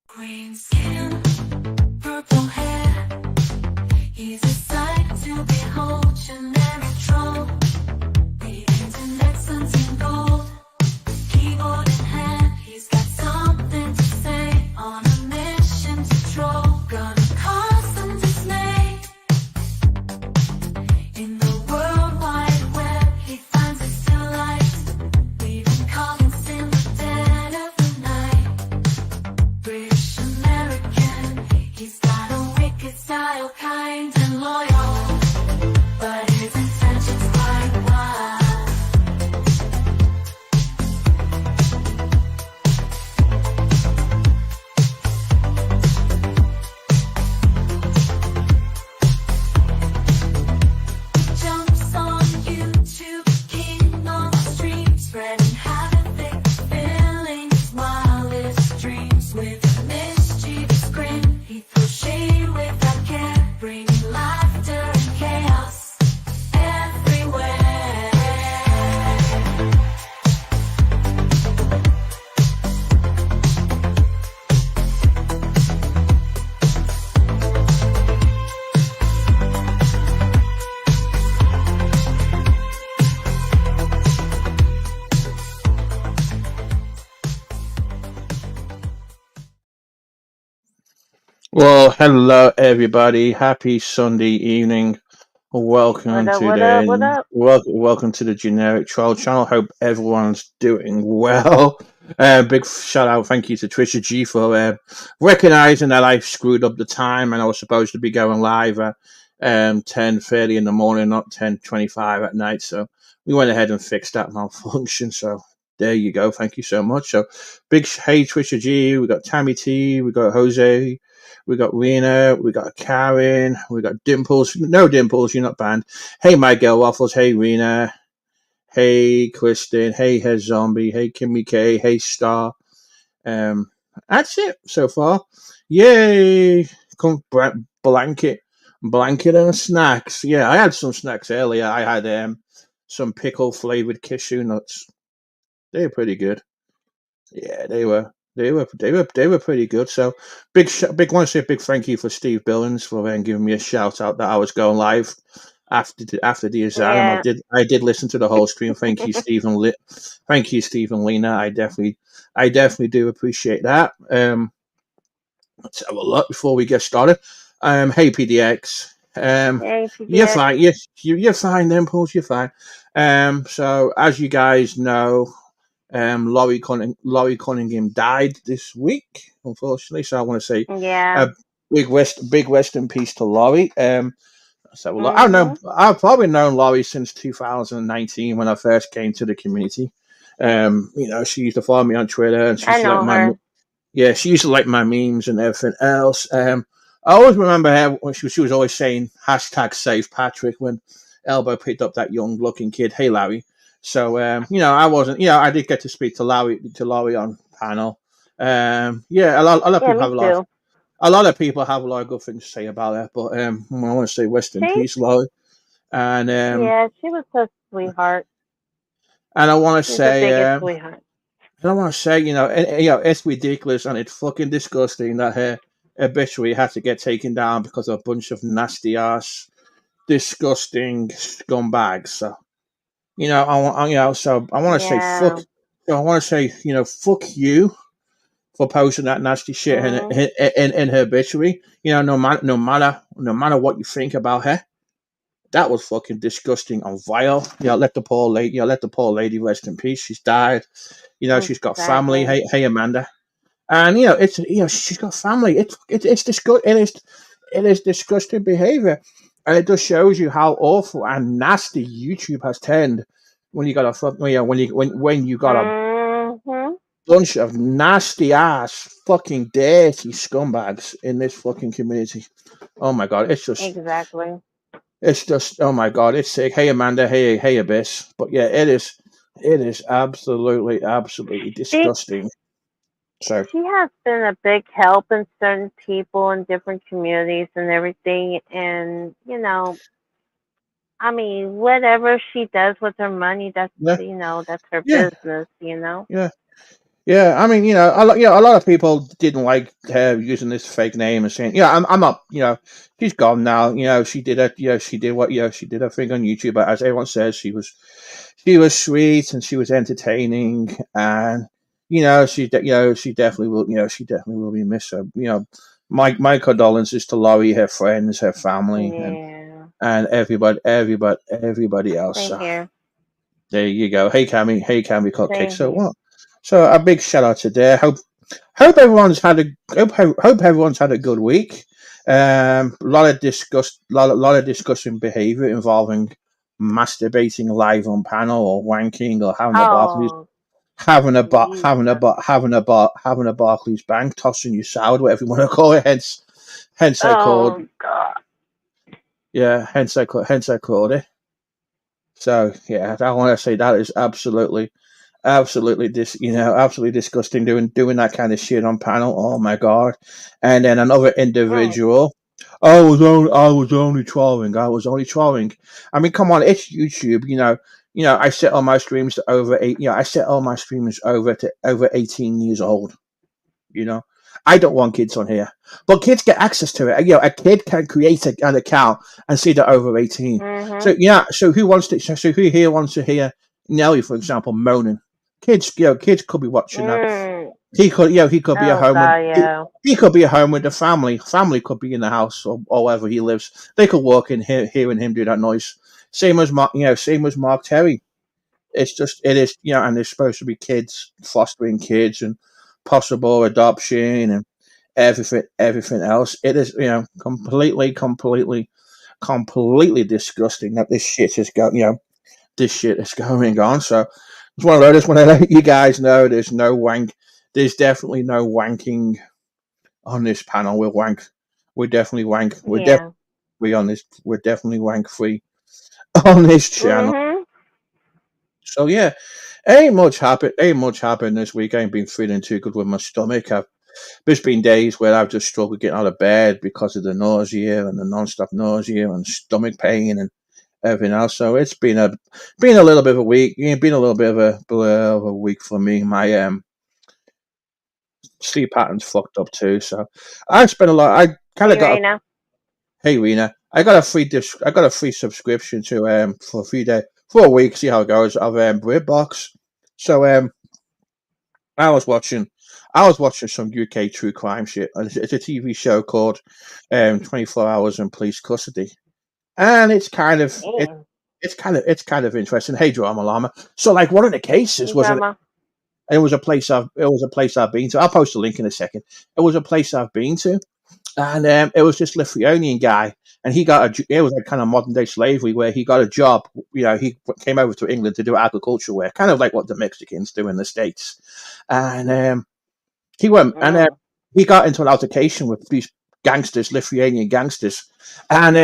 Green skin, purple hair. He's a sight to behold, generic troll. The internet sends him gold. Keyboard in hand, he's got something to say. On a mission to troll, gonna cause some dismay. In the World Wide Web, he finds his delight. Leaving comments in the dead of the night. British American, he's got a wicked style, kind and loyal, but his intentions quite wild. Jumps on YouTube, king on the stream, spreading havoc, filling his wildest dreams with a mischievous grin. He throws shade without care, bringing laughter and chaos everywhere. Well, hello everybody. Happy Sunday evening. Welcome What up, to what up, what up? welcome to the Generic Troll Channel. Hope everyone's doing well. Big shout out, thank you to Trisha G for recognizing that I screwed up the time and I was supposed to be going live at 10:30 in the morning, not 10:25 at night. So we went ahead and fixed that malfunction. So there you go. Thank you so much. So big hey Trisha G. We got Tammy T. We got Jose. We got Rena, we got Karen, we got Dimples. No Dimples, you're not banned. Hey, my girl waffles. Hey, Rena. Hey, Kristen. Hey, Head Zombie. Hey, Kimmy K. Hey, Star. Um, that's it so far. Yay! Come blanket and snacks. Yeah, I had some snacks earlier. I had some pickle flavored cashew nuts. They were pretty good. Yeah, they were pretty good. So big want to say a big thank you for Steve Billings for giving me a shout out that I was going live after the exam. Yeah, I did listen to the whole stream. Thank you Stephen Lena. I definitely do appreciate that. Let's have a look before we get started. Hey PDX. hey, You're PDX. fine. You're fine, Impulse. You're fine. So as you guys know, Laurie Cunningham died this week, unfortunately. So I want to say Yeah. a big rest in peace to Laurie. So well, Mhm. I've probably known Laurie since 2019 when I first came to the community. She used to follow me on Twitter, and she I used to like know my her. she used to like my memes and everything else. I always remember her when she was always saying hashtag Save Patrick when Elbow picked up that young looking kid. Hey Larry. So I wasn't. I did get to speak to Larry on panel. A lot of Yeah, people me have too. a lot of people have a lot of good things to say about her. But I want to say rest in She, peace, Laurie. And yeah, she was a sweetheart. and I want to She's the say biggest sweetheart. I want to say, it's ridiculous and it's fucking disgusting that her obituary had to get taken down because of a bunch of nasty ass, disgusting scumbags. So, so I want to say fuck. Yeah. So I want to say, fuck you for posting that nasty shit Mhm. in her obituary. No matter what you think about her, that was fucking disgusting and vile. Let the poor lady rest in peace. She's died. She's got family. Exactly. Hey, Amanda. And she's got family. It is disgusting behavior, and it just shows you how awful and nasty YouTube has turned when you got a when you got a Mhm. bunch of nasty ass fucking dirty scumbags in this fucking community. Oh my god, Exactly. it's just oh my god, it's sick. Hey Amanda, hey Abyss, but yeah, it is absolutely She disgusting. So she has been a big help in certain people in different communities and everything, and I mean, whatever she does with her money, Yeah, that's her yeah, business. yeah. Yeah, I mean, a lot of people didn't like her using this fake name and saying, yeah, I'm not, she's gone now. She did it. She did she did her thing on YouTube. But as everyone says, she was sweet and she was entertaining, and she definitely will, she definitely will be missed. So, my condolences to Laurie, her friends, her family, Yeah. and everybody else. Same So here. there you go. Hey, Cammy Cupcake. Same So here. what? So a big shout out to there. Hope everyone's had a hope everyone's had a good week. Lot of discussing behaviour involving masturbating live on panel or wanking or Oh, Jesus. having a Barclays bank, tossing you salad, whatever you want to call it. Hence I called Oh, God. yeah. Hence I called it. So yeah, I want to say that is absolutely absolutely disgusting doing that kind of shit on panel. Oh my god! And then another Mm. individual. I was only trolling. I mean, come on, it's YouTube. I set all my streams to over eight. I set all my streamers over 18 years old. You know, I don't want kids on here, but kids get access to it. A kid can create an account and see they're over 18. So Mhm. yeah, so who wants to? So who here wants to hear Nelly, for example, moaning? Kids could be watching that. Mm. He could be at Oh, home with God, yeah. he could be at home with the family. Family could be in the house or wherever he lives. They could walk in here, hearing him do that noise. Same as Mark Terry. It is, and there's supposed to be kids, fostering kids, and possible adoption and everything else. It is, completely disgusting that this shit is going on. So it's one of those. Just want to let you guys know there's no wank. There's definitely no wanking on this panel. We're wank. We're definitely wank. We're definitely Yeah. free on this. We're definitely wank free on this channel. Mhm. So yeah, ain't much happened this week. I ain't been feeling too good with my stomach. There's been days where I've just struggled getting out of bed because of the nausea and the non-stop nausea and stomach pain and everything else. So it's been a little bit of a week. Been a little bit of a week for me. My sleep pattern's fucked up too. So I spent a lot. I kind of Hey, got a Raina. hey Rena. I got a free subscription to for a few days for a week. See how it goes of BritBox. So I was watching. I was watching some UK true crime shit. It's a TV show called 24 Hours in Police Custody, and Damn. it's kind of interesting. Hey, drama llama. So, like, one of the cases Hey, was drama. it was a place I've been to. I'll post a link in a second. It was a place I've been to, and it was this Lithuanian guy, and it was like kind of modern day slavery where he got a job. He came over to England to do agricultural work, kind of like what the Mexicans do in the States, and he went and Mm. he got into an altercation with these gangsters, Lithuanian gangsters, and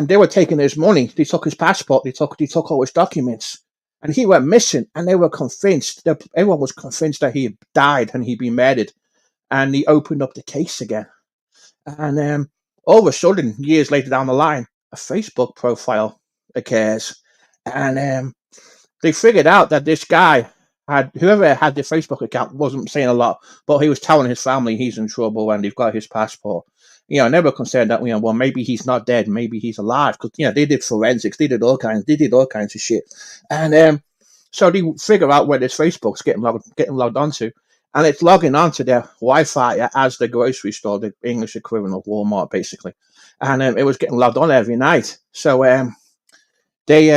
they were taking his money. They took his passport. They took all his documents, and he went missing. And they were convinced. Everyone was convinced that he had died and he'd been murdered. And he opened up the case again. And all of a sudden, years later down the line, a Facebook profile occurs, and they figured out that this guy had whoever had the Facebook account wasn't saying a lot, but he was telling his family he's in trouble and they've got his passport. And they were concerned that well maybe he's not dead, maybe he's alive because they did forensics, they did all kinds of shit, and so they figure out where this Facebook's getting logged onto, and it's logging onto their Wi-Fi as the grocery store, the English equivalent of Walmart, basically, and it was getting logged on every night. So they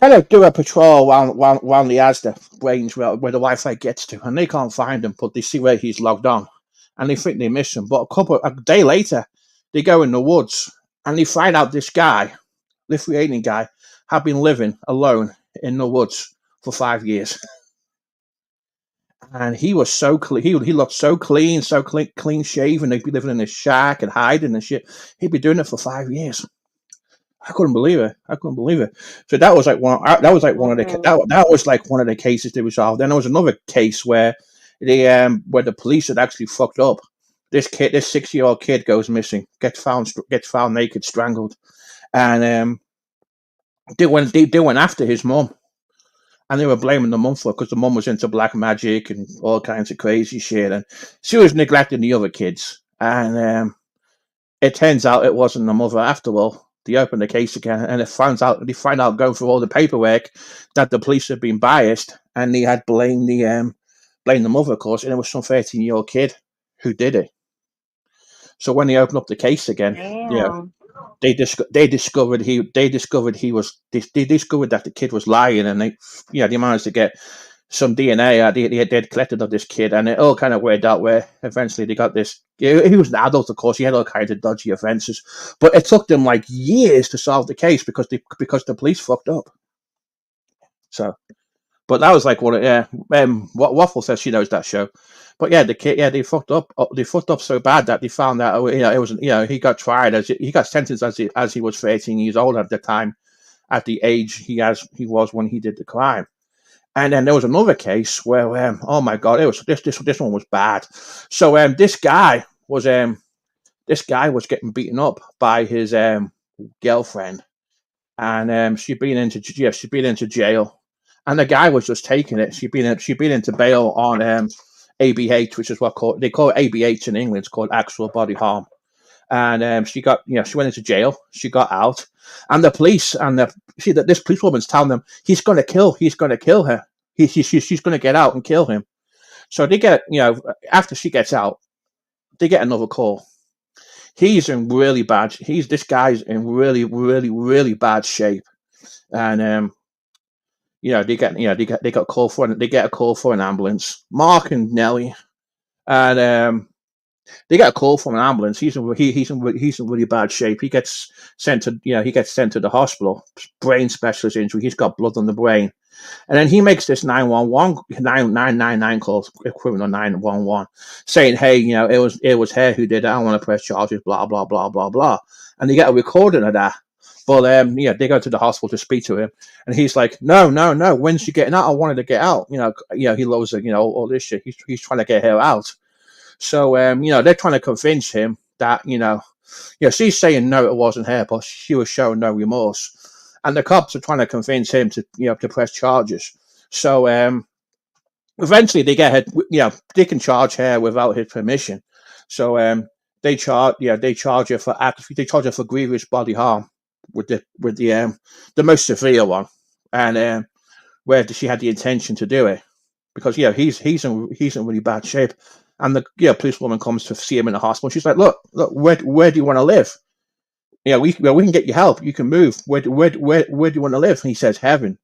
kind of do a patrol around the Asda range where the Wi-Fi gets to, and they can't find him, but they see where he's logged on, and they think they miss him. But a day later, they go in the woods and they find out this guy, Lithuanian guy, had been living alone in the woods for 5 years, and he was so clean. He looked so clean, clean shaven. He'd be living in a shack and hiding and shit. He'd be doing it for 5 years. I couldn't believe it. I couldn't believe it. So that was like one of the Mhm. that was like one of the cases they resolved. Then there was another case where the police had actually fucked up, this 6-year-old kid goes missing, gets found naked, strangled, and they went after his mum, and they were blaming the mum for it because the mum was into black magic and all kinds of crazy shit, and she was neglecting the other kids, and it turns out it wasn't the mother after all. They open the case again, and they find out going through all the paperwork that the police had been biased, and they had blamed the mother, of course, and it was some 13-year-old kid who did it. So when they opened up the case again, Damn. they discovered that the kid was lying, and they managed to get some DNA they'd collected of this kid, and it all kind of worked out where eventually they got this. He was an adult, of course. He had all kinds of dodgy offences, but it took them like years to solve the case because the police fucked up. So, but that was like what what Waffle says she knows that show. But yeah, the kid, they fucked up. They fucked up so bad that they found out. It was he got tried he got sentenced as he was 13 years old at the time, at the age he was when he did the crime. And then there was another case where, oh my god, it was this one was bad. So this guy was getting beaten up by his girlfriend, and she'd been into jail, and the guy was just taking it. She'd been into bail on ABH, which is they call it ABH in England. It's called actual body harm. And she went into jail. She got out, and the police see that this policewoman's telling them he's going to kill her. She's going to get out and kill him. So they get, after she gets out, they get another call. He's in really bad. This guy's in really, really, really bad shape, and they get a call for an ambulance. Mark and Nellie, and they get a call from an ambulance. He's in really bad shape. He gets sent to the hospital. Brain specialist injury. He's got blood on the brain, and then he makes this 999 call, equivalent of 911, saying, "Hey, it was her who did it. I don't want to press charges. Blah blah blah blah blah." And they get a recording of that. But they go to the hospital to speak to him, and he's like, "No. When's she getting out? I wanted to get out. He loves it. All this shit. He's trying to get her out." So, they're trying to convince him that, she's saying no, it wasn't her, but she was showing no remorse. And the cops are trying to convince him to press charges. So, eventually they get her, they can charge her without his permission. So, they charge her for grievous bodily harm with the most severe one. And, where she had the intention to do it. Because, he's in really bad shape. And the policewoman comes to see him in the hospital. She's like, look, where do you want to live? We can get you help. You can move. Where do you want to live? And he says, heaven.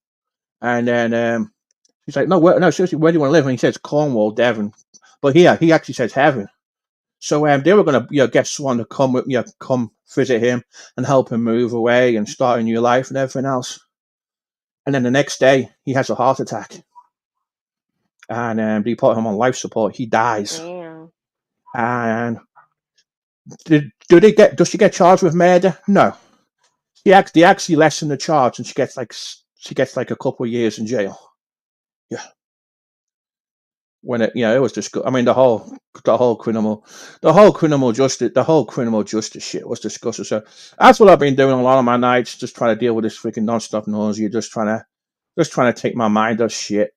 And then she's like, no, seriously, where do you want to live? And he says, Cornwall, Devon. But he actually says heaven. So they were going to get someone to come visit him and help him move away and start a new life and everything else. And then the next day, he has a heart attack. And they put him on life support. He dies. Damn. And does she get charged with murder? No. They actually lessen the charge, and she gets like a couple of years in jail. Yeah. When it was just, I mean, the whole criminal justice shit was disgusting. So that's what I've been doing a lot of my nights, just trying to deal with this freaking non-stop nausea, just trying to take my mind off shit.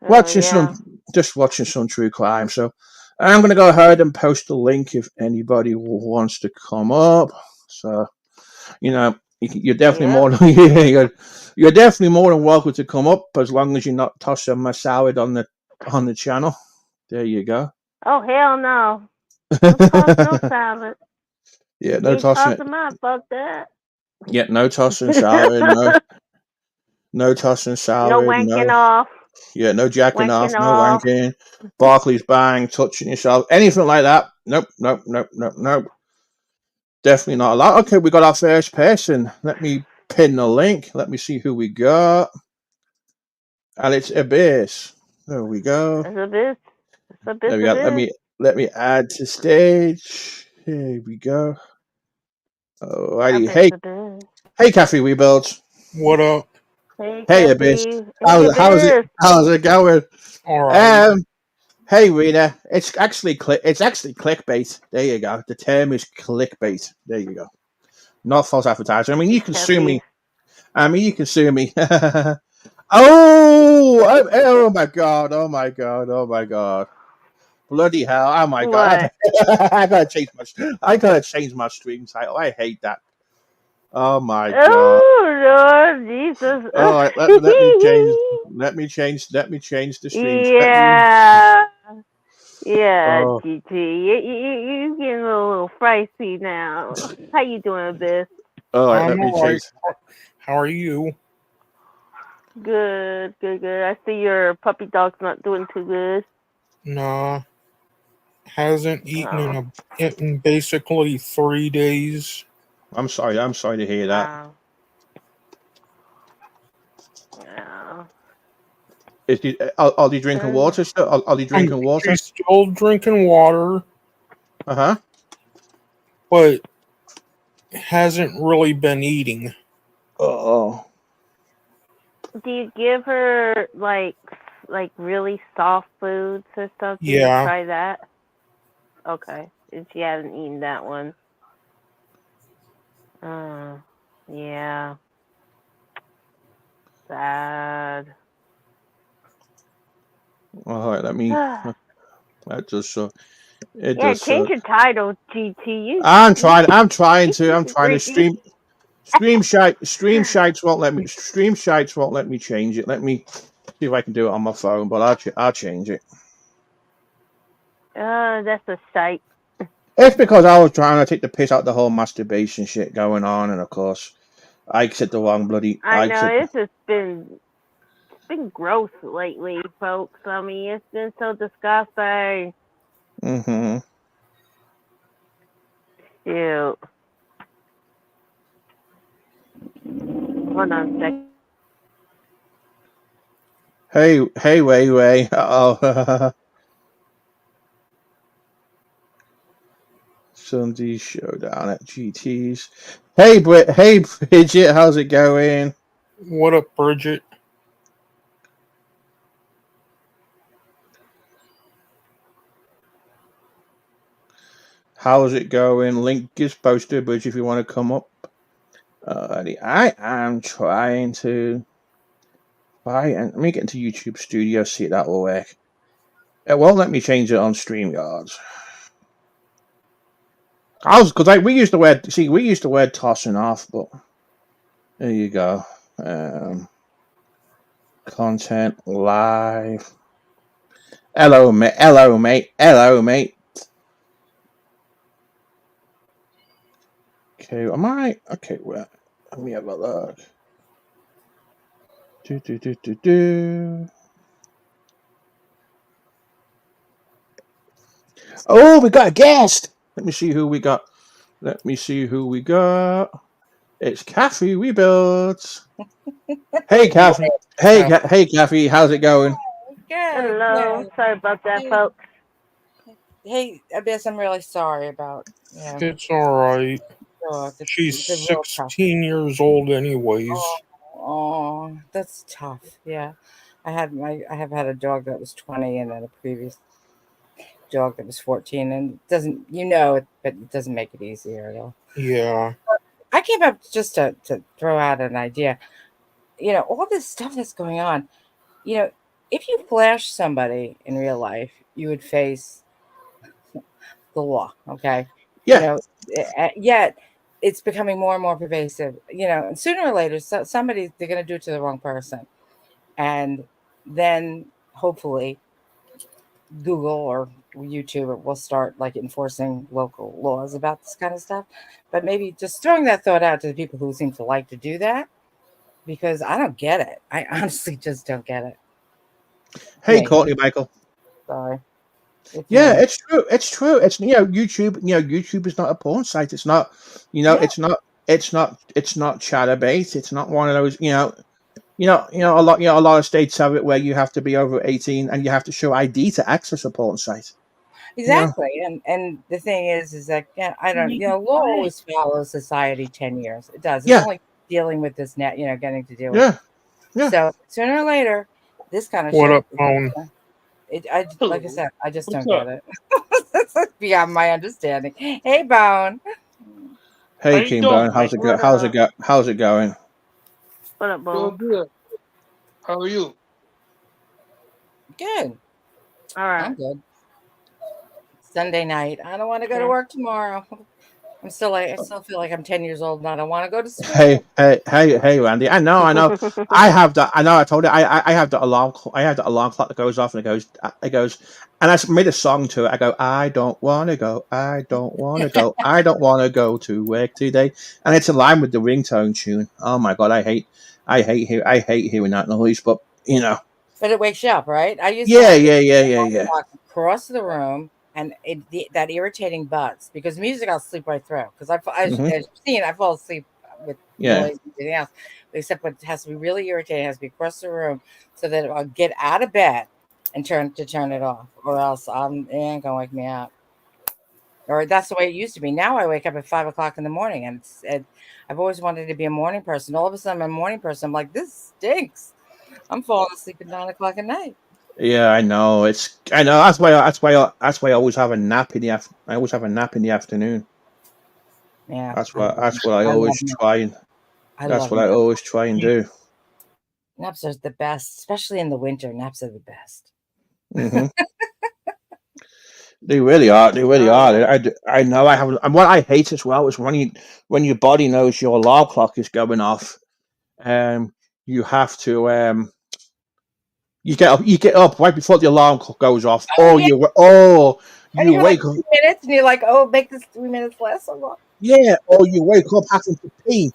Watching some true crime. So I'm going to go ahead and post a link if anybody wants to come up. So, you're definitely you're definitely more than welcome to come up, as long as you're not tossing my salad on the channel. There you go. Oh hell no! Don't toss no salad. Yeah, no tossing. Fuck that. Yeah, no tossing salad. No tossing salad. No wanking off. Yeah, no jacking off, no wanking, Barclays bang, touching yourself, anything like that. Nope. Definitely not allowed. Okay, we got our first person. Let me pin the link. Let me see who we got. And it's Abyss. There we go. It's Abyss. There we go. Let me add to stage. Here we go. Alrighty. Hey, Cafe Rebuilds. What up? Hey, Abyss. How's it going? All right. Hey, Rena, it's actually clickbait. There you go. The term is clickbait. There you go. Not false advertising. I mean, you can sue Puppies. me. Oh my god! Oh my god! Oh my god! Bloody hell! Oh my god! What? I gotta change my. I gotta change my stream title. I hate that. Oh my god! Oh Lord Jesus. All right, let me change. Let me change the streams. Let me. Yeah. Yeah, Oh, GT. You getting a little feisty now. How you doing, Biff? all right. I'm Let me all right. change. How are you? Good, good, good. I see your puppy dog's not doing too good. Nah, hasn't eaten Oh, in basically 3 days. I'm sorry. I'm sorry to hear that. wow. Yeah. Are they drinking water? Still? Are they drinking water? She's still drinking water, Uh huh. but hasn't really been eating. Oh. Do you give her like really soft foods or something? You Yeah, try that? Okay. And she hasn't eaten that one. Uh, yeah. Sad. All right. Let me. That just so. It Yeah, does change so. your title, GT. I'm You trying. I'm trying to. I'm trying to freaky. stream. Stream shites won't let me. Stream shites won't let me change it. Let me see if I can do it on my phone. But I'll change it. That's a sight. It's because I was trying to take the piss out the whole masturbation shit going on, and of course, I said the wrong bloody. I I know said. it's been gross lately, folks. I mean, it's been so disgusting. Mm-hmm. Ew. Hold on a sec. Hey, Way. Oh. Sunday showdown at GT's. Hey, Bridget, how's it going? what up, Bridget? How's it going? Link is posted, Bridget, if you want to come up. I am trying to try and let me get into YouTube Studio, see if that will work. It won't let me change it on StreamYards. We used the word tossing off, but there you go. Content live. Hello, mate. Hello, mate. Hello, mate. Okay, am I? Okay, well, let me have a look. Do. Oh, we got a guest. Let me see who we got. It's Kathy Rebuilds. Hey, Kathy. So, Hey, Kathy. How's it going? Good, Hello. good. Sorry about that, Hey, folks. hey, Abyss, I'm really sorry about, it's all right. dog. She's It's a real tough. 16 years old, anyways. Oh, that's tough. Yeah. I have had a dog that was 20 and then a previous dog that was 14 and it doesn't, but it doesn't make it easier at all. Yeah, I came up just to throw out an idea. All this stuff that's going on, you know, if you flash somebody in real life, you would face the law. Okay. You Yeah. know, yet it's becoming more and more pervasive. And sooner or later, somebody they're going to do it to the wrong person, and then hopefully Google or YouTube will start like enforcing local laws about this kind of stuff. But maybe just throwing that thought out to the people who seem to like to do that, because I don't get it. I honestly just don't get it. Hey, Me, Courtney Michael. sorry, it's Yeah, me. it's true. It's true. It's YouTube. YouTube is not a porn site. It's not. Yeah, It's not. It's not chatterbait. It's not one of those. A lot of states have it where you have to be over 18 and you have to show ID to access a porn site. You know. exactly. And the thing is that I don't. Law always follows society 10 years. It does. It's Yeah. only dealing with this net. Getting to deal with. Yeah. Yeah. So sooner or later, this kind of what shit up, Phone? Like I Hello. said, I just What's don't get up? it. That's beyond my understanding. Hey, Bone. How Hey, you King doing, Bone, how's man? it go? What up? How's it going? What up, Doing Bones? good. How are you? Good. All I'm right. good. Sunday night. I don't want to go to Okay. work tomorrow. I still feel like I'm 10 years old and I don't want to go to Hey, school. hey, Randy. I know. I have that. I know. I told you. I have the alarm. I have the alarm clock that goes off, and it goes, and I made a song to it. I go, I don't want to go. I don't want to go. I don't want to go to work today. And it's in line with the ringtone tune. Oh my god, I hate hearing that noise. But you know, But it wakes you up, right? I used to yeah, have the yeah, yeah, yeah, alarm yeah. clock across the room and that irritating buzz because music I'll sleep right through. Because Hmm. as you've seen, I fall asleep with Yeah, noise and everything else. Except what has to be really irritating, it has to be across the room so that I'll get out of bed and turn it off, or else it ain't gonna wake me up. Or that's the way it used to be. Now I wake up at 5 o'clock in the morning, and I've always wanted to be a morning person. All of a sudden, I'm a morning person. I'm like, this stinks. I'm falling asleep at 9 o'clock at night. yeah. I know. I know. That's why I always have a nap in the I always have a nap in the afternoon. Yeah, That's what I I love always naps. try and I that's love what I naps. always try and do. Naps are the best, especially in the winter. Naps are the best. Hmm. They really are. They really Oh are. yeah. I know. I have. And what I hate as well is when your body knows your alarm clock is going off. You have to. You get up right before the alarm clock goes off, Oh yeah, or and you you have like wake up. 3 minutes, and you're like, oh, make this 3 minutes less. So long. Yeah, or you wake up having to pee.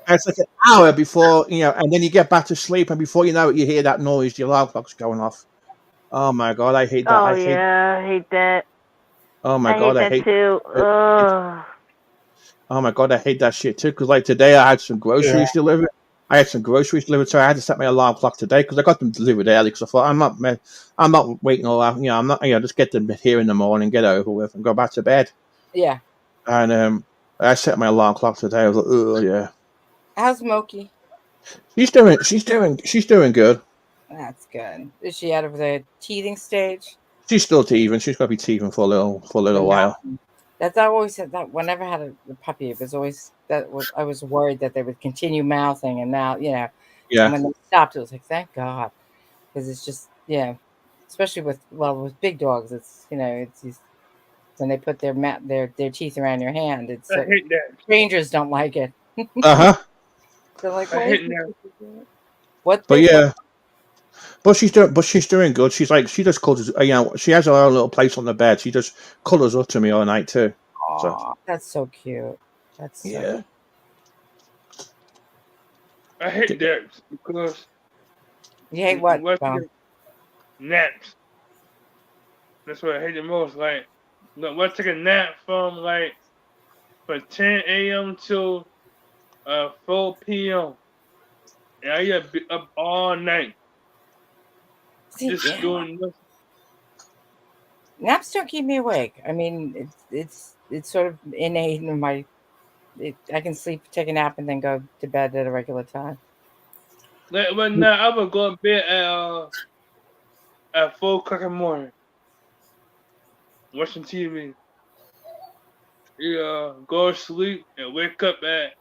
And it's like an hour before and then you get back to sleep, and before you know it, you hear that noise. The alarm clock's going off. Oh my god, I hate that. Oh yeah. I hate that. Oh my I god, hate I that hate. too. Ugh. Oh my god, I hate that shit too. Because like today, I had some Yeah. groceries delivered. I had some groceries delivered, so I had to set my alarm clock today because I got them delivered early. Because I thought I'm not waiting all out. I'm not. Just get them here in the morning, get over with, and go back to bed. Yeah. And I set my alarm clock today. I was like, oh yeah, How's Moki? she's doing good. That's good. Is she out of the teething stage? She's still teething. She's got to be teething for a The little while. mouth. That's I always said that whenever I had a puppy, it was always I was worried that they would continue mouthing and now and Yeah, when they stopped, it was like thank God because it's just especially with big dogs, it's it's when they put their teeth around your hand, it's I hate that. strangers don't like it. uh huh. They're like, I why is hate he that. doing that? What But they what? yeah, but she's doing good. She just cuddles. She has her own little place on the bed. She just cuddles up to me all night too. So Aw, that's so cute. That's so yeah. I hate that because you hate what, what's Tom? the naps? That's what I hate the most. Like, let's take a nap from 10 a.m. till 4 p.m. and I gotta be up all night See, just yeah, doing nothing. naps don't keep me awake. I mean, it's sort of innate in my. I can sleep, take a nap, and then go to bed at a regular time. Like, but now I would go to bed at 4 o'clock in the morning, watching TV. Yeah, go to sleep and wake up at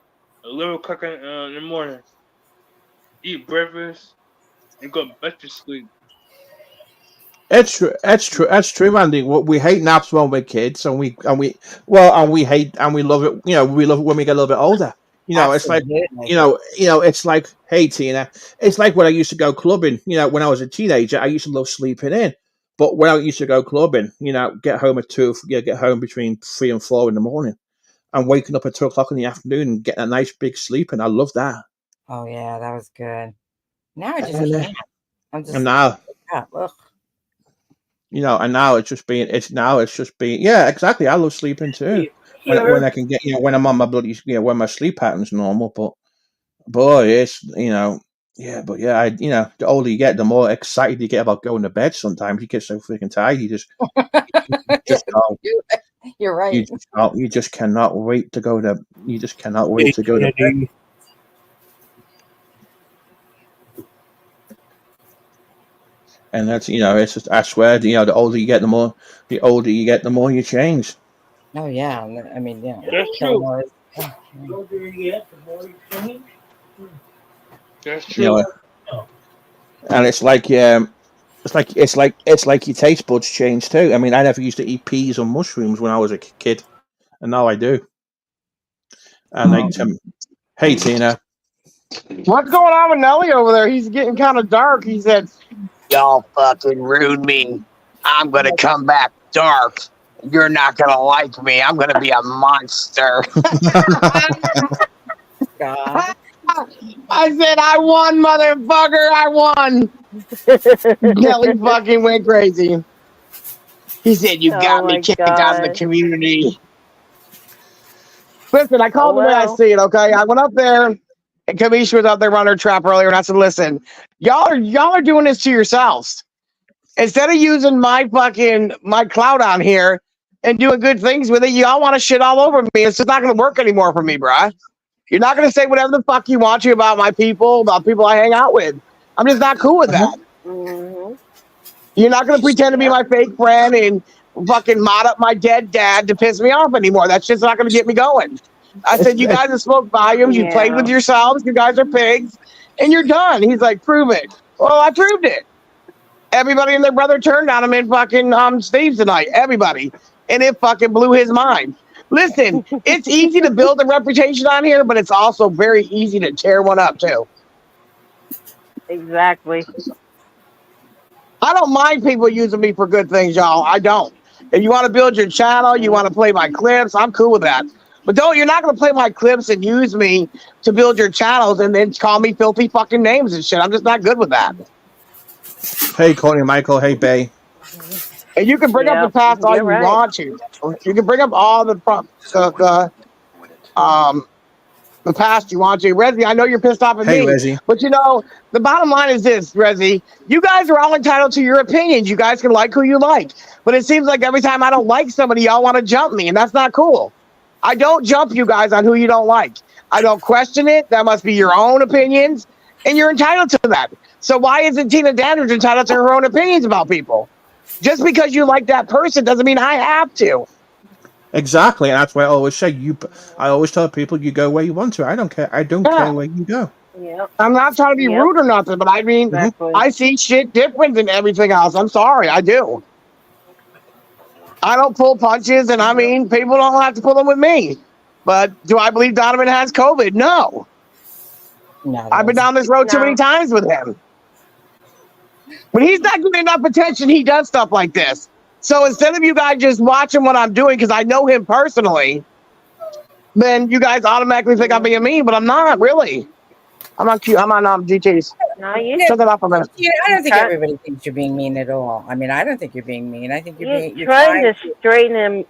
11 o'clock in the morning. Eat breakfast and go back to sleep. It's true. That's true. That's true, Andy. We hate naps when we're kids, and we hate and we love it. We love it when we get a little bit older. It's like Absolutely. it's like, hey Tina, it's like when I used to go clubbing. When I was a teenager, I used to love sleeping in. But when I used to go clubbing, get home at two, get home between 3 and 4 in the morning, and waking up at 2 o'clock in the afternoon and getting a nice big sleep, and I love that. Oh yeah, that was good. Now I just And, can't. I'm and just now ugh. and now it's just being, yeah, exactly. I love sleeping too. When I can get, when I'm on my bloody, when my sleep pattern's normal. But boy, yeah, but yeah, the older you get, the more excited you get about going to bed. Sometimes you get so freaking tired, you just can't, You're right. you just cannot wait to go to, you just cannot wait Hey, to go to bed. Kennedy. And that's it's just, I swear, the older you get, the more you change. Oh yeah, I mean, That's true. Illinois. That's You know, true. and it's like your taste buds change too. I mean, I never used to eat peas or mushrooms when I was a kid, and now I do. And hey Tina, What's going on with Nelly over there? He's getting kind of dark. He said, "Y'all fucking rude me. I'm gonna come back dark. You're not gonna like me. I'm gonna be a monster." God. I said, "I won, motherfucker. I won." Nelly fucking went crazy. He said, "You Oh got me my kicked out of the god. community." Listen, I Oh called the way I well. see it. Okay, I went up there, and Kamisha was out there running her trap earlier, and I said, "Listen, y'all are doing this to yourselves. Instead of using my clout on here and doing good things with it, y'all want to shit all over me. It's just not going to work anymore for me, bruh. You're not going to say whatever the fuck you want to about my people, about people I hang out with. I'm just not cool with that. Mhm. You're not going to pretend to be Yep. my fake friend and fucking mod up my dead dad to piss me off anymore. That's just not going to get me going." I said, "You guys have spoke volumes. You played with Yeah. yourselves. You guys are pigs, and you're done." He's like, "Prove it." Well, I proved it. Everybody and their brother turned on him in fucking Steve's tonight. Everybody. And it fucking blew his mind. Listen, it's easy to build a reputation on here, but it's also very easy to tear one up too. Exactly. I don't mind people using me for good things, y'all. I don't. If you want to build your channel, you want to play my clips, I'm cool with that. But you're not going to play my clips and use me to build your channels and then call me filthy fucking names and shit. I'm just not good with that. hey Courtney, Michael, hey Bay. And you can bring up the Yep. past all You're you right. want to. You can bring up all um the past you want to. Resi, I know you're pissed off at Hey me, Rezzy. but the bottom line is this, Resi. You guys are all entitled to your opinions. You guys can like who you like. But it seems like every time I don't like somebody, y'all want to jump me, and that's not cool. I don't jump you guys on who you don't like. I don't question it. That must be your own opinions, and you're entitled to that. So why isn't Tina Dandridge entitled to her own opinions about people? Just because you like that person doesn't mean I have to. Exactly, and that's why I always say you. I always tell people you go where you want to. I don't care. I don't Yeah. care where you go. Yep. I'm not trying to be Yep. rude or nothing, but I mean, Hmm. Exactly. I see shit different than everything else. I'm sorry, I do. I don't pull punches, and I mean, people don't have to pull them with me. But do I believe Donovan has COVID? No. No, I've been that's down this road too many No. times with him. When he's not getting enough attention, he does stuff like this. So instead of you guys just watching what I'm doing, because I know him personally, then you guys automatically think I'm being mean, but I'm not really. I'm not cute. I'm on GTs. No, you yeah, Shut that off for a minute. I don't think try. everybody thinks you're being mean at all. I mean, I don't think you're being mean. I think You're you're trying trying to to, straighten him.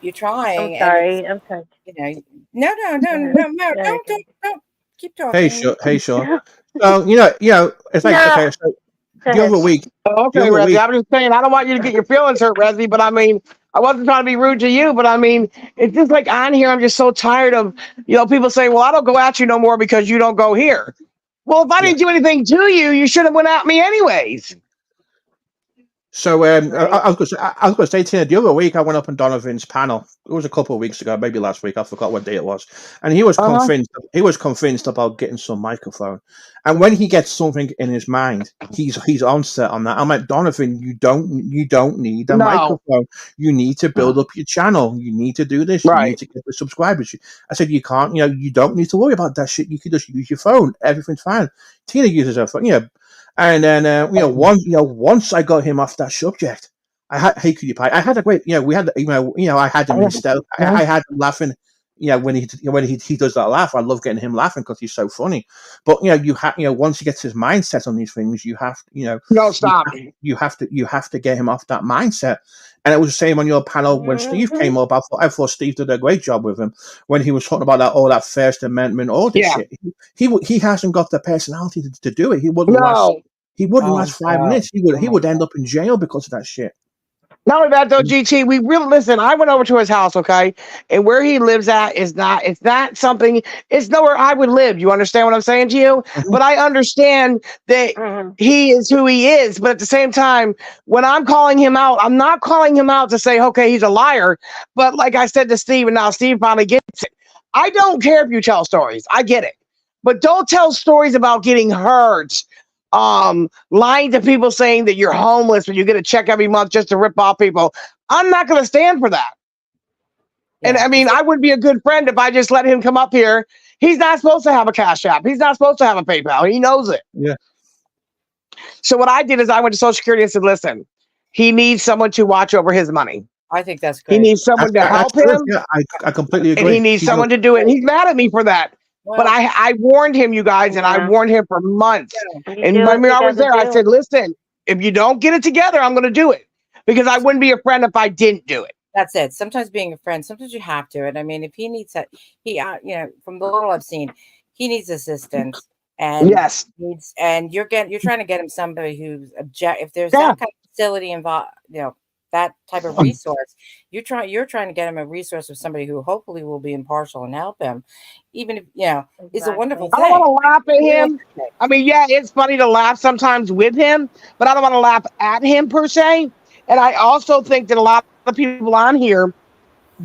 you're I'm trying, and it's, sorry. I'm sorry. no, Go ahead. no, There you don't keep Hey, talking. sure. Hey, sure. go. So it's like No. okay. So Go the ahead. other week, Oh, the okay, other Rezzy. week. I'm just saying, I don't want you to get your feelings hurt, Rezzy, but I mean, I wasn't trying to be rude to you, but I mean, it's just like on here, I'm just so tired of, people saying, well, I don't go at you no more because you don't go here. Well, if I Yeah. didn't do anything to you, you should have went at me anyways. So Right. I was going to say to you, the other week I went up on Donovan's panel. It was a couple of weeks ago, maybe last week. I forgot what day it was. And he was Uh-huh. convinced. He was convinced about getting some microphone. And when he gets something in his mind, he's on set on that. I'm like, Donovan, you don't need a No. microphone. You need to build up your channel. You need to do this. You need Right. to get the subscribers. I said, you can't. You don't need to worry about that shit. You can just use your phone. Everything's fine. Tina uses her phone. And then once I got him off that subject, I had hey cutie pie. I had a great we had I had him instead. I had him laughing. When he does that laugh, I love getting him laughing because he's so funny. But once he gets his mindset on these things, No, stop. you have to get him off that mindset. And it was the same on your panel when Steve Mhm. came up. I thought Steve did a great job with him when he was talking about that First Amendment, all this Yeah. shit. He hasn't got the personality to do it. He wouldn't last. No. He wouldn't Oh last 5 God. minutes. He would Oh he my would end God. up in jail because of that shit. Not only that though, GT, we really listen. I went over to his house, okay, and where he lives at is not. It's not something. It's nowhere I would live. You understand what I'm saying to you? Mhm. But I understand that Mhm. he is who he is. But at the same time, when I'm calling him out, I'm not calling him out to say, okay, he's a liar. But like I said to Steve, and now Steve finally gets it. I don't care if you tell stories. I get it, but don't tell stories about getting hurt, lying to people saying that you're homeless when you get a check every month just to rip off people. I'm not going to stand for that. And Yeah. I mean, I would be a good friend if I just let him come up here. He's not supposed to have a Cash App. He's not supposed to have a PayPal. He knows it. Yeah. So what I did is I went to Social Security and said, listen, he needs someone to watch over his money. I think that's He great. needs someone to That's help true. him, Yeah, I completely and he agree. needs You know, someone to do it. And he's mad at me for that. But Well, I warned him, you guys, and I Yeah. warned him for months. yeah. You And do what when you I was gotta there, I do. said, listen, if you don't get it together, I'm going to do it because I wouldn't be a friend if I didn't do it. That's it. Sometimes being a friend, sometimes you have to. And I mean, if he needs that, from the little I've seen, he needs assistance and Yes. you're trying to get him somebody who's if there's Yeah. that kind of facility involved, that type of resource, you're trying to get him a resource of somebody who hopefully will be impartial and help him, even if, is a wonderful Exactly. I don't want thing. to laugh at Really him. I mean, yeah, it's funny to laugh sometimes with him, but I don't want to laugh at him per se. And I also think that a lot of people on here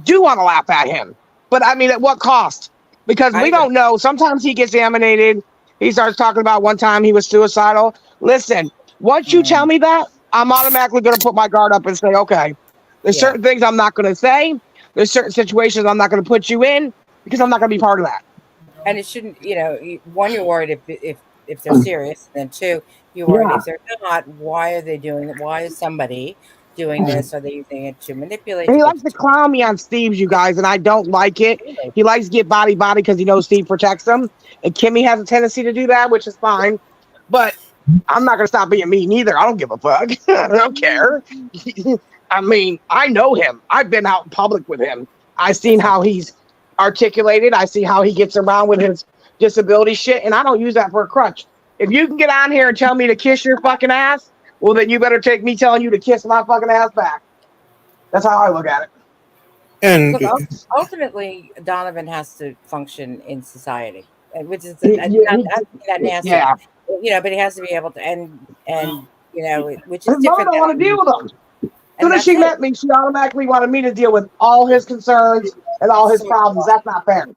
do want to laugh at him. But I mean, at what cost? Because I we agree. don't know. Sometimes he gets emanated. He starts talking about one time he was suicidal. Listen, once you tell Mm, me that, I'm automatically going to put my guard up and say, okay, there's yeah. certain things I'm not going to say. There's certain situations I'm not going to put you in because I'm not going to be part of that. And it shouldn't, one, you're worried if they're serious, and then two, you're worried Yeah. if they're not, why are they doing it? Why is somebody doing this? Are they using it to manipulate, And to he get likes to to clown me on Steve's, you guys, and I don't like it. really? He likes to get body because he knows Steve protects him. And Kimmy has a tendency to do that, which is fine. But I'm not going to stop being me neither. I don't give a fuck. I don't care. I mean, I know him. I've been out in public with him. I've seen That's not how he's articulated. I see how he gets around with his disability shit, and I don't use that for a crutch. If you can get on here and tell me to kiss your fucking ass, well, then you better take me telling you to kiss my fucking ass back. That's how I look at it. And Look, ultimately, Donovan has to function in society, which is He, not that nasty, yeah. but he has to be able to, and which is His mother different don't want to than, deal with him. As soon and as that's she it. met me, she automatically wanted me to deal with all his concerns and all It's his so problems. exhausting. That's not fair.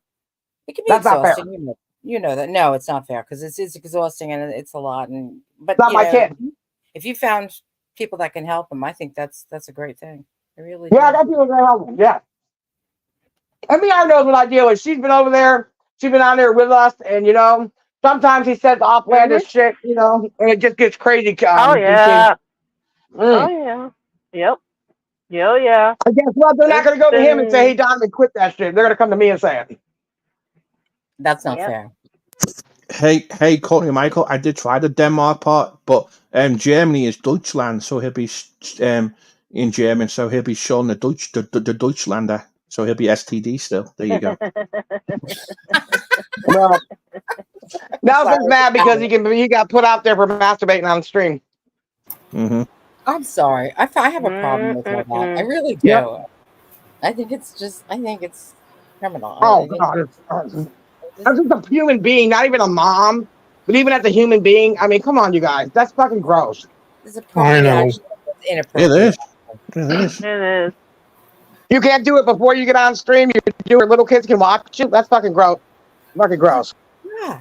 It can be That's not fair. exhausting, you know that. No, it's not fair because it's exhausting and it's a lot. But It's not my kid. if you found people that can help him, I think that's a great thing. I really Yeah, I do. got people that help him. Yeah. And me, I knows what I deal with. She's been over there. She's been on there with us. And, sometimes he says Mhm. offlandish shit, and it just gets crazy. Oh DC. yeah. Oh yeah. Yep. Yo yeah. I guess what? They're not It's going to go to him and say, hey, been. Donovan, quit that shit. They're going to come to me and say it. That's not Yep. fair. hey, Courtney Michael, I did try the Denmark part, but Germany is Deutschland, so he'll be in German, so he'll be showing the Deutschlander, so he'll be STD still. There you go. Well, Nelson's Sorry. mad because he got put out there for masturbating on stream. Hmm. I'm sorry. I have a problem with all that. I Mm-mm-mm. really Yep. do. I think it's criminal. Oh, God. I'm just a human being, not even a mom, but even as a human being, I mean, come on, you guys. That's fucking gross. It's I know. It inappropriate. is. It is. It is. You can't do it before you get on stream. You do it, little kids can watch you. That's fucking gross. Fucking gross. Yeah.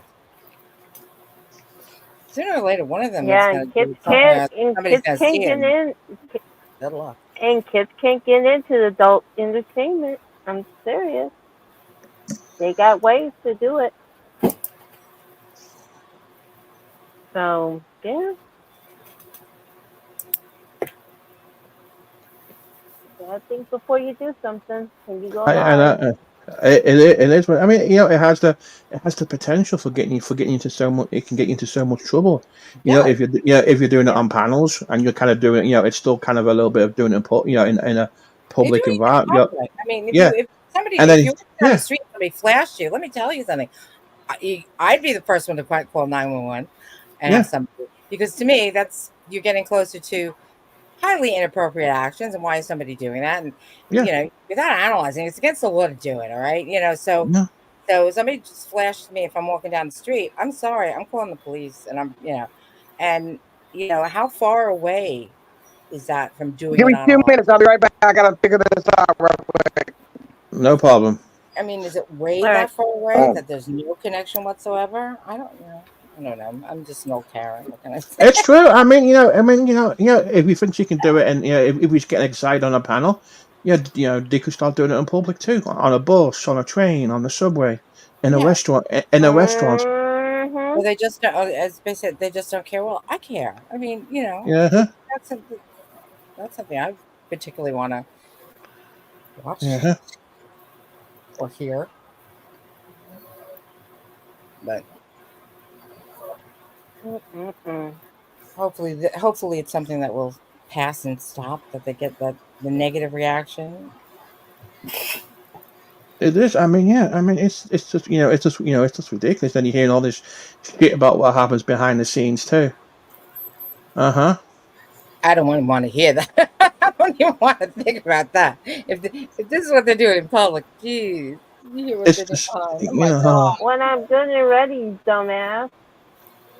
Sooner or later, one of them is Yeah, going and to do something. Somebody's kids going to see can't get him. in, Good luck. and kids can't get into adult entertainment. I'm serious. They got ways to do it. So yeah, I think before you do something, when you go live. It is. I mean, it has the potential for getting into so much. It can get you into so much trouble. Yeah. If you're doing it Yeah. on panels and you're kind of doing, it's still kind of a little bit of doing it, in a You're public doing it in environment. public. I mean, Yeah, and if then you were down the yeah, street and somebody flashed you, let me tell you something. I'd be the first one to call 911 and yeah, have somebody, because to me, that's, you're getting closer to highly inappropriate actions, and why is somebody doing that? And Yeah. without analyzing, it's against the law to do it. All right, Yeah. so somebody just flashed me if I'm walking down the street. I'm sorry, I'm calling the police, and and how far away is that from doing Give it me on 2 minutes. I'll be right back. I gotta figure this out real quick. No problem. I mean, is it way All right. that far away that there's no connection whatsoever? I don't know. I don't know. I'm just an old Karen. What can I say? It's true. I mean, if you think you can do it, and if we get excited on a panel, they could start doing it in public too, on a bus, on a train, on the subway, in a Yeah. restaurant, in a restaurant. Well, Mhm. they just don't, as they said, they just don't care. Well, I care. I mean, Yeah. that's something. That's something I particularly want to watch Yeah. or hear. But Mm-mm. hopefully, it's something that will pass and stop. That they get the negative reaction. It is. I mean, yeah. I mean, it's just ridiculous. Then you're hearing all this shit about what happens behind the scenes too. Uh huh. I don't even want to hear that. I don't even want to think about that. If this is what they're doing in public, geez, you hear what It's they're doing just behind. Oh my God. When I'm good and ready, you dumbass.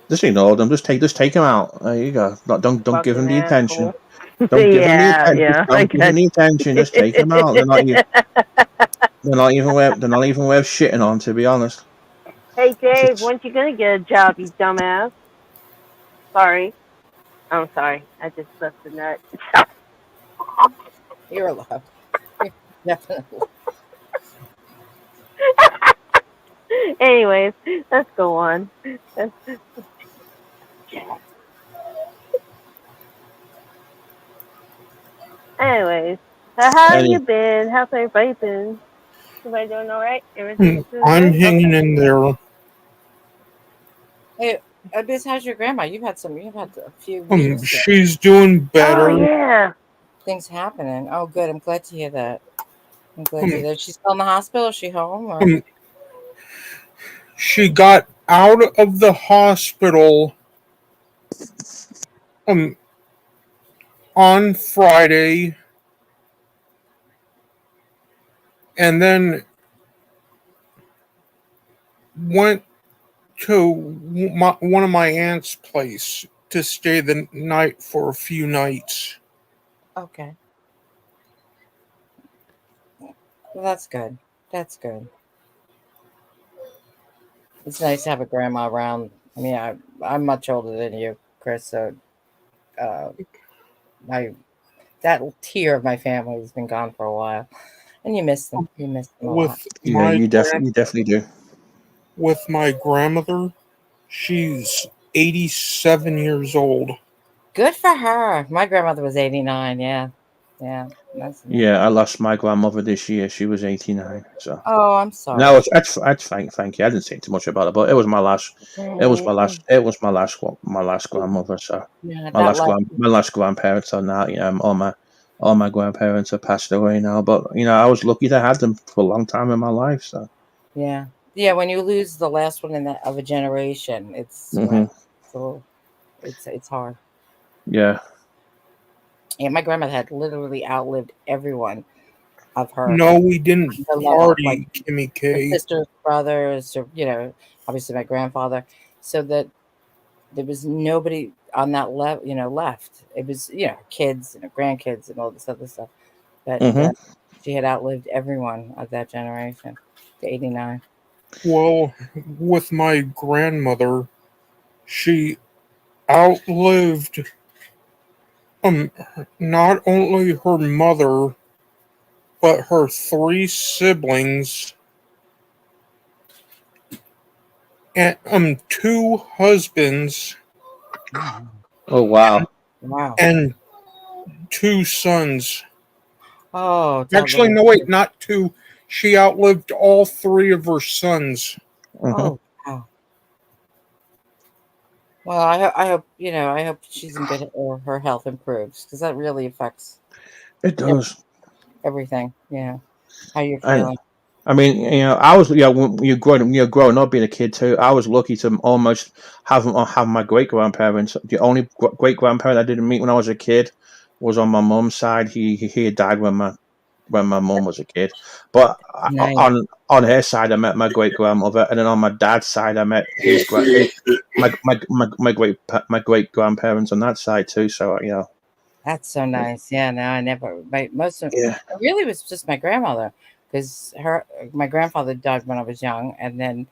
just ignore them. Just take them out. There you go. Don't give them Fucking the attention. asshole. Don't give them the Yeah, attention. yeah, I Don't give them guess. the attention. Just take them out. They're not even worth shitting on. To be honest. Hey, It's Dave, just, when's you gonna get a job, you dumbass? Sorry. I'm sorry. I just left the nut. You're allowed. Definitely. Anyways, let's go on. Anyways, how have you any. been? How's everybody been? Everybody doing all right? Everything's doing I'm good? hanging Okay. in there. Hey, Biz, how's your grandma? You've had a few weeks of She's doing Oh, better. yeah. things happening. Oh, good. I'm glad to hear that. I'm glad to hear Um, that. She's still in the hospital. Is she home? Or um, she got out of the hospital um on Friday, and then went to one of my aunt's place to stay the night for a few nights. okay. Well, that's good. That's good. It's nice to have a grandma around. I mean, I'm much older than you, Chris. So uh, my that tier of my family has been gone for a while, and you miss them. You miss them a lot. With Yeah, my you definitely do. with my grandmother, she's 87 years old. Good for her. My grandmother was 89. Yeah, yeah. That's nice. Yeah, I lost my grandmother this year. She was 89. So Oh, I'm no, sorry. I'd thank you. I didn't say too much about it, but it was my last. It was my last. It was my last grandmother. So Yeah, that my last grandparents are now. All my grandparents have passed away now. But I was lucky to have them for a long time in my life. So. yeah, yeah. When you lose the last one in that of a generation, it's Hmm. it's a little, it's hard. Yeah. Yeah, my grandmother had literally outlived everyone of her No, we didn't her level, like party, Kimmy her K. sisters, brothers, or obviously my grandfather. So that there was nobody on that level, left. It was kids and her grandkids and all this other stuff. But Hmm. she had outlived everyone of that generation, the 89. Well, with my grandmother, she outlived um not only her mother but her three siblings and two husbands Oh wow. Wow. and two sons. Oh, to outlive Actually, her. no, wait, not two. She outlived all three of her sons. Hmm. Oh, wow. Well, I hope she's in good or her health improves because that really affects It does. everything. How you're And feeling. I mean, I was, when you're growing up, being a kid too. I was lucky to almost have my great grandparents. The only great grandparent I didn't meet when I was a kid was on my mum's side. He had died when my mum was a kid. But Nice. on her side, I met my great grandmother, and then on my dad's side, I met my great grandparents on that side too. So That's so nice. Yeah, no, I never. yeah, It really was just my grandmother, because my grandfather died when I was young, and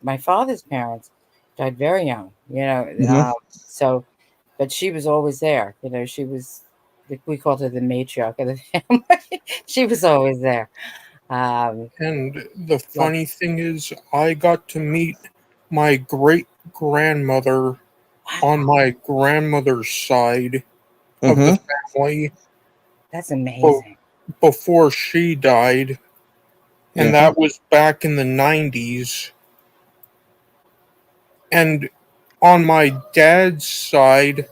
my father's parents died very young. hmm So, but she was always there. She was, we called her the matriarch of the family. She was always there. Um, And the love, funny thing is, I got to meet my great grandmother on wow, my grandmother's side of the hmm family that's be- amazing. before she died, and yeah, that was back in the 90s. And on my dad's side,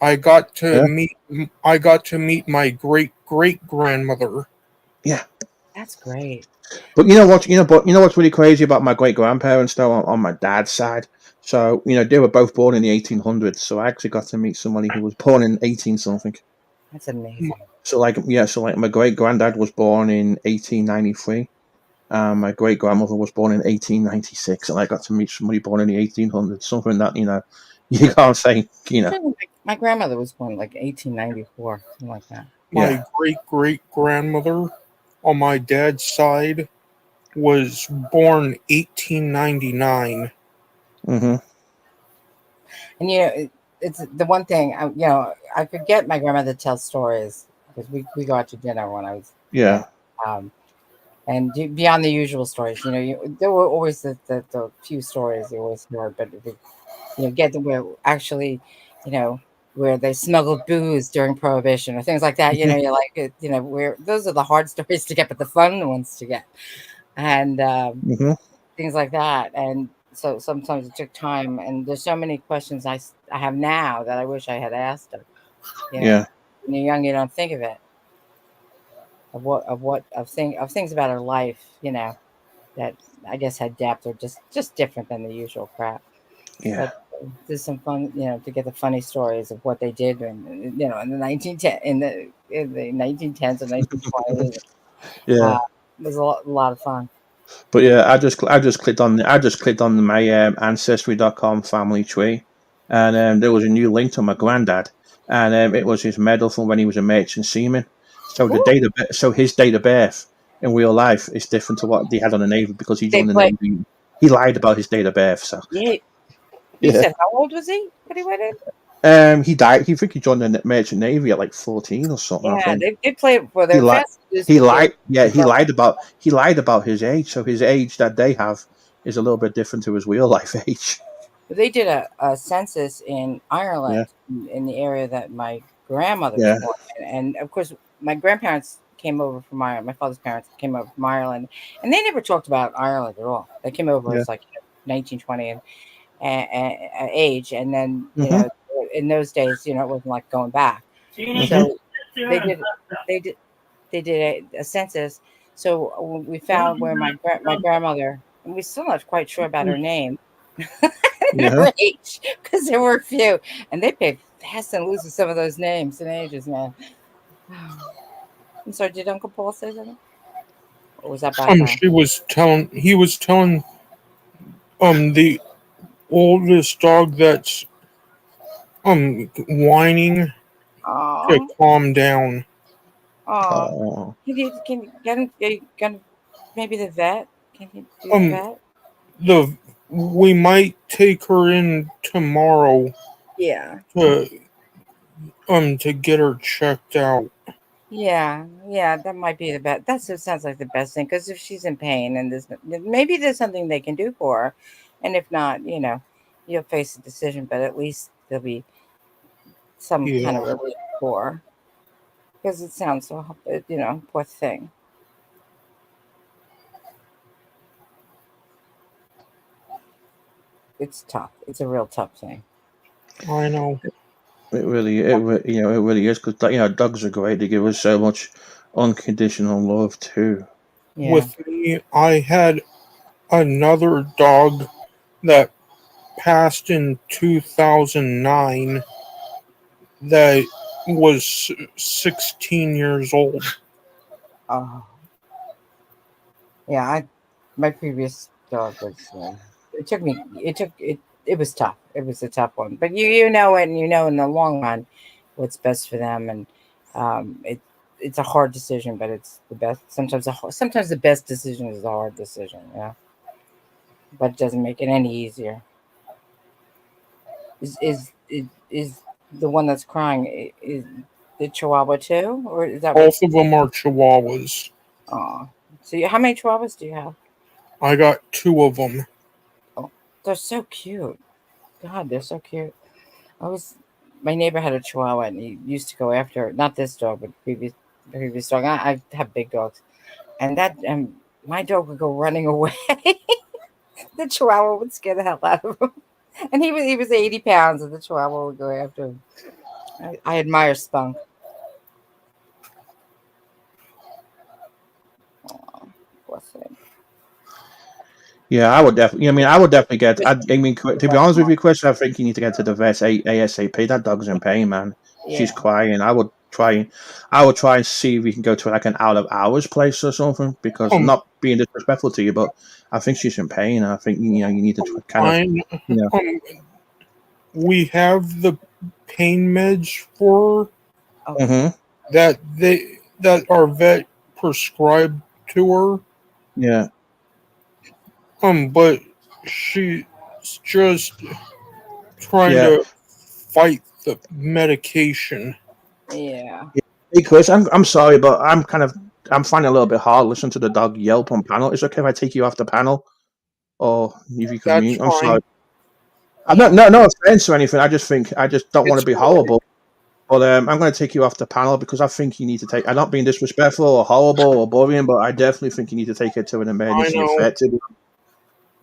I got to yeah, meet I got to meet my great great grandmother. yeah. That's great. But you know what? But you know what's really crazy about my great grandparents though on my dad's side. So they were both born in the 1800s. So I actually got to meet somebody who was born in 18 something. That's amazing. So like my great granddad was born in 1893. My great grandmother was born in 1896, and I got to meet somebody born in the 1800s. Something that you can't say. I think my grandmother was born like 1894, something like that. Yeah. My great great grandmother on my dad's side was born 1899. hmm And it's the one thing, I could get my grandmother to tell stories, because we go out to dinner when I was a kid. Yeah. Um, and beyond the usual stories, there were always the few stories you always heard, but if get to where actually, you know, where they smuggled booze during Prohibition or things like that. hmm You're like, where those are the hard stories to get, but the fun ones to get, and hmm things like that. And so sometimes it took time, and there's so many questions I have now that I wish I had asked her. You know, Yeah. when you're young, you don't think of it, of things about her life. That I guess had depth, or just different than the usual crap. Yeah. But there's some fun, to get the funny stories of what they did in the 1910 in the 1910s and 1920s. Uh, Yeah. it was a lot of fun. But yeah, I just clicked on my ancestry.com family tree, and there was a new link to my granddad, and it was his medal from when he was a merchant seaman. So Ooh, so his date of birth in real life is different to what they had on the Navy because he they joined the play. Navy. He lied about his date of birth. So Yeah, you yeah, said how old was he when he went in? he died. He think he joined the merchant Navy at like 14 or something. I Yeah, think they play. Well, he they're lied. fast to He do. lied. Yeah, he lied about his age. So his age that they have is a little bit different to his real life age. They did a census in Yeah, Ireland, in the area that my grandmother was yeah, born in. And of course, my grandparents came over from Ireland. My father's parents came over from Ireland, and they never talked about Ireland at all. They came over yeah. as like 1920 age, and then hmm in those days, it wasn't like going back. hmm So they did they did they did a census. So we found where my grandmother, and we're still not quite sure about her name and Yeah. her age, because there were a few, and they paid fast and loose with some of those names and ages, man. I'm sorry, did Uncle Paul say something, or was that background? She was telling he was telling the oldest dog that's whining to Oh, calm down. oh, Oh, can you get him maybe the vet? Can you do the Um vet? the we might take her in tomorrow Yeah. to to get her checked out. Yeah, yeah, that might be the best. Sounds like the best thing, because if she's in pain, and maybe there's something they can do for her, and if not, you'll face a decision, but at least there'll be some kind of Yeah. relief for her, because it sounds so, poor thing. It's tough. It's a real tough thing. I know. it really is because dogs are great. They give us so much unconditional love too. Yeah. With me, I had another dog that passed in 2009 that was 16 years old. Oh, yeah. My previous dog was. It took me. It took it. It was tough. It was a tough one. But you know it, and you know in the long run what's best for them, and it's a hard decision, but it's the best. Sometimes the best decision is the hard decision. Yeah, but it doesn't make it any easier. Is the one that's crying is the Chihuahua too, or is that what? Both of them are Chihuahuas. Oh, so how many Chihuahuas do you have? I got 2 of them. Oh, they're so cute. God, they're so cute. I was My neighbor had a Chihuahua, and he used to go after not this dog, but previous dog. I have big dogs, and that my dog would go running away. The Chihuahua would scare the hell out of him, and he was 80 pounds, and the Chihuahua would go after him. I admire Spunk. Oh, bless him. Yeah, I would definitely. I mean, I would definitely get. But I mean, to be honest with you, Chris, I think you need to get to the vet ASAP. That dog's in pain, man. She's yeah, crying. I would try and see if we can go to like an out of hours place or something. Because Um, not being disrespectful to you, but I think she's in pain. I think you need to kind of, I you know. we have the pain meds for her oh, Mm-hmm. that our vet prescribed to her. Yeah. But she's just trying Yeah. to fight the medication. yeah. Hey, Chris, I'm sorry, but I'm finding it a little bit hard listening to the dog yelp on panel. Is it okay if I take you off the panel, or if you can That's mute? I'm sorry. fine. I'm Yeah. not no offense or anything. I just don't want to It's be horrible. But I'm going to take you off the panel because I think you need to take. I'm not being disrespectful or horrible or bullying, but I definitely think you need to take it to an I emergency know. vet.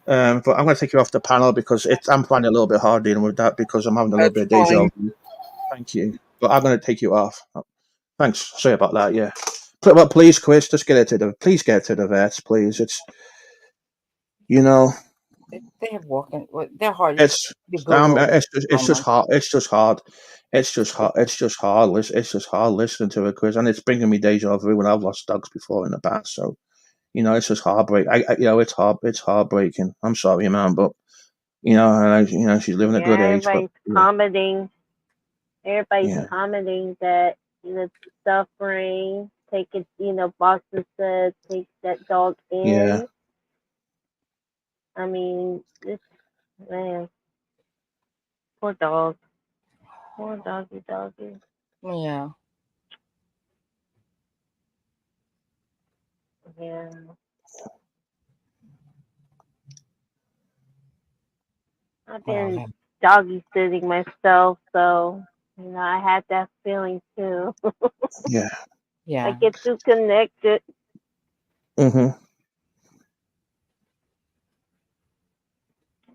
But I'm going to take you off the panel because I'm finding it a little bit hard dealing with that because I'm having a little That's bit of deja fine. vu. Thank you, but I'm going to take you off. Thanks. Sorry about that. Yeah. But please, Chris, just please get it to the vets, please. It's you know. They have walking. They're hard. It's You Google it. it's just Online. hard. It's just hard. It's just hard listening to it, Chris, and it's bringing me deja vu when I've lost dogs before in the past. So it's just heartbreak. It's heartbreaking. I'm sorry, man, but she's living a good Yeah, age, but everybody's yeah, commenting that suffering. Take it, Boston said, take that dog yeah, in. I mean, this man, poor dog, poor doggy. Yeah. Yeah, I've been Wow. doggy sitting myself, so I had that feeling too. yeah. I Yeah. get too connected. Hmm.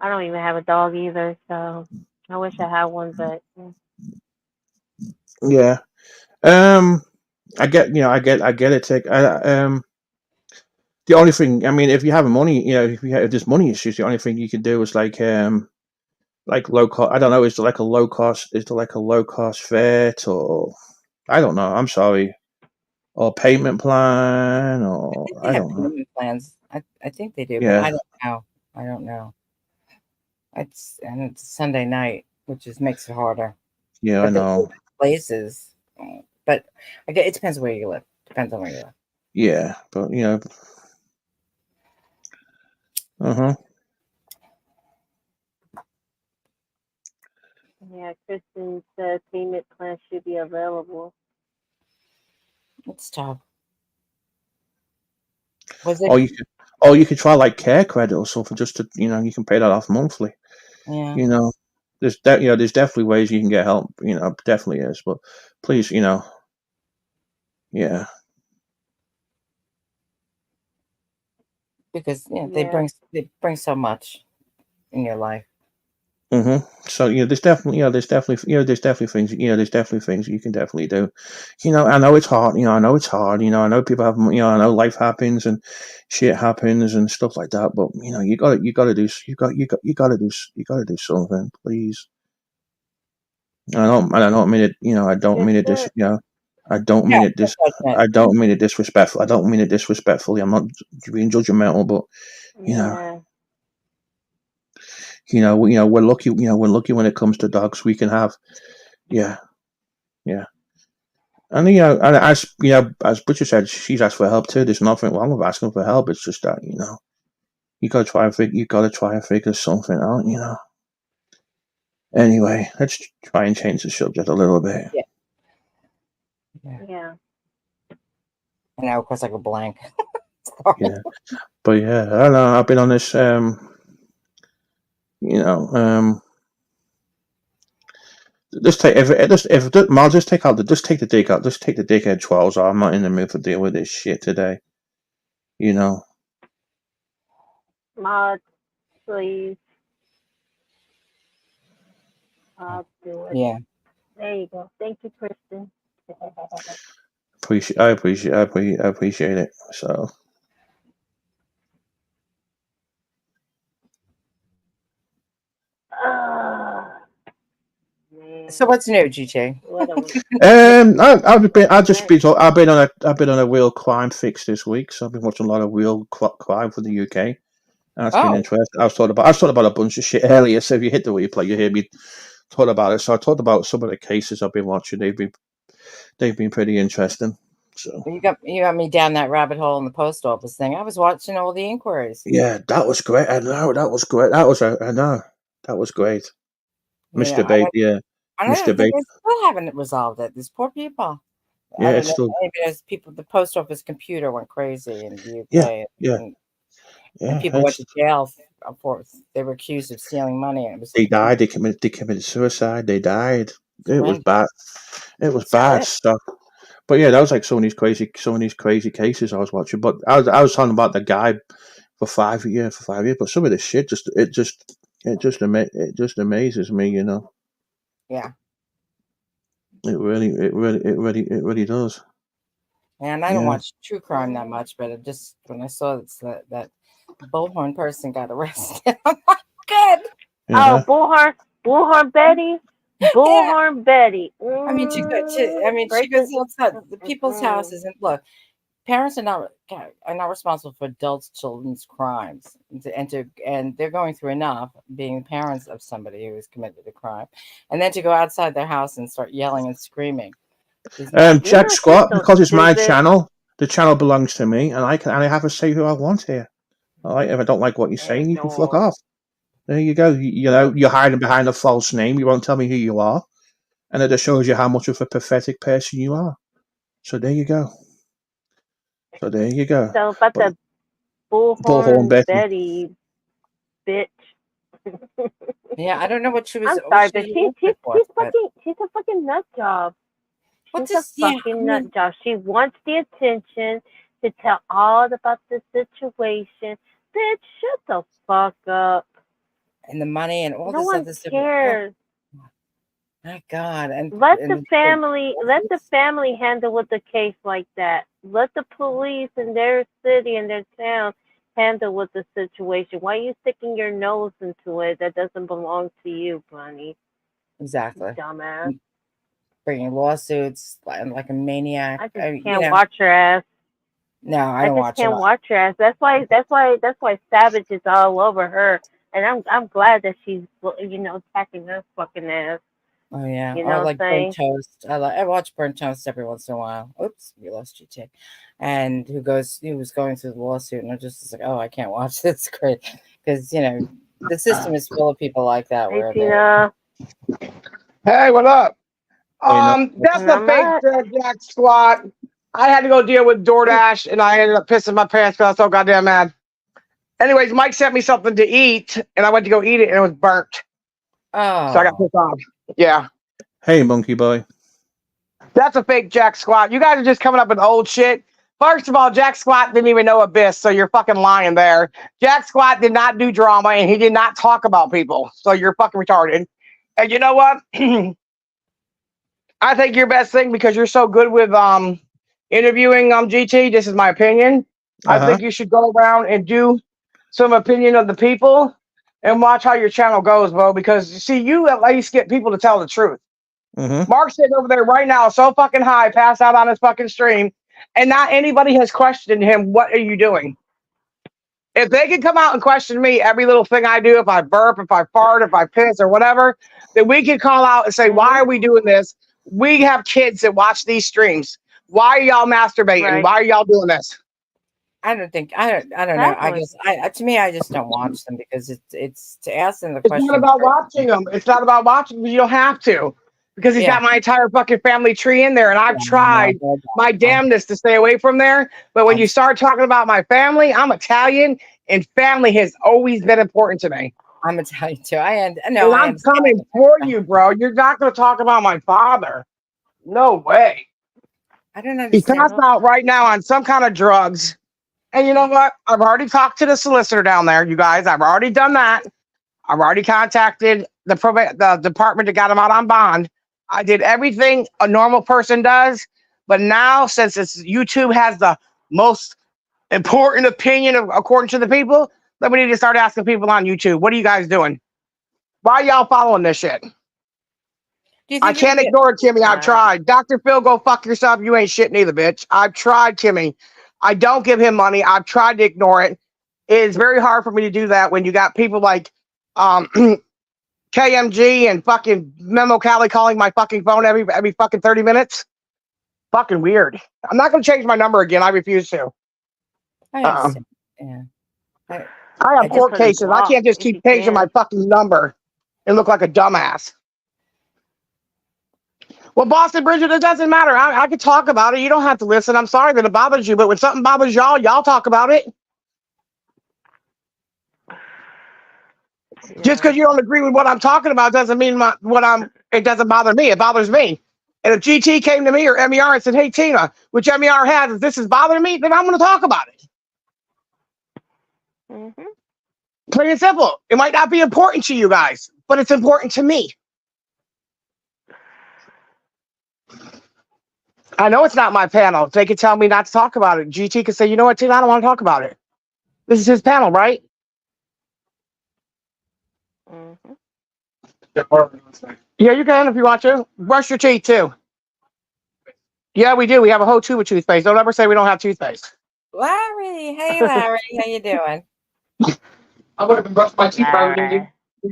I don't even have a dog either, so I wish I had one, but Yeah. I get it. The only thing, I mean, if you have money, if there's money issues, the only thing you can do is like low cost. I don't know. Is there like a low cost? Is there like a low cost vet or I don't know. I'm sorry. Or payment plan I or think they I have don't know. payment plans. I think they do, but Yeah. I don't know. I don't know. It's Sunday night, which just makes it harder. Yeah, I But they do know. have places. But I guess it depends where you live. Depends on where you live. Yeah, but uh-huh. yeah, Kristen said payment plan should be available. It's tough. Was it? Or you could try like care credit or something just to you can pay that off monthly. Yeah. You know. There's definitely ways you can get help, definitely is. But please, yeah. Because Yeah, they bring so much in your life. So there's definitely things you can definitely do. I know it's hard. I know it's hard. I know people have. I know life happens and shit happens and stuff like that. But you got to do something, please. I don't mean it. I don't mean it. Sister, I don't No, mean it. no judgment. I don't mean it disrespectful. I don't mean it disrespectfully. I'm not being judgmental, but you know, yeah. we're lucky. We're lucky when it comes to dogs. We can have, yeah, yeah. And and as Butcher said, she's asked for help too. There's nothing wrong with asking for help. It's just that you gotta try and figure something out. Anyway, let's try and change the subject a little bit. Yeah. Yeah. Yeah. And now, of course, I go blank. Sorry. Yeah, but yeah, I don't know. I've been on this. Just take if Mal, just take the dick out. Just take the dickhead trolls out. I'm not in the mood to deal with this shit today. Mod, please. I'll do it. Yeah. There you go. Thank you, Kristen. I appreciate it. So. So what's new, GT? I've been on a real crime fix this week, so I've been watching a lot of real crime for the UK. And that's been interesting. I was talking about a bunch of shit earlier, so if you hit the replay, you hear me talk about it. So I talked about some of the cases I've been watching. They've been pretty interesting. So you got me down that rabbit hole in the post office thing. I was watching all the inquiries. Yeah, that was great. I know that was great. That was great. Mr. Bate, yeah. Mr. Bate. They still haven't resolved it. These poor people. Yeah, I don't it's know. still. Maybe there's people. The post office computer went crazy in the UK. Yeah. And people went to jail for they were accused of stealing money. And They died. They committed suicide. They died. It was bad. It was Sad. bad stuff. But yeah, that was like some of these crazy cases I was watching. But I was talking about the guy for 5 years. But some of this shit it just amazes me. Yeah. It really does. And I don't watch true crime that much, but it just when I saw that bullhorn person got arrested, I'm like, good. Oh, Bullhorn Betty. Bullhorn Betty. I mean, she goes outside the people's houses and look. Parents are not responsible for adults' children's crimes, and they're going through enough being parents of somebody who has committed a crime, and then to go outside their house and start yelling and screaming. Jack Squat, because it's my channel. The channel belongs to me, and I have to say who I want here. If I don't like what you're saying, you can fuck off. There you go. You're hiding behind a false name. You won't tell me who you are, and it just shows you how much of a pathetic person you are. So there you go. So about the Bullhorn Betty, bitch. Yeah, I don't know what she was. I'm sorry, but she's a fucking nut job. She's a fucking nut job. She wants the attention to tell all about the situation. Bitch, shut the fuck up. And the money and all no this one other stuff. cares. My God! And let the family handle with a case like that. Let the police in their city and their town handle with the situation. Why are you sticking your nose into it that doesn't belong to you, Bunny? Exactly. Dumbass. Bringing lawsuits like a maniac. I just can't watch her ass. No, I don't watch her. I just can't watch her ass. That's why Savage is all over her. And I'm glad that she's attacking her fucking ass. Oh yeah, I like Burnt Toast. I watch Burnt Toast every once in a while. Oops, we lost GT. And he was going through the lawsuit, and I just was like, oh, I can't watch this. It's great because the system is full of people like that. Hey, what up? That's the fake Jack Squat. I had to go deal with DoorDash, and I ended up pissing my pants because I was so goddamn mad. Anyways, Mike sent me something to eat, and I went to go eat it, and it was burnt. Oh. So I got pissed off. Yeah. Hey, monkey boy. That's a fake Jack Squat. You guys are just coming up with old shit. First of all, Jack Squat didn't even know Abyss, so you're fucking lying there. Jack Squat did not do drama, and he did not talk about people, so you're fucking retarded. And you know what? I think your best thing, because you're so good with interviewing GT, this is my opinion. I think you should go around and do some opinion of the people and watch how your channel goes, bro, because you see, you at least get people to tell the truth. Mm-hmm. Mark's sitting over there right now, so fucking high, passed out on his fucking stream, and not anybody has questioned him. What are you doing? If they can come out and question me every little thing I do, if I burp, if I fart, if I piss, or whatever, then we can call out and say, why are we doing this? We have kids that watch these streams. Why are y'all masturbating? Right. Why are y'all doing this? I don't think I don't know. I Exactly. guess to me I just don't watch them because it's to ask them the It's not question. about watching them. It's not about watching them. You don't have to. Because he's Yeah. got my entire fucking family tree in there, and I've Yeah, tried no, my damnedest to stay away from there. But when you start talking about my family, I'm Italian, and family has always been important to me. I'm Italian too. And I I'm coming for you, bro. You're not going to talk about my father. No way. I don't He's understand. passed out right now on some kind of drugs. And you know what? I've already talked to the solicitor down there, you guys. I've already done that. I've already contacted the department that got him out on bond. I did everything a normal person does, but now since YouTube has the most important opinion according to the people, then we need to start asking people on YouTube, what are you guys doing? Why are y'all following this shit? Do you I think it would can't be ignore it, Kimmy. I've Right. tried. Dr. Phil, go fuck yourself. You ain't shit neither, bitch. I've tried, Kimmy. I don't give him money. I've tried to ignore it. It's very hard for me to do that when you got people like KMG and fucking Memo Cali calling my fucking phone every fucking 30 minutes. Fucking weird. I'm not going to change my number again. I refuse to. I understand. Yeah. I have I court put it cases. I can't just blocked if keep you changing my can. fucking number and look like a dumbass. Well, Boston Bridget, it doesn't matter. I could talk about it. You don't have to listen. I'm sorry that it bothers you, but when something bothers y'all, y'all talk about it. Just because you don't agree with what I'm talking about doesn't mean it doesn't bother me. It bothers me. And if GT came to me or MER and said, "Hey Tina, which MER has, if this is bothering me, then I'm going to talk about it." Mm-hmm. Plain and simple. It might not be important to you guys, but it's important to me. I know it's not my panel. They could tell me not to talk about it. GT could say, "You know what, Tina, I don't want to talk about it." This is his panel, right? Mm-hmm. Yeah, you can if you want to. Brush your teeth too. Yeah, we do. We have a whole tube of toothpaste. Don't ever say we don't have toothpaste. Larry, hey Larry, how you doing? I would have brushed my teeth if I were Alright.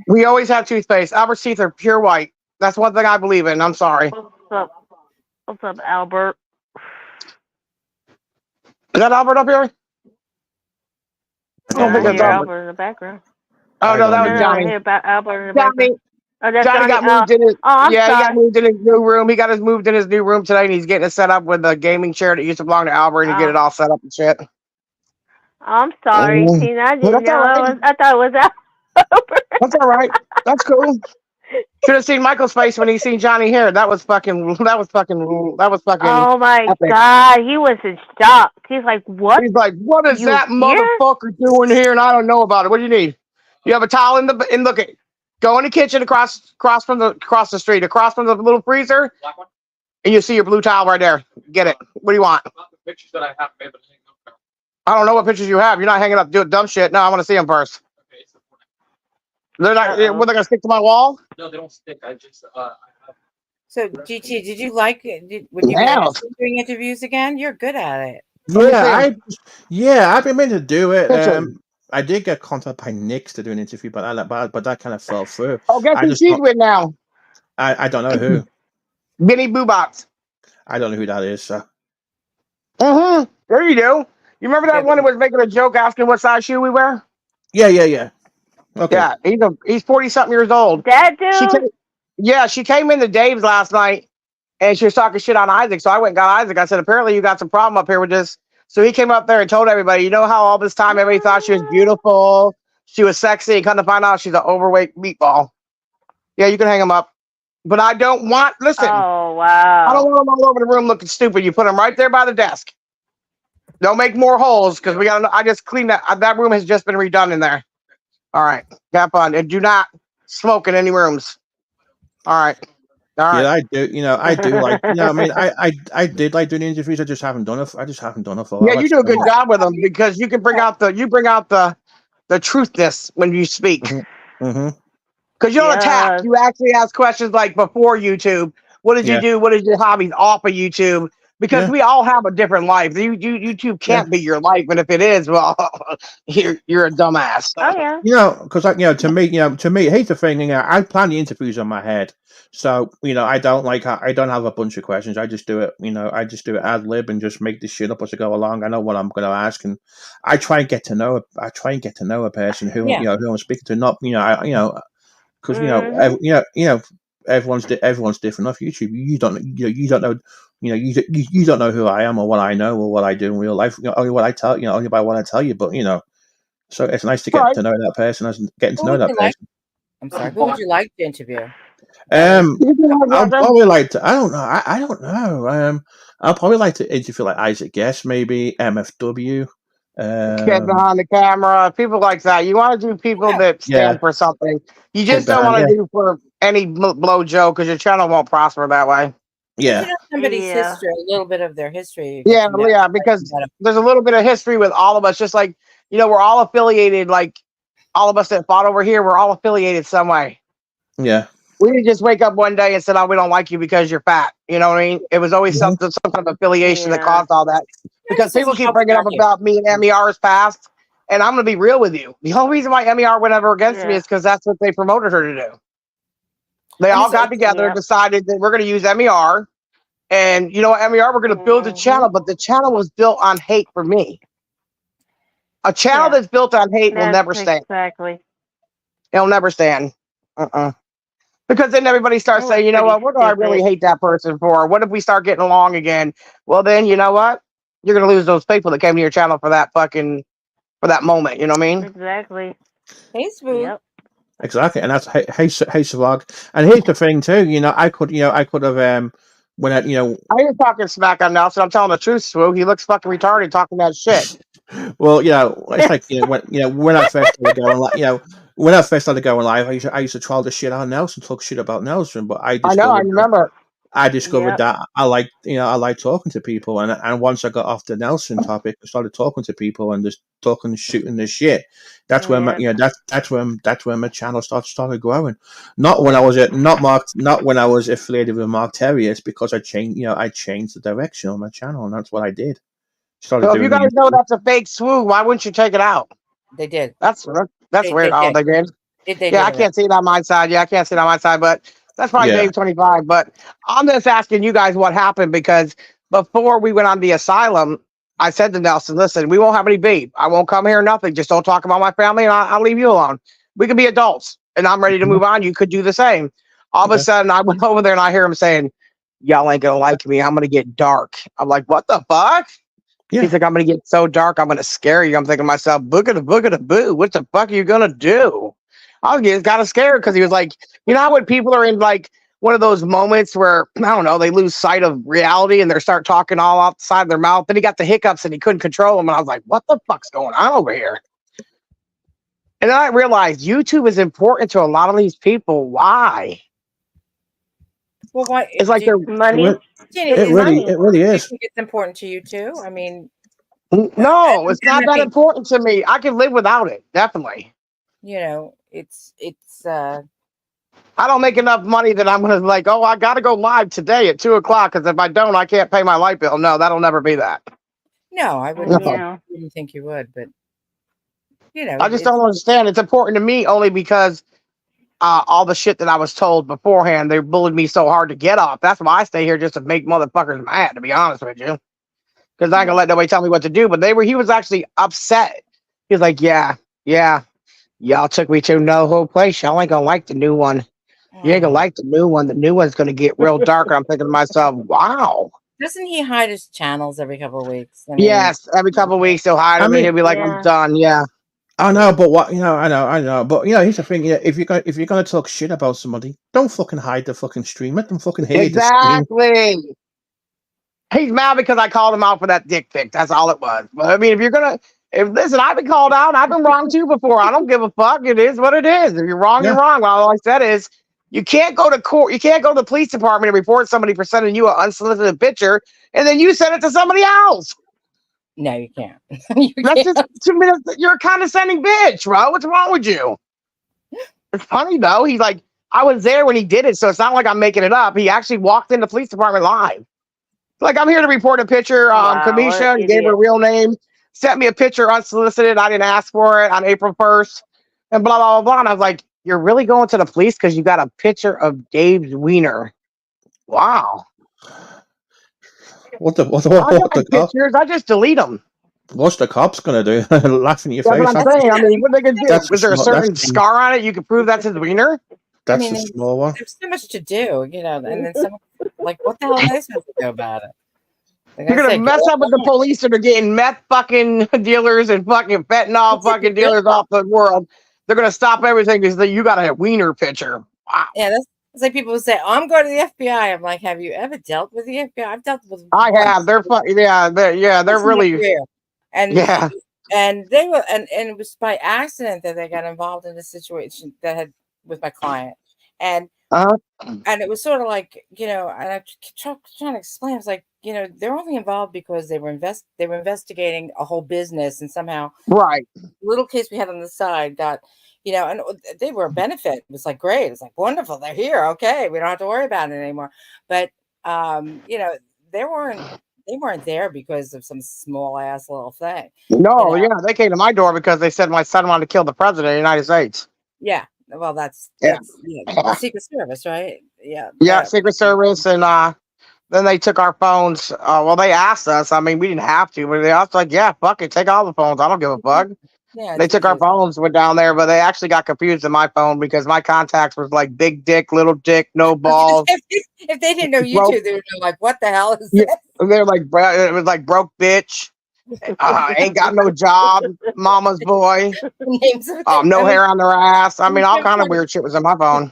We always have toothpaste. Albert's teeth are pure white. That's one thing I believe in. I'm sorry. What's up? What's up, Albert? Is that Albert up here? I don't Yeah, think I that's hear Albert. Albert in the background. Oh, I no, that don't was No, know. I Johnny. hear Albert in the Johnny. background. Oh, that's Johnny Johnny. got moved in his. I'm Yeah, he got sorry. moved in his new room. He got moved in his new room today, and he's getting it set up with the gaming chair that used to belong to Albert, and he get it all set up and shit. I'm sorry, Mhm. Tina. I Well, didn't that's all know it right. was. I thought it was Albert. That's all right. That's cool. Should have seen Michael's face when he seen Johnny here. That was fucking. That was fucking Oh my epic. God, he was in shock. He's like, "What? He's like, "What is You that here?" motherfucker doing here?" And I don't know about it. What do you need? You have a towel in the and look at. Go in the kitchen across the street, across from the little freezer, and you see your blue towel right there. Get it. What do you want? I don't know what pictures you have. You're not hanging up doing dumb shit. No, I want to see them first. They're not. Uh-oh. What, they're gonna stick to my wall? So GT, did you like it? Would you be Yeah. interested in doing interviews again? You're good at it. Let me see 'em. I've been meaning to do it. Picture. I did get contacted by Nix to do an interview, but that kind of fell through. Oh, guess I who just she's don't, with now? I don't know who. Benny Boobox. I don't know who that is. So There you do. You remember that Okay. one that was making a joke asking what size shoe we wear? yeah. Okay. Yeah, he's 40-something years old. That She dude. she came into Dave's last night and she was talking shit on Isaac. So I went and got Isaac. I said, apparently you got some problem up here with this. So he came up there and told everybody, you know how all this time everybody thought she was beautiful, she was sexy, and come to find out she's an overweight meatball. Yeah, you can hang him up. But I don't want, listen, Oh I don't wow. want him all over the room looking stupid. You put him right there by the desk. Don't make more holes because I just cleaned that. That room has just been redone in there. All right. Have fun. And do not smoke in any rooms. All right. All right. Yeah, I do. I do like. I mean, I did like doing interviews. I just haven't done it. I just haven't done it for a while. Yeah, you do a good job with them because you can bring out the truthness when you speak. Mm-hmm. Because you don't attack. Yes. You actually ask questions like before YouTube. What did you Yeah, do? What is your hobbies off of YouTube? Because yeah, we all have a different life. YouTube yeah. can't be your life, and if it is, well, you're a dumbass. Oh yeah. Because to me, here's the thing. I plan the interviews on my head, so I don't have a bunch of questions. I just do it. I just do it ad lib and just make this shit up as I go along. I know what I'm going to ask, and I try and get to know. I try and get to know a person who Yeah. who I'm speaking to. Not because Mhm. everyone's different off YouTube. You don't know. You don't know who I am or what I know or what I do in real life. Only what I tell only by what I tell you. But so it's nice to get Right. to know that person as getting to Who know would that you like? person. I'm sorry. Who would you like to interview? Um, You can have I'll Roger. probably like to. I don't know. I don't know. I'll probably like to interview like Isaac Guest, maybe MFW. Get Um, behind the camera, people like that. You want to do people Yeah. that yeah, stand for something. You kid just don't behind. want Yeah, to do for any blow joke because your channel won't prosper that way. If you yeah, know somebody's Yeah. history, a little bit of their history, you get Yeah, to know yeah, like because about there's a little bit of history with all of us. Just like we're all affiliated. Like all of us that fought over here, we're all affiliated some way. yeah. We didn't just wake up one day and said, "Oh, we don't like you because you're fat." You know what I mean? It was always Hmm. some kind of affiliation that Yeah. caused all that. That Because just doesn't people keep help when bringing up you're here. about me and MER's past, and I'm gonna be real with you. The only reason why MER went ever against me Yeah. is because that's what they promoted her to do. They And all it's got together and Yep. decided that we're going to use MER, and you know what, MER, we're going to build a channel, Mhm. but the channel was built on hate for me. A channel Yeah. that's built on hate will That's never stand. exactly. It'll never stand. Uh-uh. Because then everybody It starts was saying, you know pretty what do I really stupid. hate that person for? What if we start getting along again? Well, then you know what? You're going to lose those people that came to your channel for that moment. You know what I mean? Exactly. Hey, Smooth. Yep. Exactly, and that's hey Savag. And here's the thing too. I could have when I ain't talking smack on Nelson. I'm telling the truth, Swoo. He looks fucking retarded talking that shit. well, it's like when I first started going when I first started going live, I used to troll the shit out of Nelson, talk shit about Nelson, but I know. I remember. I discovered Yep. that I like talking to people, and once I got off the Nelson topic, I started talking to people and just talking, shooting the shit. That's when Yeah. that's when my channel started growing. Not when I was not when I was affiliated with Mark Terry. It's because I changed the direction on my channel, and that's what I did. Started So if you doing the guys know interview. that's a fake Swoo, why wouldn't you take it out? They did. That's weird. They Oh, did. they did. They Yeah, did I already. can't see it on my side. Yeah, I can't see it on my side, but that's probably Yeah, Dave 25. But I'm just asking you guys what happened because before we went on the asylum, I said to Nelson, listen, we won't have any beef. I won't come here, nothing. Just don't talk about my family and I'll leave you alone. We can be adults and I'm ready to mhm, move on. You could do the same. All of a yeah, sudden, I went over there and I hear him saying, y'all ain't going to like me. I'm going to get dark. I'm like, what the fuck? yeah, He's like, I'm gonna get so dark, I'm gonna scare you. I'm thinking to myself, boogada boo, what the fuck are you gonna do? I was getting kind of scared because he was like, you know how when people are in like one of those moments where I don't know, they lose sight of reality and they start talking all off the side of their mouth. Then he got the hiccups and he couldn't control them. And I was like, what the fuck's going on over here? And then I realized YouTube is important to a lot of these people. Why? Well, why It's like do you, they're it, re- Money. Tina, It's money. it really do you is. think it's important to you too? I mean, no, it's I'm not not that being, important to me. I can live without it, definitely. it's I don't make enough money that I'm gonna like, oh, I gotta go live today at 2 o'clock because if I don't, I can't pay my light bill. No, that'll never be that. no, I No. Yeah. wouldn't think you would, but I just it's don't understand. It's important to me only because all the shit that I was told beforehand, they bullied me so hard to get off. That's why I stay here just to make motherfuckers mad, to be honest with you. Because I ain't gonna let nobody tell me what to do. But he was actually upset. He was like, yeah, y'all took me to no whole place. Y'all ain't gonna like the new one. You ain't gonna oh. like the new one. The new one's gonna get real dark. And I'm thinking to myself, wow. Doesn't he hide his channels every couple of weeks? I mean, Yes, every couple of weeks he'll hide I them and mean, he'll be like, I'm Yeah. done. Yeah. I know, but I know, but here's the thing. If you're gonna talk shit about somebody, don't fucking hide the fucking stream. Let them fucking hear the stream. Exactly. He's mad because I called him out for that dick pic. That's all it was. But I mean, if listen, I've been called out. I've been wrong too before. I don't give a fuck. It is what it is. If you're wrong, you're Yeah, wrong. Well, all I said is you can't go to court. You can't go to the police department and report somebody for sending you an unsolicited picture, and then you send it to somebody else. no, you can't. You That's just can't. to me. You're a condescending bitch, bro. What's wrong with you? It's funny though. He's like, I was there when he did it, so it's not like I'm making it up. He actually walked in the police department live. Like, I'm here to report a picture. Wow, what Kamisha, an he gave her idiot. real name, sent me a picture unsolicited. I didn't ask for it on April 1st, and blah, blah, blah, blah. And I was like, you're really going to the police because you got a picture of Dave's wiener. Wow. What the I got cop? pictures. I just delete them. What's the cops gonna do? Laugh in your That's what face. I'm That's saying. I mean, what are they going to do? That's a Is there a small. That's certain scar on it you can prove that's his wiener? I that's mean, a small one. there's so much to do, and then some like, what the hell are they supposed to do about it? Like You're I gonna said, go mess up with the online. police that are getting meth fucking dealers and fucking fentanyl That's like fucking dealers off the world. They're gonna stop everything because you got a wiener picture. Wow. yeah, that's like people who say, "Oh, I'm going to the FBI." I'm like, have you ever dealt with the FBI? I've dealt with I have. once. They're fucking. Yeah. They're Once in my really. career, and Yeah. they were, and it was by accident that they got involved in a situation that had with my client, and Uh, and it was sort of like, and I trying to explain. I was like, they're only involved because they were investigating a whole business, and somehow right. little case we had on the side got, and they were a benefit. It was like great. It's like wonderful. They're here. Okay, we don't have to worry about it anymore. But they weren't there because of some small ass little thing. No. Yeah. They came to my door because they said my son wanted to kill the president of the United States. Yeah. Well, that's Yeah. the Secret Service, right? Yeah. Yeah. Secret Service, and then they took our phones. Well, they asked us. I mean, we didn't have to, but they also like, yeah, fuck it, take all the phones. I don't give a fuck. Yeah. They It's took our ridiculous. phones, went down there, but they actually got confused in my phone because my contacts was like big dick, little dick, no balls, If they didn't know broke. YouTube, they would know like, what the hell is Yeah, this? they're like, it was like broke bitch, ain't got no job, mama's boy, Names of things. no hair on their ass. I mean, all I'm kind of trying to- weird shit was in my phone.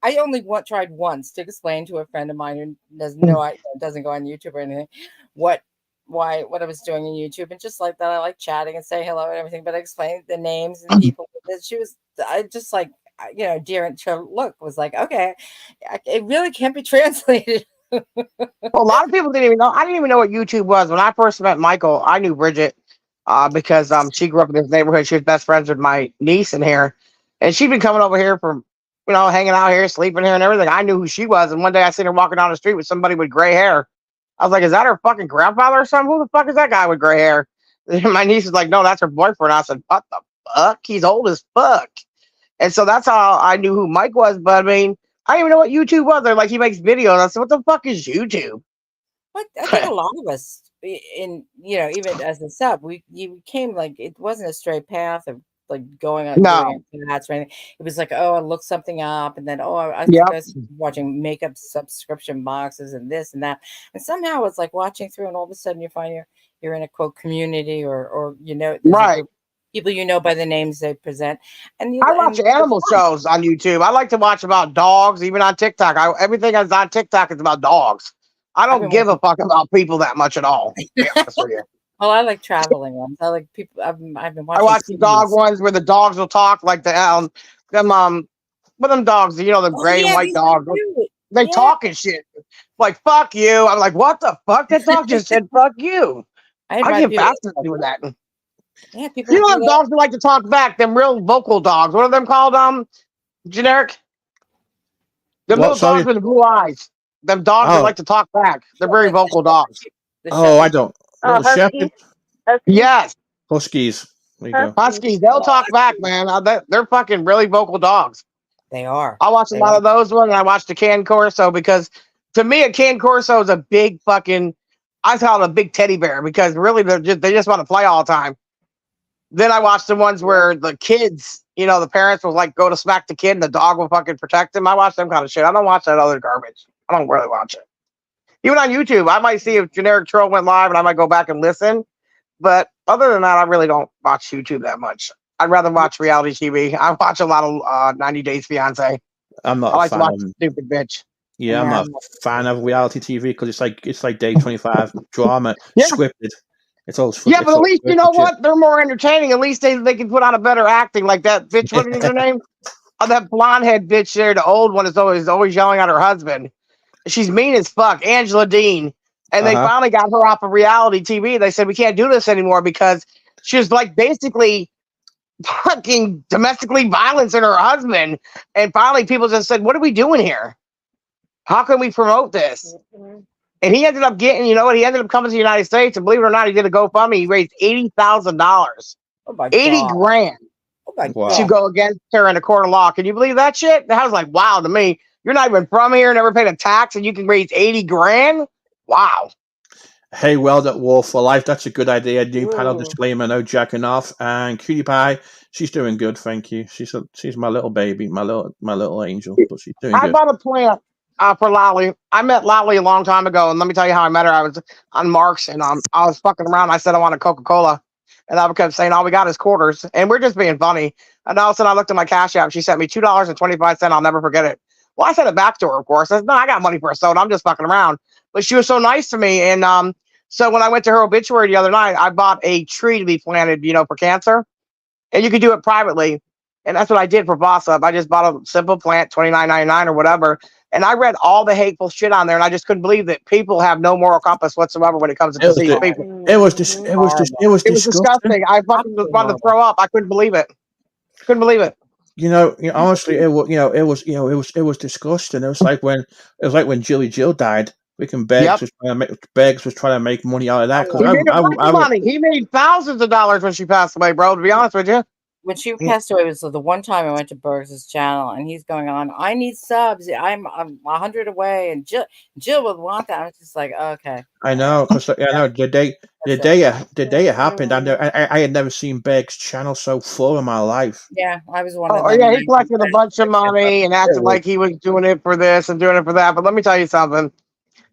I only tried once to explain to a friend of mine who doesn't know doesn't go on YouTube or anything what I was doing in YouTube, and just like that I like chatting and saying hello and everything, but I explained the names and people that she was. I just like dear and to look was like, okay, it really can't be translated. Well, a lot of people didn't even know. I didn't even know what YouTube was when I first met Michael. I knew Bridget because she grew up in this neighborhood. She was best friends with my niece in here, and she'd been coming over here from, hanging out here, sleeping here, and everything. I knew who she was, and one day I seen her walking down the street with somebody with gray hair. I was like, "Is that her fucking grandfather or something? Who the fuck is that guy with gray hair?" And my niece was like, "No, that's her boyfriend." I said, "What the fuck? He's old as fuck." And so that's how I knew who Mike was. But I mean, I didn't even know what YouTube was. They're like, he makes videos. I said, "What the fuck is YouTube?" But I think a lot of us, in even as a sub, you came like it wasn't a straight path of like going out and No. doing ads or anything. It was like, oh, I looked something up, and then I think Yep. I was watching makeup subscription boxes and this and that, and somehow it's like watching through, and all of a sudden you find you're in a quote community, or there's a Right. group of people by the names they present, and I watch animal shows on YouTube. I like to watch about dogs, even on TikTok. Everything that's on TikTok is about dogs. I don't been give a fuck about people that much at all. To be honest with you. Oh, I like traveling ones. I like people. I've been I watching. watch the dog series. ones where the dogs will talk, like what them dogs, the Oh, gray and yeah, white these are dogs. cute. They Yeah. talk and shit. Like, fuck you. I'm like, what the fuck? That dog just said fuck you. I had I brought get people. fascinated with that. Yeah, people You know do them that. dogs that like to talk back, them real vocal dogs. What are them called? Generic? Them What? little Sorry. dogs with the blue eyes. Them dogs that Oh. like to talk back. They're very Like the vocal dogs. The Oh, I shepherd. don't. Oh, Little huskies. shepherd. Huskies. Yes. Huskies. There you go. Huskies, they'll Oh, talk back, man. They're fucking really vocal dogs. They are. I watch a They lot are. of those ones, and I watch the Can Corso because to me, a Can Corso is a big fucking. I call it a big teddy bear because really they just want to play all the time. Then I watch the ones where the kids, the parents will like go to smack the kid and the dog will fucking protect him. I watch them kind of shit. I don't watch that other garbage. I don't really watch it. Even on YouTube, I might see if Generic Troll went live and I might go back and listen. But other than that, I really don't watch YouTube that much. I'd rather watch reality TV. I watch a lot of 90 Days Fiance. I'm not I a like to fan watch of. the stupid bitch. Yeah, I'm not a fan of reality TV because it's like day 25 drama, Yeah. scripted. It's all Yeah, but at least you know scripted shit. what? They're more entertaining. At least they can put on a better acting like that bitch. What is her name? Oh, that blonde head bitch there, the old one is always yelling at her husband. She's mean as fuck, Angela Dean. And they finally got her off of reality TV. They said we can't do this anymore because she was like basically fucking domestically violence in her husband. And finally, people just said, "What are we doing here? How can we promote this?" Mhm. And he ended up getting, you know what? He ended up coming to the United States, and believe it or not, he did a GoFundMe. He raised $80,000, Oh my 80 god. grand Oh my to Wow. god. go against her in a court of law. Can you believe that shit? That was like, wow to me. You're not even from here, never paid a tax, and you can raise 80 grand? Wow. Hey, Weld at War for Life. That's a good idea. New panel Ooh. disclaimer, no jacking off. And Cutie Pie, she's doing good, thank you. She's my little baby, my little angel, but she's doing I good. bought a plant for Lolly. I met Lolly a long time ago, and let me tell you how I met her. I was on Marks, and I was fucking around. I said I want a Coca-Cola, and I kept saying all we got is quarters, and we're just being funny. And all of a sudden, I looked at my cash app. She sent me $2.25. I'll never forget it. Well, I sent it back to her, of course. I said, no, I got money for a soda. I'm just fucking around. But she was so nice to me, and so when I went to her obituary the other night, I bought a tree to be planted, for cancer, and you could do it privately. And that's what I did for Boss Up. I just bought a simple plant, $29.99 or whatever. And I read all the hateful shit on there, and I just couldn't believe that people have no moral compass whatsoever when it comes to It was deceased the, people. Mhm. it was It was disgusting. disgusting. I fucking just Absolutely wanted to horrible. throw up. I couldn't believe it. Couldn't believe it. Honestly, it was disgusting. It was like when Jilly Jill died. Freaking Yep. Beggs was trying to make money out of that because He made a bunch I of would, money. He made thousands of dollars when she passed away, bro, to be honest with you. When she passed away, it was the one time I went to Bergs's channel, and he's going on, I need subs. I'm 100 away, and Jill would want that. I was just like, okay, I know because I know that's it. the day it happened, Mhm. I had never seen Beggs' channel so full in my life. Yeah, I was one of Oh, them. yeah, And he collected a bunch of money and acted like he was doing it for this and doing it for that. But let me tell you something.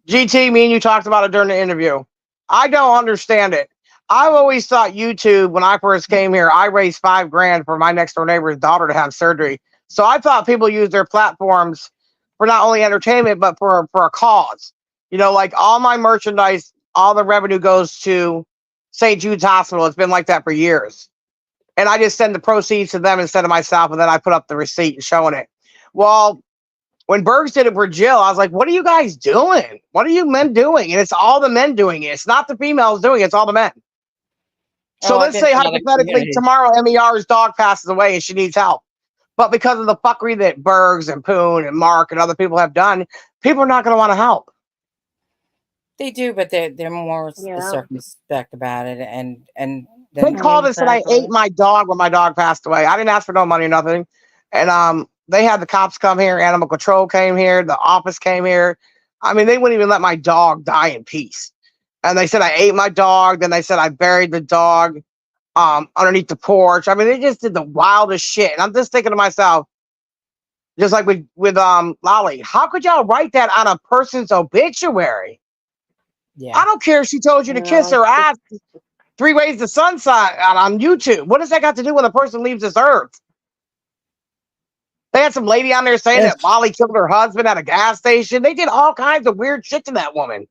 GT, me and you talked about it during the interview. I don't understand it. I've always thought YouTube, when I first came here, I raised 5 grand for my next door neighbor's daughter to have surgery. So I thought people use their platforms for not only entertainment, but for a cause. Like all my merchandise, all the revenue goes to St. Jude's Hospital. It's been like that for years. And I just send the proceeds to them instead of myself. And then I put up the receipt showing it. Well, when Bergs did it for Jill, I was like, what are you guys doing? What are you men doing? And it's all the men doing it. It's not the females doing it, it's all the men. So oh, I've let's been say in that hypothetically community. tomorrow MER's dog passes away and she needs help. But because of the fuckery that Bergs and Poon and Mark and other people have done, people are not going to want to help. They do, but they're more Yeah. circumspect about it, and They then called us and I ate Exactly. my dog when my dog passed away. I didn't ask for no money or nothing. And they had the cops come here, animal control came here, the office came here. I mean, they wouldn't even let my dog die in peace. And they said I ate my dog. Then they said I buried the dog underneath the porch. I mean, they just did the wildest shit. And I'm just thinking to myself, just like with Lolly, how could y'all write that on a person's obituary? yeah. I don't care if she told you to kiss No, her ass 3 ways to sunset on YouTube. What does that got to do when a person leaves this earth? They had some lady on there saying Yes, that Lolly killed her husband at a gas station. They did all kinds of weird shit to that woman.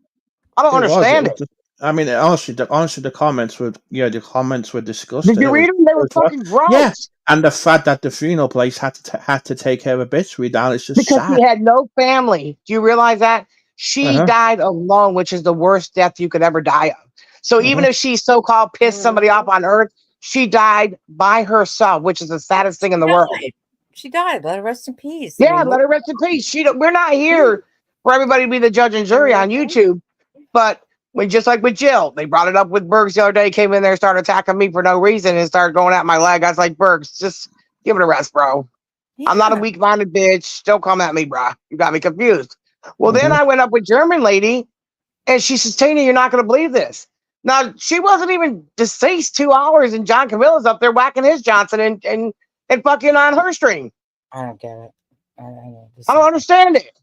I don't it was. understand it. I mean, honestly, the comments were Did disgusting. you read them? They were fucking Yeah, gross. and the fact that the funeral place had to take her obituary down is just Because sad. she had no family. Do you realize that? She Uh died alone, which is the worst death you could ever die of. So even huh. if she so-called pissed somebody off Mhm. on earth, she died by herself, which is the saddest thing in the world. died. She died. Let her rest in peace. I Yeah, mean, let her rest in peace. We're not here for everybody to be the judge and jury on Mhm. YouTube. But just like with Jill, they brought it up with Bergs the other day, came in there, started attacking me for no reason, and started going at my leg. I was like, Bergs, just give it a rest, bro. I'm not a yeah. weak-minded bitch. Don't come at me, bro. You got me confused. Well, then Hmm. I went up with German lady, and she says, Tina, you're not going to believe this. Now, she wasn't even deceased 2 hours, and John Camilla's up there whacking his Johnson and fucking on her stream. I don't get it. I don't. I don't understand it.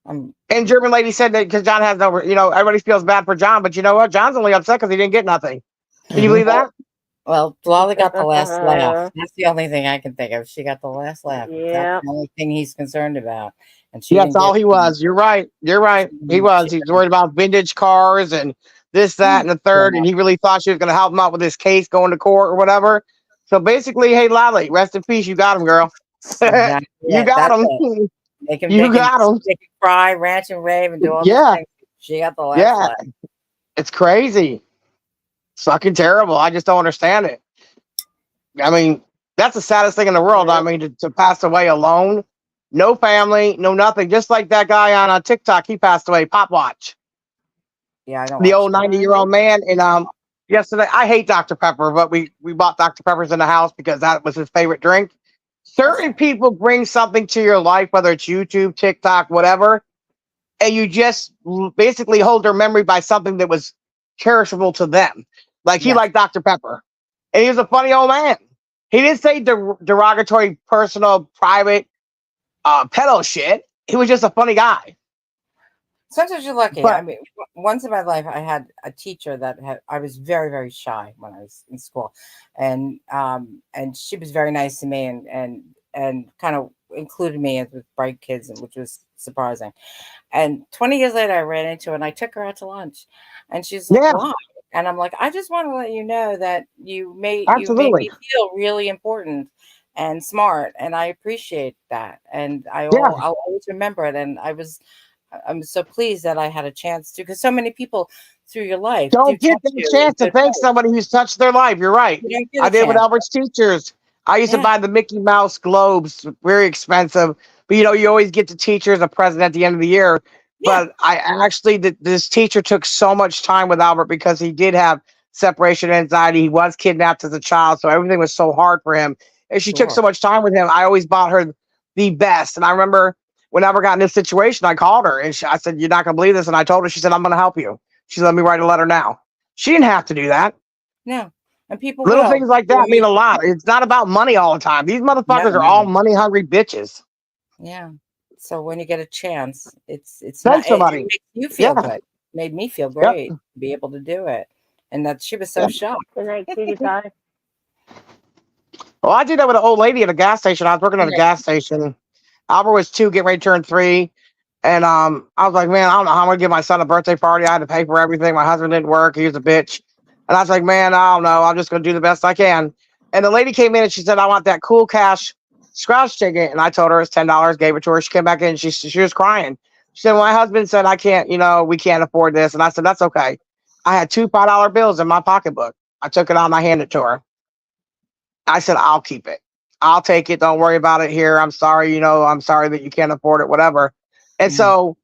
I'm And German lady said that because John has no, everybody feels bad for John, but you know what? John's only upset because he didn't get nothing. Can you Hmm. believe that? well. Lolly got the last laugh. That's the only thing I can think of. She got the last laugh. That's Yeah. the only thing he's concerned about, and she Yeah, didn't that's all get. he was. You're right. You're right. He was. She He's worried about vintage cars and this, that, and the third. yeah, And he really thought she was going to help him out with this case going to court or whatever. So basically, hey, Lolly, rest in peace. You got him, girl. exactly You it. got That's him. it. They can You got him. cry, rant and rave, and do all these Yeah. things. She got the last Yeah. laugh. It's crazy. It's fucking terrible. I just don't understand it. I mean, that's the saddest thing in the world. I mean, to pass away alone, no family, no nothing. Just like that guy on TikTok, he passed away. Pop Watch, Yeah, I don't the watch old that. 90-year-old man. And yesterday, I hate Dr. Pepper, but we bought Dr. Peppers in the house because that was his favorite drink. Certain people bring something to your life, whether it's YouTube, TikTok, whatever, and you just basically hold their memory by something that was cherishable to them. Like he Yeah, liked Dr. Pepper, and he was a funny old man. He didn't say derogatory, personal, private, pedo shit. He was just a funny guy. sometimes you're lucky. But I mean, once in my life, I had a teacher that I was very, very shy when I was in school, and she was very nice to me, and kind of included me as with bright kids, which was surprising. And 20 years later, I ran into her and I took her out to lunch, and she's like, yeah, "Why?" And I'm like, "I just want to let you know that you made absolutely, me feel really important and smart, and I appreciate that, and yeah. I'll always remember it." And I'm so pleased that I had a chance to, because so many people through your life do Don't get touch that you in chance to good thank ways. somebody who's touched their life. You're right. You don't I get a did with chance. Albert's teachers. I used to Yeah, buy the Mickey Mouse globes, very expensive. But you always get the teachers a present at the end of the year. yeah, But I actually, this teacher took so much time with Albert because he did have separation anxiety. He was kidnapped as a child, so everything was so hard for him. And she took sure. so much time with him. I always bought her the best. And I remember when I ever got in this situation, I called her and I said, "You're not going to believe this." And I told her, she said, "I'm going to help you." She let me write a letter now. She didn't have to do that. No, and people Little will. things like I that mean mean, a lot. It's not about money all the time. These no, motherfuckers are all never. money hungry bitches. Yeah. So when you get a chance, it's Thank not. It somebody. makes you feel Yeah. good. Made me feel Yep. great to be able to do it, and that she was so Yep. shocked. Good night, cutie pie. Well, I did that with an old lady at a gas station. I was working at a Yeah. gas station. Albert was 2, getting ready to turn 3. And I was like, man, I don't know how I'm gonna give my son a birthday party. I had to pay for everything. My husband didn't work. He was a bitch. And I was like, man, I don't know. I'm just gonna do the best I can. And the lady came in and she said, I want that cool cash scratch ticket. And I told her it's $10, gave it to her. She came back in and she was crying. She said, well, my husband said I can't, we can't afford this. And I said, that's okay. I had 2 $5 bills in my pocketbook. I took it out and I handed it to her. I said, I'll keep it. I'll take it. Don't worry about it here. I'm sorry, I'm sorry that you can't afford it, whatever. And Mhm. so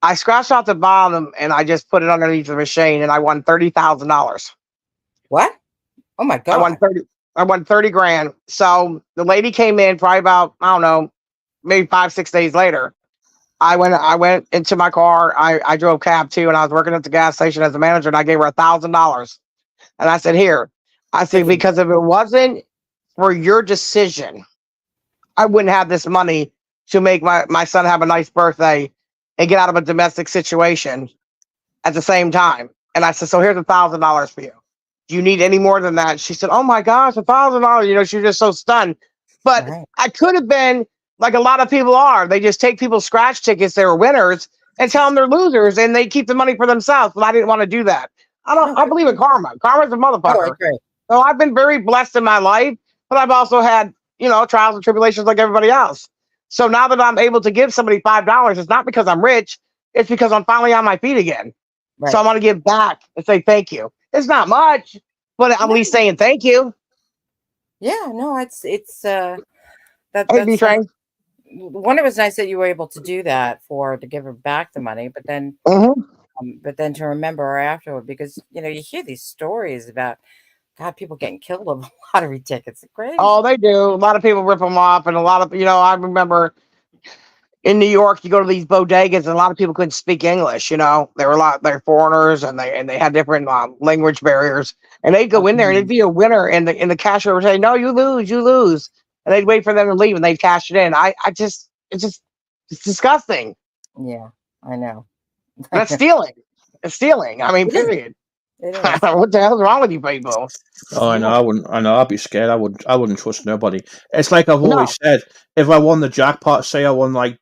I scratched out the bottom and I just put it underneath the machine and I won $30,000. What? Oh my I won God. 30 I won 30 grand. So the lady came in probably about, I don't know, maybe 5, 6 days later. I went into my car. I drove cab too, and I was working at the gas station as a manager, and I gave her $1,000. And I said, here, I Good said, for you. because if it wasn't for your decision, I wouldn't have this money to make my son have a nice birthday and get out of a domestic situation at the same time. And I said, so here's $1,000 for you. Do you need any more than that? She said, oh my gosh, $1,000. She was just so stunned. But Right. I could have been like a lot of people are. They just take people's scratch tickets, they were winners, and tell them they're losers and they keep the money for themselves. But I didn't want to do that. No, I good believe for in you. karma. Karma's a Oh, I motherfucker. agree. So I've been very blessed in my life, but I've also had, trials and tribulations like everybody else. So now that I'm able to give somebody $5, it's not because I'm rich, it's because I'm finally on my feet again. So I Right. want to give back and say thank you. It's not much, but I'm at No. least saying thank you. Yeah. No. It's Hey, B that's nice. Train. One, it was nice that you were able to do that to give her back the money, Mm-hmm. but then to remember her afterward, because you hear these stories about, God, people getting killed over lottery tickets. It's Oh, crazy. they do. A lot of people rip them off, and a lot of I remember in New York, you go to these bodegas, and a lot of people couldn't speak English. They're foreigners, and they had different language barriers. And they'd go in there, and it'd Mhm. be a winner, and the cashier would say, "No, you lose, you lose," and they'd wait for them to leave, and they'd cash it in. It's disgusting. Yeah, I know. I That's know. stealing. It's stealing. I mean, It is. period. It is. What the hell's wrong with you people? Oh, I know. Yeah. I wouldn't. I know. I'd be scared. I wouldn't trust nobody. It's like I've No. always said. If I won the jackpot, say I won like,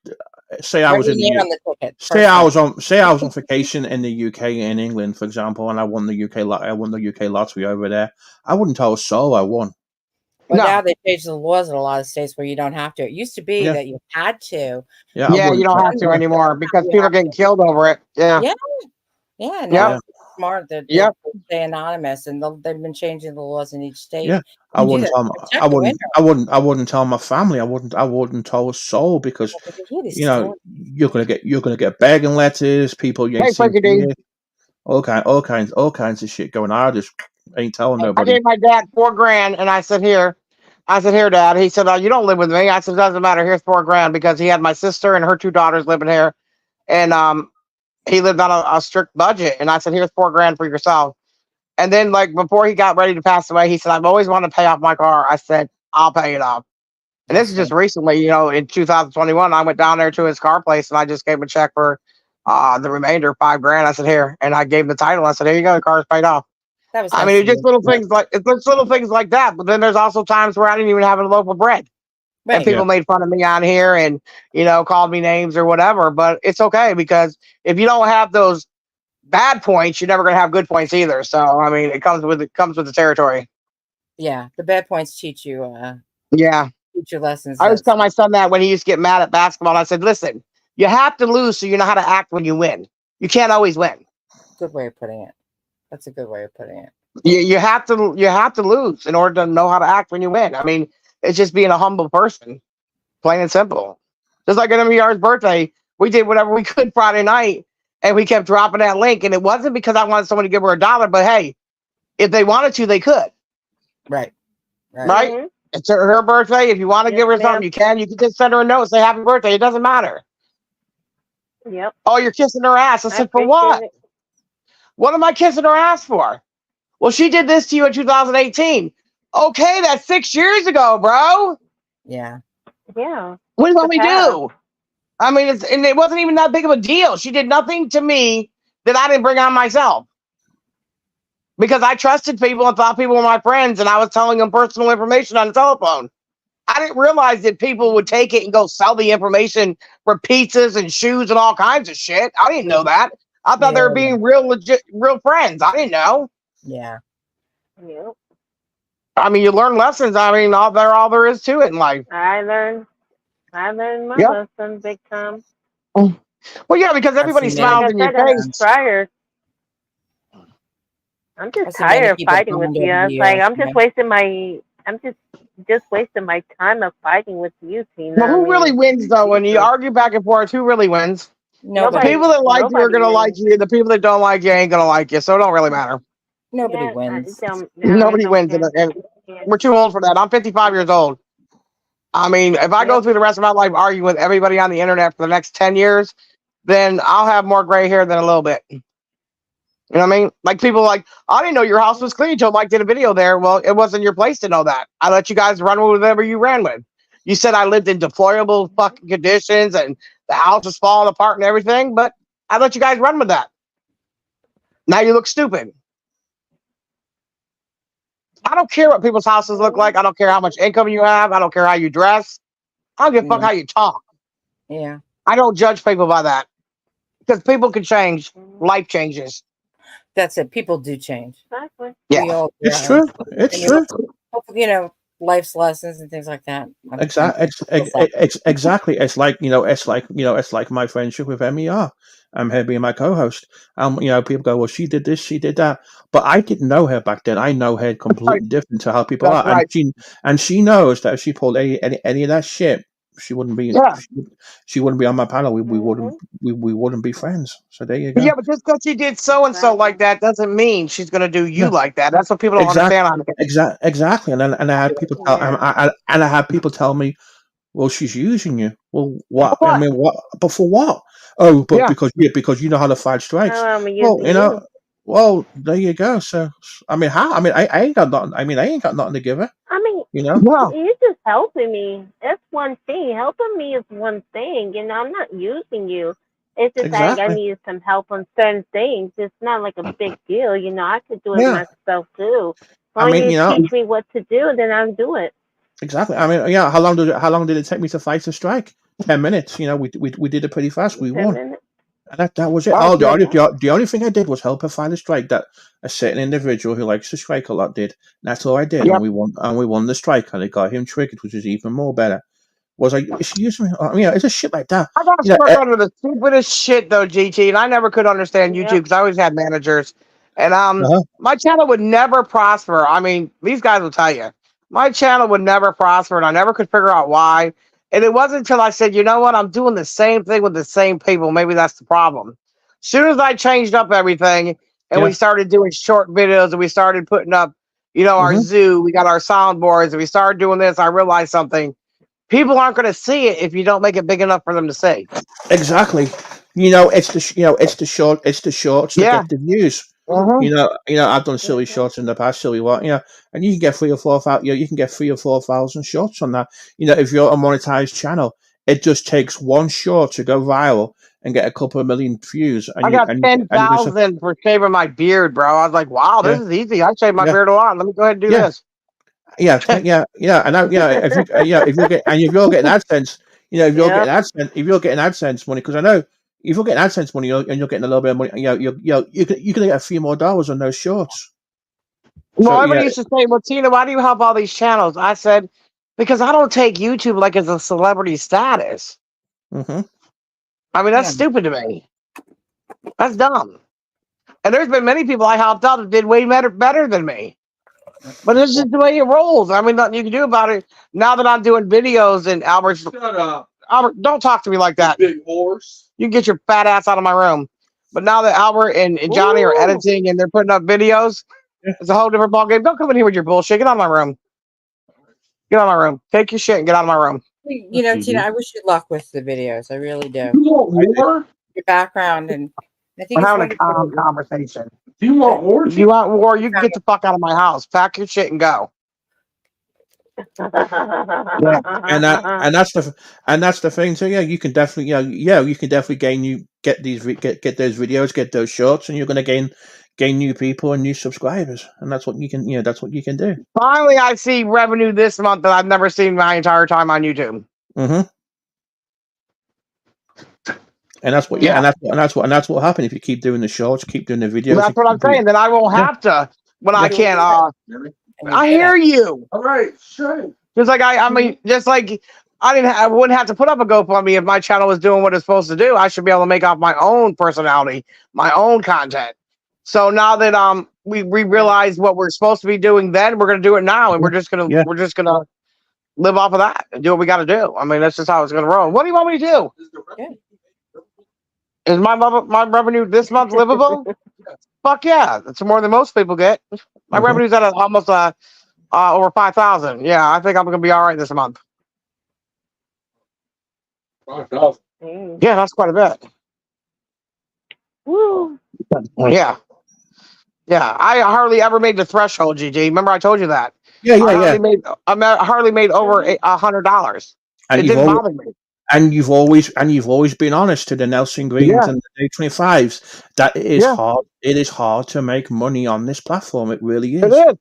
say I Write was your in the name U, on the ticket say personally. I was on vacation in the UK in England, for example, and I won the I won the UK lottery over there. I wouldn't tell a soul I won. Well, now No. they changed the laws in a lot of states where you don't have to. It used to be Yeah, that you had to. yeah. I Yeah, you wouldn't. don't have One to Yeah, anymore because you people are have getting to. killed over it. Yeah. Yeah, yeah. Yep. yeah. Now smart that they Yep. stay anonymous, and they've been changing the laws in each state. Yeah, I You do wouldn't that. tell Check the window I wouldn't tell my family. I wouldn't tell a soul because because what is going? you're gonna get begging letters, people you ain't Hey, seen Frankie for D. years, all kinds of shit going on. I just ain't telling I nobody. gave my dad $4,000, and I said, "Here." I said, "Here, Dad." He said, "Oh, you don't live with me." I said, "Doesn't matter. Here's $4,000," because he had my sister and her two daughters living here, and he lived on a strict budget. And I said, "Here's $4,000 for yourself." And then, like before he got ready to pass away, he said, "I've always wanted to pay off my car." I said, "I'll pay it off." And this is just recently, in 2021, I went down there to his car place and I just gave him a check for the remainder, $5,000. I said, "Here," and I gave him the title. I said, "Here you go. The car's paid off." That was I nice mean, of it's just you. little things like it's just little things like that. But then there's also times where I didn't even have a loaf of bread, and Right. Yeah, people made fun of me on here and called me names or whatever. But it's okay because if you don't have those bad points, you're never gonna have good points either. So I mean, it comes with the territory. Yeah. The bad points teach you Yeah, lessons. I always That's tell my son that when he used to get mad at basketball. I said, "Listen, you have to lose so you know how to act when you win. You can't always win. a good way of putting it. That's a good way of putting it. You have to lose in order to know how to act when you win. I mean, it's just being a humble person, plain and simple. Just like at MVR's birthday, we did whatever we could Friday night, and we kept dropping that link. And it wasn't because I wanted someone to give her $1, but hey, if they wanted to, they could. Right. Right. Right? Mhm. It's her birthday. If you want to Yes, give her something, ma'am. you can. You can just send her a note, say happy birthday. It doesn't matter. Yep. Oh, you're kissing her ass. I I said, for appreciate what? it. What am I kissing her ass for? Well, she did this to you in 2018. Okay, that's 6 years ago, bro. Yeah. Yeah. What do you The want me to past. do? I mean, and it wasn't even that big of a deal. She did nothing to me that I didn't bring on myself because I trusted people and thought people were my friends, and I was telling them personal information on the telephone. I didn't realize that people would take it and go sell the information for pizzas and shoes and all kinds of shit. I didn't know that. I thought they were Yeah. being real legit, real friends. I didn't know. Yeah. Yep. I mean, you learn lessons. I mean, all there is to it in life. I learned. I learned my Yep. lesson big time. Well, yeah, because I've everybody seen And many like smiles I in your said, I'm face. times. tired. I'm just I've seen many tired of people fighting with burned you. over the It's like years. I'm just wasting my. I'm just wasting my time of fighting with you, Tina. Well, I who really mean, wins though? When you Jesus. argue back and forth, who really wins? The Nobody. Nobody. people that like you are Nobody gonna like wins. you. The people that don't like you ain't gonna like you. So it don't really matter. Nobody Yeah, wins. I Nobody don't wins, care. and Yeah. we're too old for that. I'm 55 years old. I mean, if I go Yep. through the rest of my life arguing with everybody on the internet for the next 10 years, then I'll have more gray hair than a little bit. You know what I mean? Like people like, I didn't know your house was clean until Mike did a video there. Well, it wasn't your place to know that. I let you guys run with whatever you ran with. You said I lived in deplorable fucking conditions and the house was falling apart and everything, but I let you guys run with that. Now you look stupid. I don't care what people's houses look like. I don't care how much income you have. I don't care how you dress. I don't give a fuck Yeah. how you talk. Yeah. I don't judge people by that because people can change. Life changes. That's it. People do change. Exactly. Yeah. We all it's grow. true. It's And true. life's lessons and things like that. Exactly. It's like my friendship with MER. I'm her being my co-host. People go, well, she did this, she did that, but I didn't know her back then. I know her Right. completely different to how people That's are, and right. she knows that if she pulled any of that shit, she wouldn't be Yeah. she wouldn't be on my panel. Mhm. We wouldn't be friends. So there you Yeah, go. but just because she did so and so like Exactly. that doesn't mean she's gonna do you Yeah, like that. That's what people don't exactly, understand on here. exactly. And I had people Yeah. and I had people tell me, well, she's using you. Well, For what? I what? mean, what? But for what? Oh, but Yeah. because you know how to fight strikes. How am I Well, using you? well, there you go. So, I mean, how? I mean, I ain't got nothing. I mean, I ain't got nothing to give her. I mean, You know? No. you're just helping me. That's one thing. Helping me is one thing. I'm not using you. It's just like I Exactly. need some help on certain things. It's not like a big deal. I could do it Yeah. myself too. As I long as mean, you teach me what to do, then I'll do it. exactly. I mean, yeah. How long did it take me to fight a strike? 10 minutes. We did it pretty fast. We 10 won. minutes. And that was it. Oh, Oh, shit. the only thing I did was help her find a strike that a certain individual who likes to strike a lot did. That's all I did, and Yep. we won the strike, and it got him triggered, which is even more better. Was like, is she using me? I mean, it's a shit like that. I got You know, stuck under the stupidest shit though, GT, and I never could understand YouTube Yep. because I always had managers, And Uh-huh. my channel would never prosper. I mean, these guys will tell you. My channel would never prosper, and I never could figure out why. And it wasn't until I said, you know what, I'm doing the same thing with the same people. Maybe that's the problem. As soon as I changed up everything and we Yeah. started doing short videos and we started putting up, our Hmm. zoo, we got our soundboards, and we started doing this, I realized something. People aren't going to see it if you don't make it big enough for them to see. Exactly. It's the shorts that Yeah. get the views. Mhm. I've done silly shorts in the past, silly what, and you can get 3 or 4,000. You can get 3 or 4,000 shorts on that. If you're a monetized channel, it just takes one short to go viral and get a couple of million views, and I you got and you and you can say, 10,000 for shaving my beard, bro. I was like, wow, this yeah, is easy. I shave my yeah, beard a lot. Let me go ahead and do yeah, this. yeah, and if you're getting AdSense, Yeah. if you're getting AdSense money, because I know if you're getting AdSense money and you're getting a little bit of money, you can get a few more dollars on those shorts. Well, So everybody yeah, used to say, well, Tina, why do you help all these channels? I said, because I don't take YouTube like as a celebrity status. hmm I mean, that's Yeah. stupid to me. That's dumb. And there's been many people I helped out that did way better than me. But it's just the way it rolls. I mean, nothing you can do about it. Now that I'm doing videos and Albert, don't talk to me like that. Big horse. You can get your fat ass out of my room. But now that Albert and Johnny are Ooh. editing and they're putting up videos, yeah, it's a whole different ballgame. Don't come in here with your bullshit. Get out of my room. Get out of my room. Take your shit and get out of my room. Tina, I wish you luck with the videos. I really do. You want war? Your background, and I think We're it's having a wonderful. calm conversation. Do you want war? If you want war, you can get the fuck out of my house. Pack your shit and go. Yeah. and that and that's the thing too. Yeah, you can definitely you can definitely get those videos, get those shorts, and you're going to gain new people and new subscribers, and that's what you can do. Finally, I see revenue this month that I've never seen my entire time on YouTube. hmm And that's what, yeah, Yeah. that's what happened if you keep doing the shorts, keep doing the videos, you That's what I'm keep doing, saying. Then I won't yeah, have to when I yeah, You'll can't. do it, and you're I good at hear it. you. All right, sure. Just like I mean, just like I wouldn't have to put up a GoFundMe if my channel was doing what it's supposed to do. I should be able to make off my own personality, my own content. So now that we Yeah. realize what we're supposed to be doing, then we're gonna do it now, and yeah, yeah. we're just gonna live off of that and do what we got to do. I mean, that's just how it's gonna roll. What do you want me to do? Good. Is my revenue this month livable? Fuck yeah, that's more than most people get. My hmm revenue's at almost over 5,000. Yeah, I think I'm gonna be all right this month. 5,000. Mm. Yeah, that's quite a bit. Woo. Yeah, yeah. I hardly ever made the threshold, GG. Remember I told you that. Yeah, yeah, yeah. I hardly made over $100. And It you've didn't always bother me. been honest to the Nelson Greens Yeah, and the Day 25s that it is yeah, hard. It is hard to make money on this platform. It really it is, is.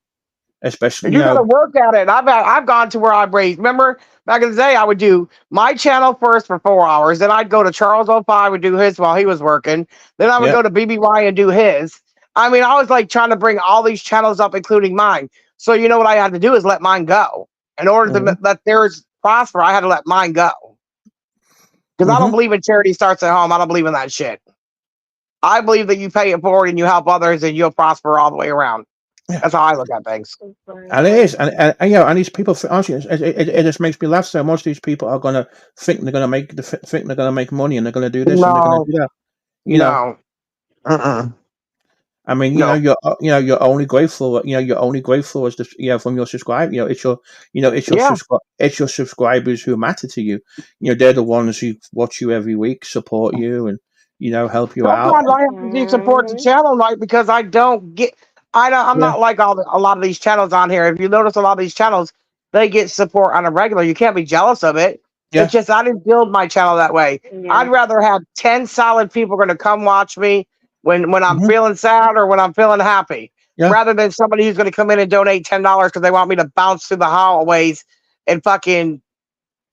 especially And you got to work at it. I've gone to where I've raised. Remember back in the day, I would do my channel first for 4 hours. Then I'd go to Charles O5 and do his while he was working. Then I would yeah, go to BBY and do his. I mean, I was like trying to bring all these channels up, including mine. So you know what I had to do is let mine go. In order to hmm let theirs prosper, I had to let mine go. Because I don't hmm believe in charity starts at home. I don't believe in that shit. I believe that you pay it forward and you help others and you'll prosper all the way around. yeah. That's how I look at things. And it is, and these people, honestly, it just makes me laugh. So most of these people are gonna think they're gonna make money, and they're gonna do this and they're gonna No, do that. You know, no. Uh-uh. I mean, No. you're only grateful. You're only grateful as from your subscribe. Yeah. It's your subscribers who matter to you. They're the ones who watch you every week, support you, and help you out. Sometimes I have to support the Mhm. channel, right? Because I don't get, I'm Yeah, not like a lot of these channels on here. If you notice, a lot of these channels, they get support on a regular. You can't be jealous of it. It's yeah, just I didn't build my channel that way. I'd Yeah. rather have 10 solid people going to come watch me when I'm hmm feeling sad or when I'm feeling happy, yeah, rather than somebody who's going to come in and donate $10 because they want me to bounce through the hallways and fucking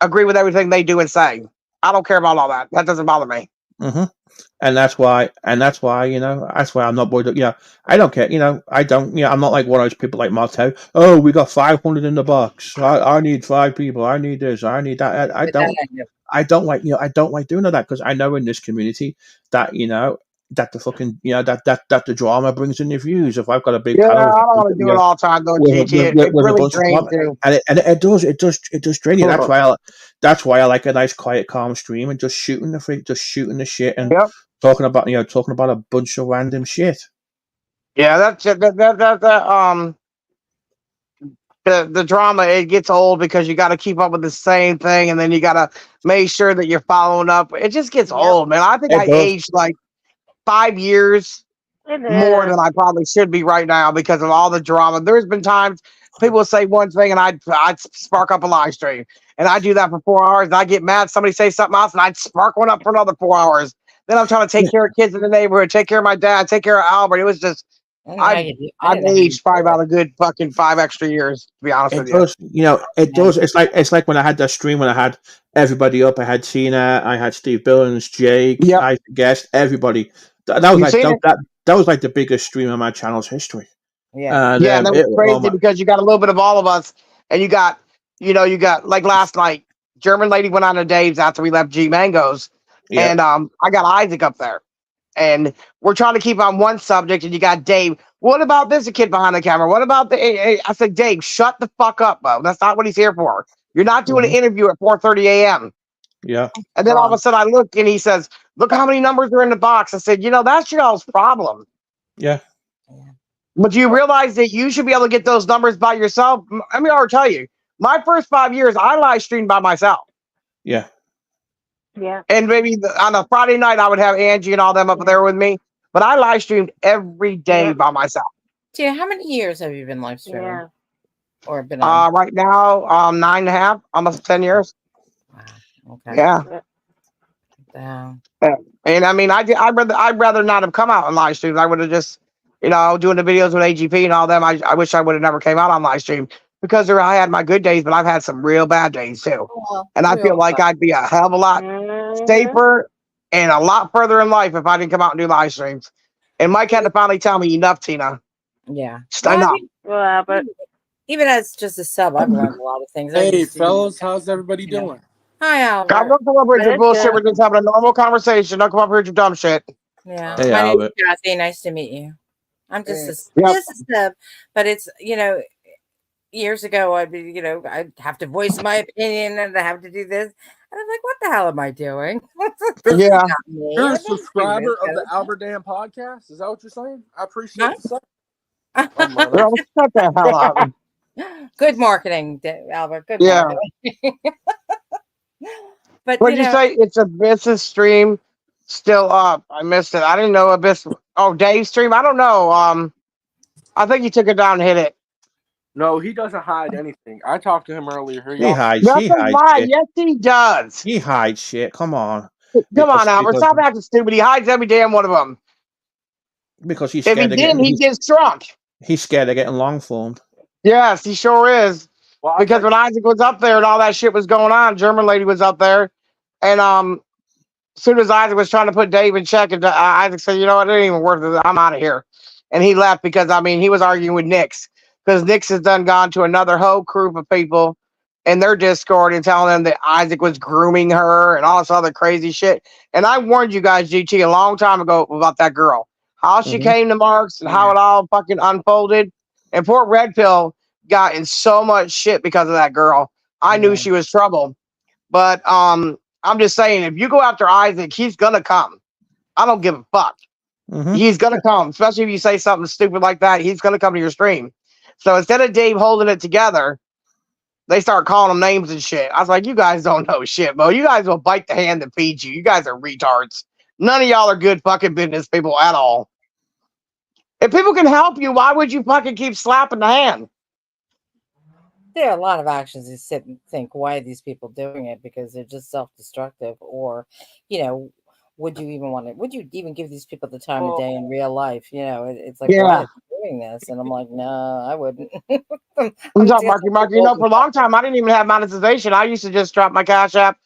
agree with everything they do and say. I don't care about all that. That doesn't bother me. hmm that's why I'm not bored. I don't care. I don't. I'm not like one of those people like Martel. Oh, we got 500 in the box. I need 5 people. I need this. I need that. I But then don't. I know. I don't like doing all that because I know in this community that that the fucking that the drama brings in the views. If I've got a big Yeah, panel I don't want to do it all the time though, GT. It with a really bunch of drains drama, you. and it does drain you. That's why I like a nice quiet calm stream and just shooting the shit and Yep. talking about a bunch of random shit. Yeah, the drama, it gets old because you got to keep up with the same thing, and then you got to make sure that you're following up. It just gets Yep. old, man. I think It I does. aged like 5 years It more is. than I probably should be right now because of all the drama. There's been times people say one thing and I'd spark up a live stream, and I do that for 4 hours, and I get mad. Somebody say something else, and I'd spark one up for another 4 hours. Then I'm trying to take care of kids in the neighborhood, take care of my dad, take care of Albert. It was just I don't know how I've you do. I I've didn't know how you aged probably do about it. a good fucking 5 extra years, to be honest It with you. does, it Yeah. does. It's like when I had that stream when I had everybody up. I had Tina, I had Steve Billings, Jake, Yep. I guessed everybody. That was You like seen it? that was like the biggest stream of my channel's history. Yeah. And Yeah, and that was oh crazy my, because you got a little bit of all of us, and you got like last night, German lady went on to Dave's after we left G Mangoes, yeah, and I got Isaac up there, and we're trying to keep on one subject, and you got Dave. What about this kid behind the camera? What about I said, Dave, shut the fuck up, bro. That's not what he's here for. You're not doing an interview at 4:30 a.m. yeah, And then all of a sudden I look, and he says, "Look how many numbers are in the box." I said, that's y'all's problem. yeah, But do you realize that you should be able to get those numbers by yourself? Let me already tell you, my first 5 years, I live streamed by myself. yeah. Yeah. And maybe on a Friday night, I would have Angie and all them up there with me. But I live streamed every day by myself. Tia, how many years have you been live streaming Yeah. or been on? Right now, 9.5, almost 10 years. Wow. Okay. Yeah. Wow. And I mean, I'd rather not have come out on live streams. I would have just, doing the videos with AGP and all them. I wish I would have never came out on live stream because I had my good days, but I've had some real bad days too. Well, And I we feel all like have. I'd be a hell of a lot Mhm. safer and a lot further in life if I didn't come out and do live streams. And Mike had to finally tell me, enough, Tina. Yeah. Stand Well, I up. mean, Well, but even as just a sub, I've learned a lot of things. I Hey, used to fellas, how's everybody Yeah. doing? Hi, God, Albert. don't come up here with your Good, bullshit. good. We're just having a normal conversation. Don't come up here with your dumb shit. Yeah. Hey, My name's Albert. Kathy. Nice to meet you. I'm just Yep. just a sub, but it's years ago I'd be I'd have to voice my opinion and I have to do this, and I'm like, what the hell am I doing? This is Yeah. not me. You're I a didn't do subscriber this, of the Albert Dan podcast? Is that what you're saying? I appreciate Huh? the sub. Oh, mother. Girl, shut the hell up. Good marketing, Albert. Good Yeah. marketing. But What'd you say? It's Abyss's stream still up. I missed it. I didn't know Abyss. Oh, Dave's stream? I don't know. I think he took it down and hit it. No, he doesn't hide anything. I talked to him earlier. He hides. That's He a hides lie. shit. Yes, he does. He hides shit. Come on. Come on, Albert. Stop acting stupid. He hides every damn one of them. Because he's If scared he of didn't, getting. he'd get drunk. He's scared of getting long formed. Yes, he sure is. Well, Because when Isaac was up there and all that shit was going on, German lady was up there, and as soon as Isaac was trying to put Dave in check, and Isaac said, "You know what? It ain't even worth it. I'm out of here." And he left because he was arguing with Nix because Nix has done gone to another whole group of people in their Discord and telling them that Isaac was grooming her and all this other crazy shit. And I warned you guys, GT, a long time ago about that girl, how she came to Marks and how it all fucking unfolded. And poor Red Pill got in so much shit because of that girl. I knew she was trouble, but I'm just saying, if you go after Isaac, he's gonna come. I don't give a fuck. He's gonna come, especially if you say something stupid like that. He's gonna come to your stream. So instead of Dave holding it together, they start calling him names and shit. I was like, you guys don't know shit, bro. You guys will bite the hand that feeds you. You guys are retards. None of y'all are good fucking business people at all. If people can help you, why would you fucking keep slapping the hand? there are a lot of actions you sit and think, why are these people doing it? Because they're just self-destructive, or would you even give these people the time of day in real life? It's like, why are you doing this? And I'm like, no, I wouldn't. I'm talking, Marky. For a long time, I didn't even have monetization. I used to just drop my Cash App.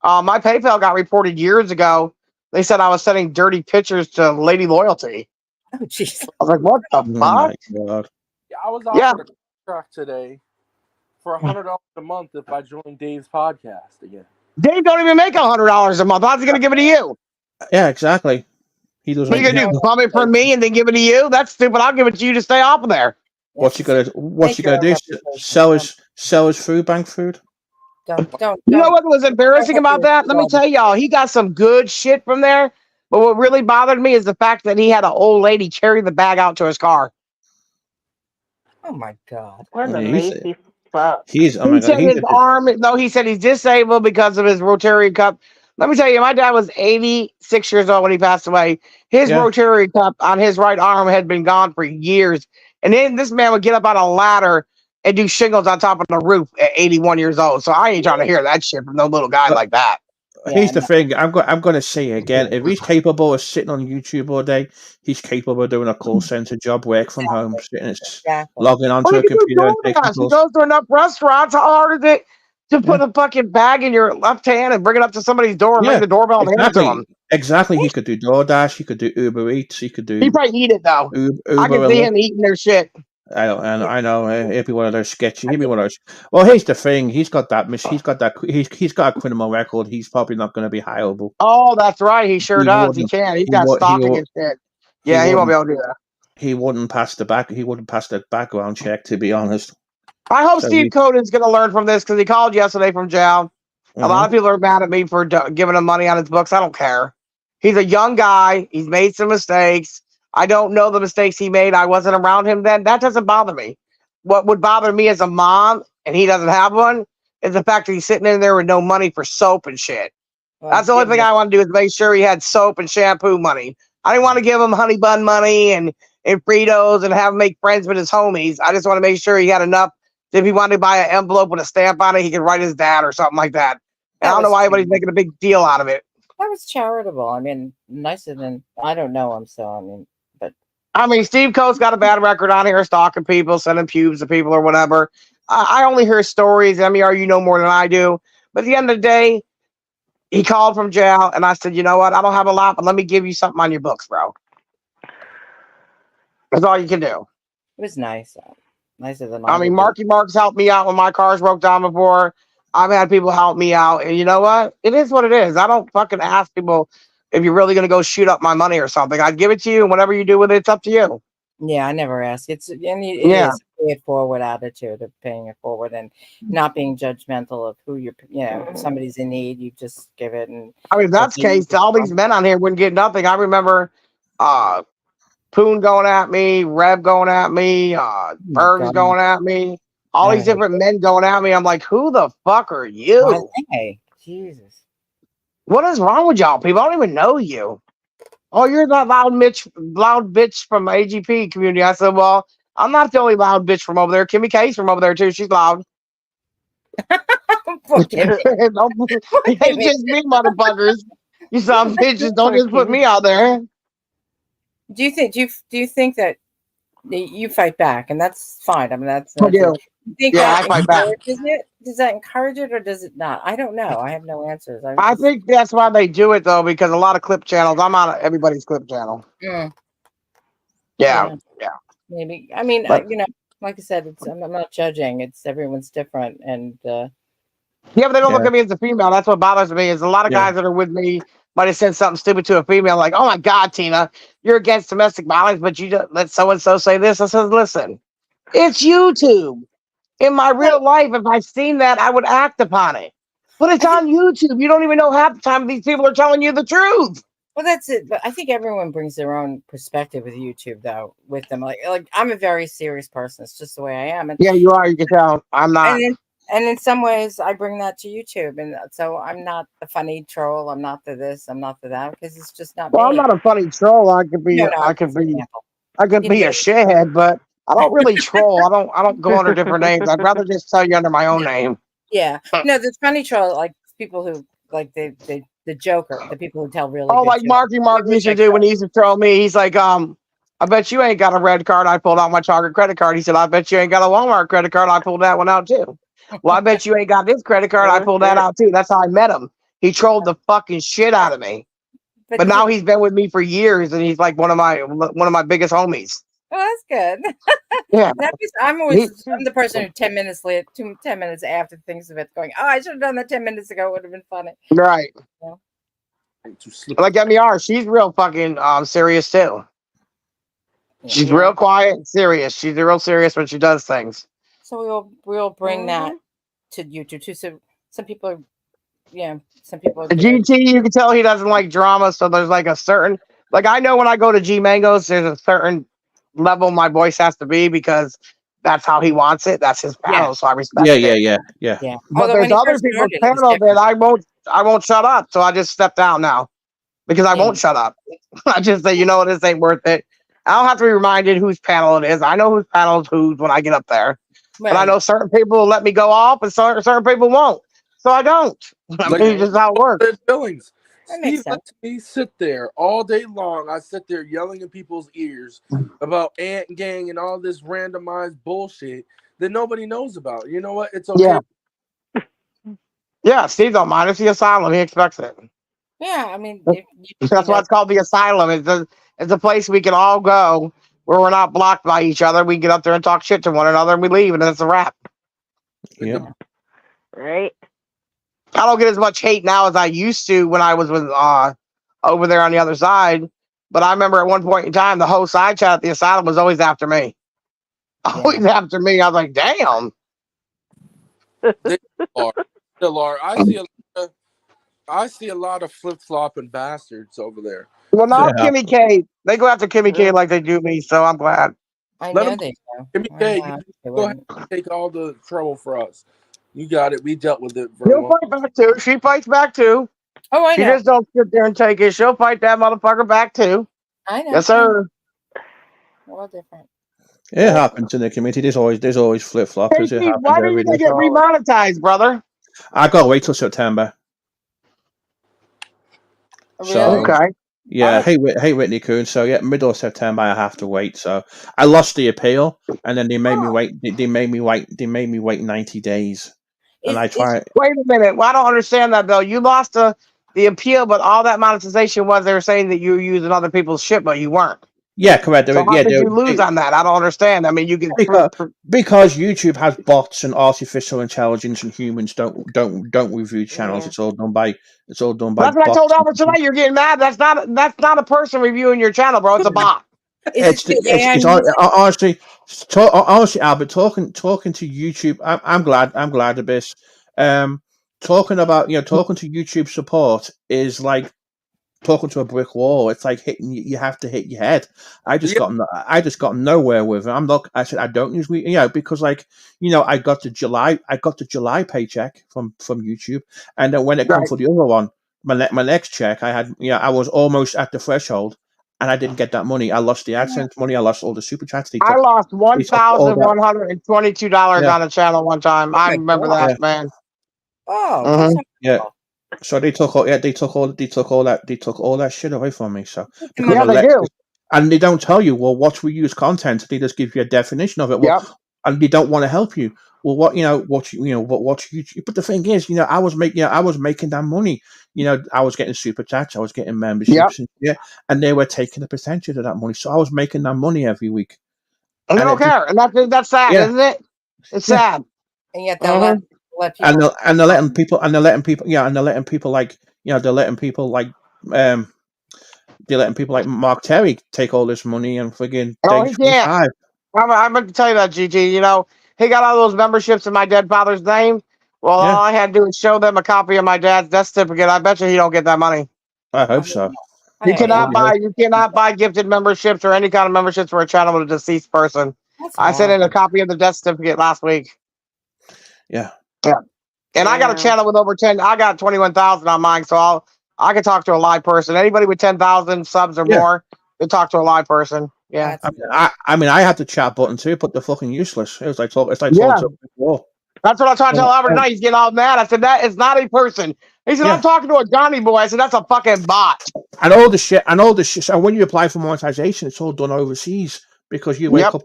My PayPal got reported years ago. They said I was sending dirty pictures to Lady Loyalty. Oh, jeez. I was like, what the fuck? My God. Yeah, I was offered a contract today for $100 a month if I join Dave's podcast again. Dave don't even make $100 a month. How's he going to give it to you? Yeah, exactly. He What doesn't. are you gonna He, do? Bum it from me and then give it to you? That's stupid. I'll give it to you to stay off of there. what's he gonna? What's Make he your gonna own do? reputation. Sell his food bank food? Don't You know what was don't embarrassing put about your that? Let me dog in tell y'all, he got some good shit from there. But what really bothered me is the fact that he had an old lady carry the bag out to his car. Oh my God. What Yeah, a lazy fuck. he's. Oh He my god, said his arm, no, he said he's disabled because of his Rotary cup. Let me tell you, my dad was 86 years old when he passed away. His yeah. Rotary cup on his right arm had been gone for years. And then this man would get up on a ladder and do shingles on top of the roof at 81 years old. So I ain't trying to hear that shit from no little guy But like that. Yeah, here's the no. thing. I'm going to say it again. If he's capable of sitting on YouTube all day, he's capable of doing a call center job, work from home, Exactly. logging Well, onto he a can do computer and taking DoorDash. He calls. goes to enough restaurants. How hard is it to Yeah, put a fucking bag in your left hand and bring it up to somebody's door and ring yeah, the doorbell and hand it to exactly, him? exactly. He could do DoorDash. He could do Uber Eats. He could He do probably eat it though. I Uber can a see lot. him eating their shit. Yeah, I know. He'd be one of those sketchy. I He'd be think one of those. Well, here's the thing. He's got that. He's got that. He's got a criminal record. He's probably not going to be hireable. Oh, that's right. He sure He does. He wouldn't. can. He's He got would. stalking and shit. He Yeah, he won't be wouldn't. able to do that. He wouldn't pass the back. He wouldn't pass the background check. To be honest. I hope So Steve he. Coden's going to learn from this because he called yesterday from jail. A lot Mhm. of people are mad at me for giving him money on his books. I don't care. He's a young guy. He's made some mistakes. I don't know the mistakes he made. I wasn't around him then. That doesn't bother me. What would bother me as a mom, and he doesn't have one, is the fact that he's sitting in there with no money for soap and shit. well, That's the only give thing it. I want to do is make sure he had soap and shampoo money. I didn't want to give him honey bun money and Fritos and have him make friends with his homies. I just want to make sure he had enough. If he wanted to buy an envelope with a stamp on it, he could write his dad or something like that. And I That don't know was why sweet. everybody's making a big deal out of it. That was charitable. I mean, nicer than I don't know him, so I mean, but I mean, Steve Coates got a bad record on here, stalking people, sending pubes to people or whatever. I only hear stories. MER, you know more than I do. But at the end of the day, he called from jail, and I said, you know what? I don't have a lot, but let me give you something on your books, bro. That's all you can do. it was nice. Nicer than I I mean, would do. Marky Mark's helped me out when my cars broke down before. I've had people help me out, and you know what? It is what it is. I don't fucking ask people if you're really gonna go shoot up my money or something. I'd give it to you, and whatever you do with it, it's up to you. Yeah, I never ask. It Yeah. is a pay it forward attitude of paying it forward and not being judgmental of who you're. If somebody's in need, you just give it, and I mean, if if that's they the use case, it all these wrong, men on here wouldn't get nothing. I remember uh Poon going at me, Rev going at me, oh my Berg's God, going at me, all I these hate different it. men going at me. I'm like, who the fuck are Why you? they? Jesus. What is wrong with y'all people? I don't even know you. Oh, you're that loud bitch from AGP community. I said, well, I'm not the only loud bitch from over there. Kimmy K's from over there too. She's loud. Poor Kimmy. Poor It ain't Kimmy. just me, motherfuckers. You some bitches don't Poor just put Kimmy. me out there. Do you think that you fight back, and that's fine? I mean, I that's it. do. You think Yeah, that I fight back. encourages it? Does that encourage it, or does it not? I don't know. I have no answers. I I just think that's why they do it though, because a lot of clip channels. I'm on everybody's clip channel. mm, Yeah, yeah, yeah. maybe. I mean, But like I said, I'm not judging. It's everyone's different, and yeah, but they don't look Yeah, at me as a female. That's what bothers me. Is a lot of yeah. guys that are with me might have said something stupid to a female, like, "Oh my God, Tina, you're against domestic violence, but you don't let so and so say this." I said, "Listen, it's YouTube. In my well, real life, if I seen that, I would act upon it. But it's I think on YouTube. You don't even know half the time these people are telling you the truth." well that's it. But I think everyone brings their own perspective with YouTube, though. With them, like I'm a very serious person. It's just the way I am, Yeah, you are. You can tell. I'm not. and in some ways I bring that to YouTube, and so I'm not the funny troll. I'm not the this. I'm not the that because it's just not Well, I'm me. not a funny troll. I could be. No, no. I Just could an be. example. I could You know, be a shithead, but I don't really troll. I don't go under different names. I'd rather just tell you under my own name. yeah. No, the funny troll, like people who like the Joker, the people who tell really Oh, good like jokes. Marky We Mark used to reject do when he those. used to troll me. He's like, I bet you ain't got a red card. I pulled out my Target credit card. He said, I bet you ain't got a Walmart credit card. I pulled that one out too. Well, I bet you ain't got this credit card. I Oh pulled that shit. out too. That's how I met him. He trolled the fucking shit out of me. But But now he's been with me for years, and he's like one of my biggest homies. oh, that's good. Yeah, I'm he, always I'm the person who 10 minutes late, 10 minutes after thinks of it, going, "Oh, I should have done that 10 minutes ago. It would have been funny." right. You know? to slip. Like MER, she's real fucking serious too. She's Yeah. real quiet and serious. She's real serious when she does things. So we'll bring that to YouTube too. So some people are, yeah, some people are good. GT, you can tell he doesn't like drama, so there's like a certain, like I know when I go to G Mangoes, there's a certain level my voice has to be because that's how he wants it. That's his panel, so I respect Yeah, it. yeah. Yeah. But Although there's when he other first people's started, it was panel that different. I won't shut up, so I just step down now because I Yeah. won't shut up. I just say, you know what, this ain't worth it. I don't have to be reminded whose panel it is. I know whose panel is whose when I get up there. And I Right. know certain people will let me go off and certain people won't. So I don't. I Like mean, it's just how it works. Billings. That makes Steve sense. lets me sit there all day long. I sit there yelling in people's ears about Ant Gang and all this randomized bullshit that nobody knows about. You know what? It's okay. Yeah. Yeah, Steve don't mind. It's the asylum. He expects it. Yeah. I mean, if you That's why know, it's called the asylum. It's a place we can all go where we're not blocked by each other. We get up there and talk shit to one another and we leave and it's a wrap. Yeah. Right? I don't get as much hate now as I used to when I was with over there on the other side. But I remember at one point in time, the whole side chat at the asylum was always after me. Always after me. I was like, damn. They still are. I see a lot of flip flopping bastards over there. Well, Yeah. not Kimmy K. They go after Kimmy K like they do me, so I'm glad. I Let know them they do. Give me I K. know. You They go ahead wouldn't. and take all the trouble for us. You got it. We dealt with it very She'll well. fight back too. She fights back too. Oh, I She know. just don't sit there and take it. She'll fight that motherfucker back too. I know. Yes, sir. We're all different. It happens in the community. There's always flip Hey, floppers. It Steve, happens why do every you day. get remonetized, brother? I gotta wait till September. Really? So Okay. yeah, hey Whitney Coon. So yeah, middle of September I have to wait. So I lost the appeal, and then they made me Oh. wait. They made me wait. They made me wait 90 days, and I Is tried. Wait a minute. Well, I don't understand that though. You lost the appeal, but all that monetization was they were saying that you were using other people's shit, but you weren't. Yeah, correct. So how Yeah, did you lose on that? I don't understand. I mean, you can. because YouTube has bots and artificial intelligence, and humans don't review channels. Yeah. It's all done by That's what I told bots. Albert tonight. You're getting mad. That's not a person reviewing your channel, bro. It's a bot. this the AI It's music? honestly, Albert, talking to YouTube. I'm glad of this. Talking about talking to YouTube support is like talking to a brick wall. It's like hitting you have to hit your head. I just got nowhere with it. I said I don't use because I got the July paycheck from YouTube, and then when it come Right. for the other one, my next check, I had I was almost at the threshold, and I didn't get that money. I lost the AdSense money. I lost all the super chats. I lost They took all that. $1,122 Yeah, on the channel one time. Oh I my remember god. yeah, that, man. Oh, that's Hmm. not yeah. cool. So they took all that shit away from me. So Take the because Yeah, of they money. do. and they don't tell you, well, what's reused content? They just give you a definition of it. Well, Yep. and they don't want to help you. Well, what you? But the thing is, I was making that money. I was getting super chats, I was getting Yep. memberships, and they were taking a percentage of that money. So I was making that money every week, And they and don't it just care. And that's sad, yeah, isn't it? It's yeah. sad. And yet they'll Hmm. let And people. they're letting people like they're letting people like um they're letting people like Mark Terry take all this money and friggin' Oh, day he can't. 25. I meant to tell you that, GG. He got all those memberships in my dead father's name. Well, Yeah, all I had to do was show them a copy of my dad's death certificate. I bet you he don't get that money. I I hope so. I hope so. Really hope. You cannot buy gifted memberships or any kind of memberships for a channel with a deceased person. That's I sent in a horrible. copy of the death certificate last week. Yeah. Yeah. And I got a Damn. channel with over 10. I got 21,000 on mine, so I can talk to a live person. Anybody with 10,000 subs or Yeah. more, can talk to a live person. Yeah. That's good. I mean, I had the chat button too, but they're fucking useless. It's like talking Yeah. to a brick wall. That's what I tried to tell Albert And- tonight. He's getting all mad. I said, that is not a person. He said, I'm yeah. talking to a Johnny boy. I said, that's a fucking bot. And all the shit. So when you apply for monetization, it's all done overseas because you wake Yep. up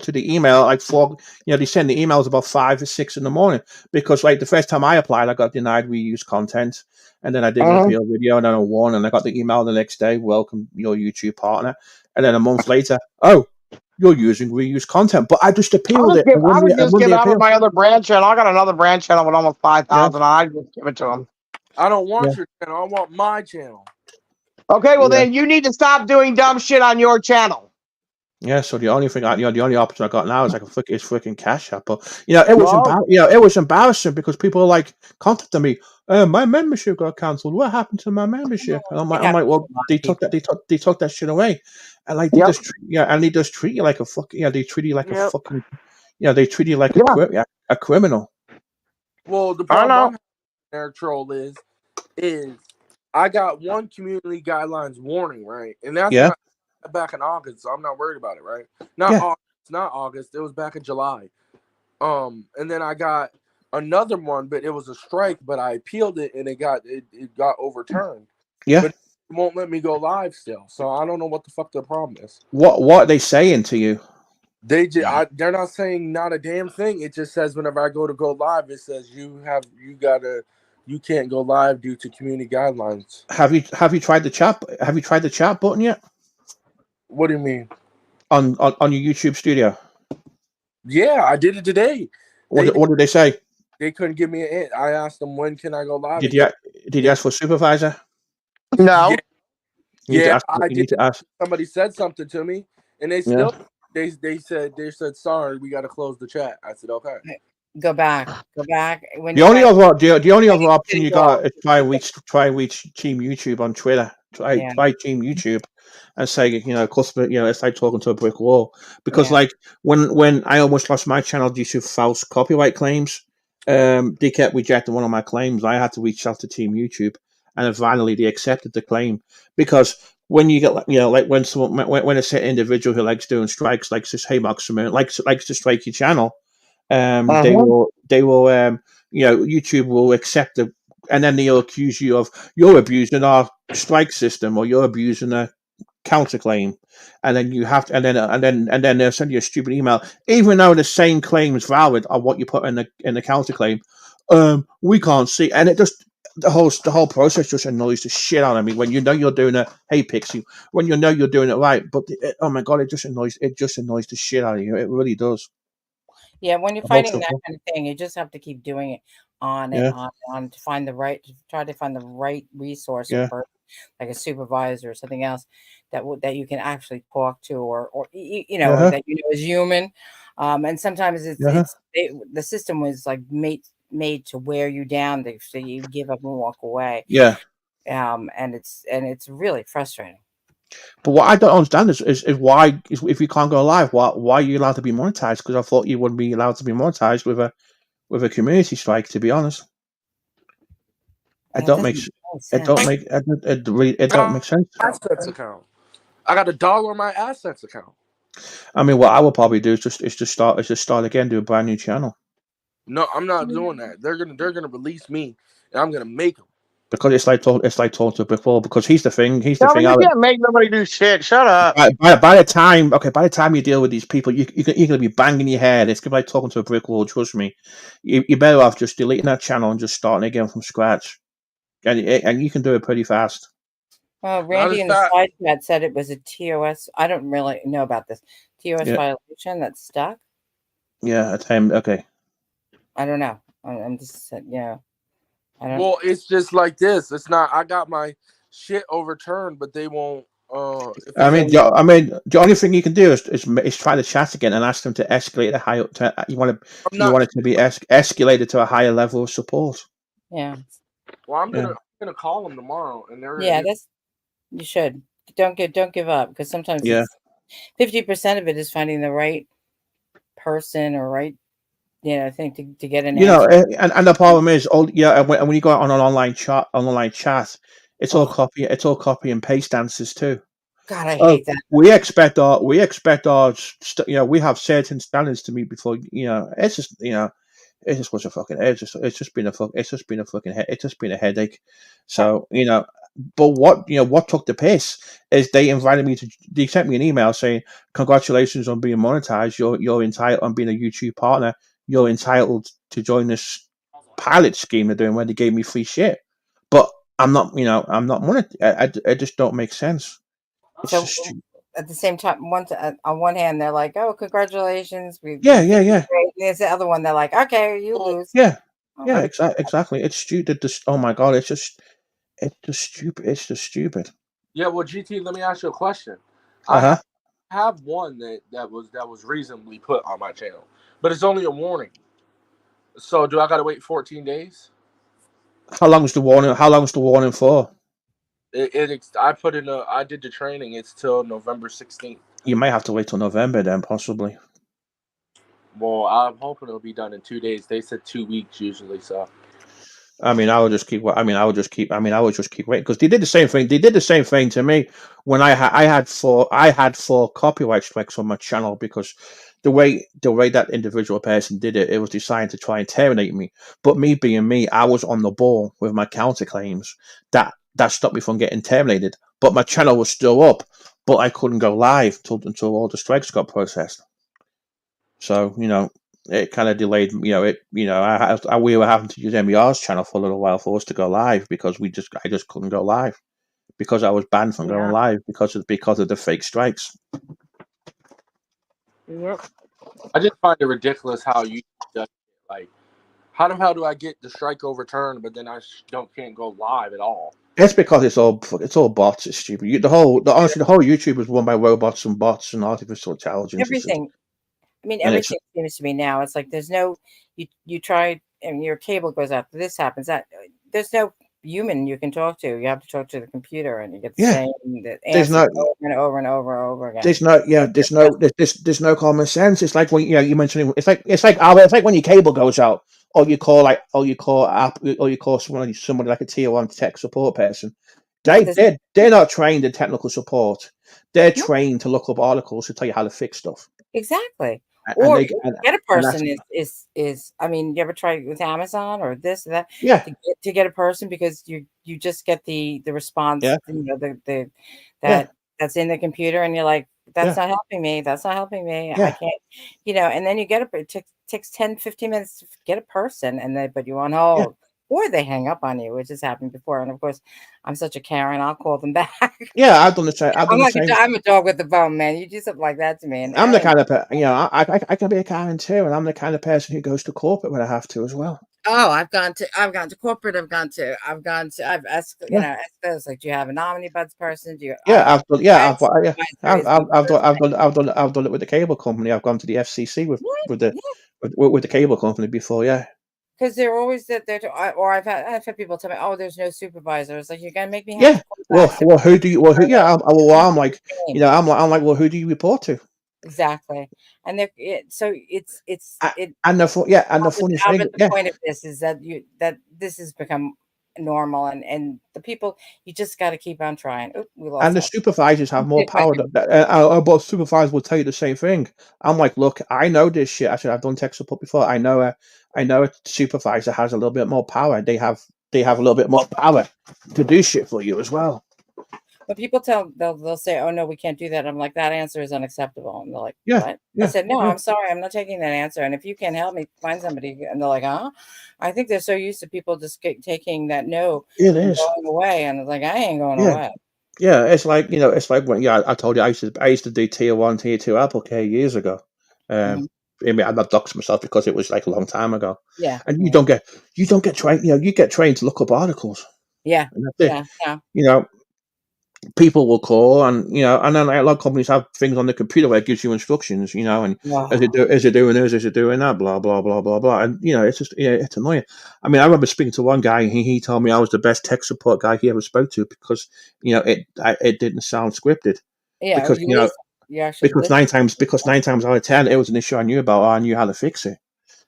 to the email like four. They send the emails about 5 or 6 in the morning because like the first time I applied, I got denied reuse content, and then I did an Mhm. appeal video, and then I won, and I got the email the next day, welcome your YouTube partner, and then a month later, oh, you're using reuse content, but I just appealed it and I would I just won give the Albert appeal. my other brand channel. I got another brand channel with almost Yeah. 5,000. I'd just give it to him. I don't Yeah. want your channel. I want my channel. Okay, well Yeah. then you need to stop doing dumb shit on your channel. Yeah, so the only thing, the only option I got now is like it's freaking Cash App. But it was Well, it was embarrassing because people are like contacting me. My membership got cancelled. What happened to my membership? And It I'm like, happens to well, a lot they of took that, people. they took that shit away, and like yep, they just treat you like a fucking, they treat you like a Yep. fucking, they treat you like yeah, a criminal. Well, the I problem I'm know. having there, troll, is I got one community guidelines warning, right? And that's Yeah, not back in August, so I'm not worried about it, right? Not yeah, August, not August. It was back in July. And then I got another one, but it was a strike, but I appealed it and it got overturned. yeah. But it won't let me go live still. So I don't know what the fuck the problem is. What are they saying to you? They're not saying not a damn thing. It just says whenever I go live, it says you can't go live due to community guidelines. Have you tried the chat? Have you tried the chat button yet What do you mean? on your YouTube studio? Yeah, I did it today. What They what did they say? they couldn't give me an. I asked them when can I go live, Did and you did you ask for a supervisor? yeah, No. You need to yeah, ask. I You did. need to ask. Somebody said something to me, and Yeah. they said sorry, we got to close the chat. I said okay. Go back. Go back. When The you only find other the only other option city you hall, got is try and reach Team YouTube on Twitter. yeah, Try Team YouTube and say customer. It's like talking to a brick wall because yeah. like when I almost lost my channel due to false copyright claims, they kept rejecting one of my claims. I had to reach out to Team YouTube, and then finally they accepted the claim because when you get like when someone when a certain individual who likes doing strikes likes to hey Mark likes to strike your channel, they Uh-huh. will YouTube will accept it, and then they'll accuse you of you're abusing our strike system or you're abusing a counterclaim, and then you have to, and then they'll send you a stupid email, even though the same claim is valid on what you put in the counterclaim. We can't see, and it just the whole process just annoys the shit out of me when you know you're doing a hey Pixie when you know you're doing it right, but oh my god, it just annoys the shit out of you. It really does. Yeah, when you're The whole fighting that support. kind of thing, you just have to keep doing it on and Yeah, on and on to find the right, to try to find the right resource or yeah, person, like a supervisor or something else that you can actually talk to, or or uh-huh, that is human. And sometimes uh-huh. the system was like made to wear you down, so you give up and walk away. Yeah. And it's really frustrating. But what I don't understand is why if you can't go live, why are you allowed to be monetized? Because I thought you wouldn't be allowed to be monetized with a community strike. To be honest, it And it don't doesn't make make any it don't sense. make it I don't got make sense. assets account. I got $1 on my assets account. I mean, what I would probably do is just start again, do a brand new channel No, I'm not doing that. They're gonna release me, and I'm gonna make them. because it's like talking to a brick wall. Because here's the No, thing. you can't make nobody do shit. Shut up. By the time you deal with these people, you're gonna be banging your head. It's gonna be like talking to a brick wall. Trust me. You're better off just deleting that channel and just starting again from scratch. And you can do it pretty fast. Well, Not Randy as in the fast. side chat said it was a TOS. I don't really know about this TOS Yeah, violation that's stuck. yeah. At time, okay. I don't know. I'm just yeah. I don't. Well, it's just like this. It's not. I got my shit overturned, but they won't. If I it's mean, any, the only thing you can do is try the chat again and ask them to escalate a higher. I'm You not. want it to be escalated to a higher level of support. Yeah. Well, Yeah, I'm gonna call them tomorrow, and they're Yeah. and That's you should. Don't give up, because sometimes yeah. it's 50% of it is finding the right person or right thing to get an answer. And the problem is, and when you go out on an online chat, Oh it's all copy and paste answers too. God, I Oh, hate that. we have certain standards to meet before it's just it just was a fucking it's just been a it's just been a headache. Yeah. So but what took the piss is they sent me an email saying congratulations on being monetized. You're entitled on being a YouTube partner. You're entitled to join this pilot scheme they're doing where they gave me free shit. But I'm not monetized. It just don't make sense. It's So just stupid. at the same time, on one hand, they're like, "Oh, congratulations, we Yeah, think yeah, you're yeah, great." And there's the other one, they're like, "Okay, you lose." yeah. Yeah, exactly. It's stupid. Oh my god, it's just stupid. It's just stupid. Yeah, well, GT, let me ask you a question. Uh I huh. have one that was reasonably put on my channel, but it's only a warning. So do I got to wait 14 days? How long's the warning? How long's the warning for? I did the training. It's till November 16th. You may have to wait till November then, possibly. Well, I'm hoping it'll be done in 2 days. They said 2 weeks usually, so. I mean, I would just keep. I mean, I would just keep. I mean, I would just keep waiting because they did the same thing. They did the same thing to me when I had four copyright strikes on my channel because the way that individual person did it, it was designed to try and terminate me. But me being me, I was on the ball with my counterclaims. That stopped me from getting terminated. But my channel was still up, but I couldn't go live until all the strikes got processed. So it kind of delayed. We were having to use MER's channel for a little while for us to go live because I just couldn't go live because I was banned from going Yeah. live because of the fake strikes. Yep. I just find it ridiculous how you does it. Like, how the hell do I get the strike overturned, but then I can't go live at all? It's because it's all bots. It's stupid. Honestly, the whole YouTube is run by robots and bots and artificial intelligence. Everything. I mean, And it's everything seems to be now. It's like there's no you try and your cable goes out. This happens. That there's no human you can talk to. You have to talk to the computer, and you get the yeah. same There's answers no over and over and over and over again. There's no, yeah, there's no common sense. It's like when you mentioned it's like when your cable goes out, or you call somebody like a tier one tech support person. Yeah, there's They're not trained in technical support. They're no trained to look up articles to tell you how to fix stuff, exactly. and Or they you and, get a and that's person is I mean, you ever try with Amazon or this or that yeah, to get a person because you just get the response, yeah, the yeah, that that's in the computer and you're like, that's yeah, not helping me. That's not helping me. I yeah, can't, and then you get it takes 10, 15 minutes to get a person and they put you on yeah, hold. Or they hang up on you, which has happened before. And of course, I'm such a Karen, I'll call them back. yeah. I've done the same. I've done the same. I'm a dog with the bone, man. You do something like that to me, and I'm I the ain't. kind of I can be a Karen too, and I'm the kind of person who goes to corporate when I have to as well. Oh, I've gone to corporate. I've asked, Yeah. asked those like, do you have an omnibuds person? Do you, Yeah, I've done. my Yeah, supervisor is the worst. I've done it with the cable company. I've gone to the FCC with Yeah, with the yeah, with the cable company before. Yeah, because they're always that they're, or I've had people tell me, oh, there's no supervisor. It's like you're gonna make me have yeah. to call back to Who do you? Well, who? Yeah, I'm like, name. I'm like, well, who do you report to? Exactly, and so A- And and the funny thing, Albert, the yeah, point of this is that this has become normal, and the people you just got to keep on trying. Oop, we and lost the that. supervisors have more power. Both supervisors will tell you the same thing. I'm like, look, I know this shit. I said I've done tech support before. I know a supervisor has a little bit more power. They have a little bit more power to do shit for you as well. When people they'll say, "Oh no, we can't do that." I'm like, "That answer is unacceptable." And they're like, Yeah, "What?" I yeah, said, "No, yeah. I'm sorry, I'm not taking that answer. And if you can't help me find somebody," and they're like, "Huh?" I think they're so used to people just taking that no It and is. going away, and it's like, I ain't going Yeah. away. Yeah, it's like it's like when I told you I used to do tier one, tier two Apple Care years ago. Um, Mhm. I mean, I'm not doxing myself because it was like a long time ago, Yeah, and yeah, you don't get trained. You get trained to look up articles, yeah, and that's it. yeah, yeah. You know, people will call, and and then like, a lot of companies have things on the computer where it gives you instructions. And Oh, is it doing this? Is it doing that? Blah blah blah blah blah. And it's just it's annoying. I mean, I remember speaking to one guy, and he told me I was the best tech support guy he ever spoke to because it didn't sound scripted yeah. because You listen. You actually listen. because 9 times out of 10 it was an issue I knew about. Or I knew how to fix it.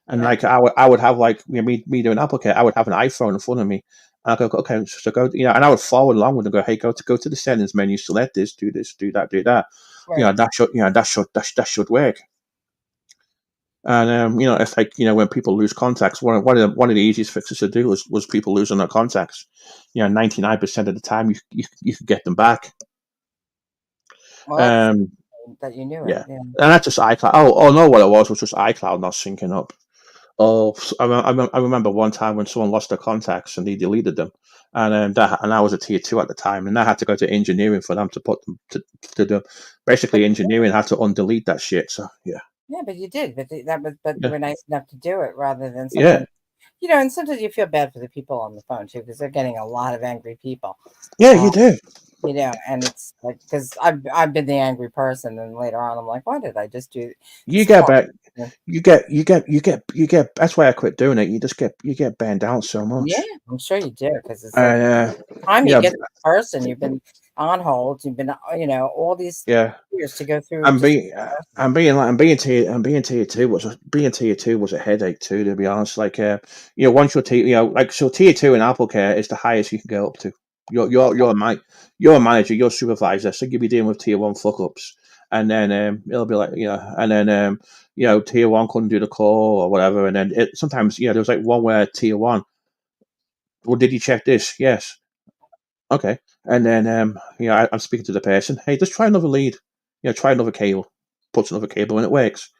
And Yeah. like I would have like me doing applicate, I would have an iPhone in front of me. And I go, okay, so go, and I would follow along with them. Go, hey, go to the settings menu, select this, do that, do that. Right. That should work. And it's like when people lose contacts, one of the easiest fixes to do was people losing their contacts. 99% of the time you could get them back. Well, that's Um, that you knew it. yeah, Yeah. and that's just iCloud. Oh no, what it was just iCloud not syncing up. Oh, I remember one time when someone lost their contacts and they deleted them, and I was a tier two at the time, and I had to go to engineering for them to put them to do. But Basically, engineering had to undelete that shit. So yeah, yeah, but you did. But that was, but you yeah, were nice enough to do it rather than yeah, something And sometimes you feel bad for the people on the phone too, because they're getting a lot of angry people. Yeah, Uh, you do. and it's like because I've been the angry person, and later on I'm like, why did I just do You this? get back. You get. That's why I quit doing it. You get banned out so Yeah, much. I'm sure you do because it's like And time you yeah, get the person, you've been on hold, you've been all these yeah. years to go through I'm just being, I'm being tier two was a headache too. To be honest, like once you're like so tier two in Apple Care is the highest you can go up to. You're a manager, you're a supervisor, so you'll be dealing with tier one fuck ups, and then it'll be like and then tier one couldn't do the call or whatever, and then sometimes there was like one where tier one, well, did you check this? Yes, okay, and then I'm speaking to the person, hey, just try another lead, try another cable, puts another cable and it works.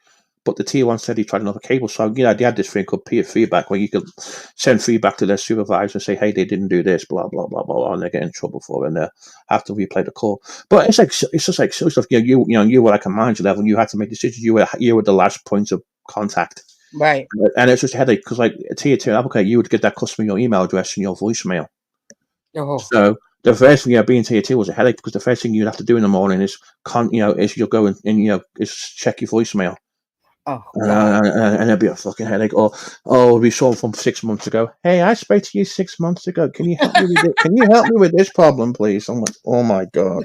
But the tier one said he tried another cable, so they had this thing called peer feedback where you could send feedback to their supervisor and say, hey, they didn't do this, blah blah blah blah, and they get in trouble for it, and they have to replay the call. But it's just like silly stuff. You were like a manager level, and you had to make decisions. You were the last point of contact. right. And it's just a headache because, like, tier two Apple Care, you would get that customer your email address and your voicemail. Oh, So the first thing, being tier two was a headache because the first thing you'd have to do in the morning is, is you'll go and is check your voicemail, oh God. and it'll be a fucking headache. Or we saw from 6 months ago. Hey, I spoke to you 6 months ago. Can you help me with it? Can you help me with this problem, please? I'm like, oh my god.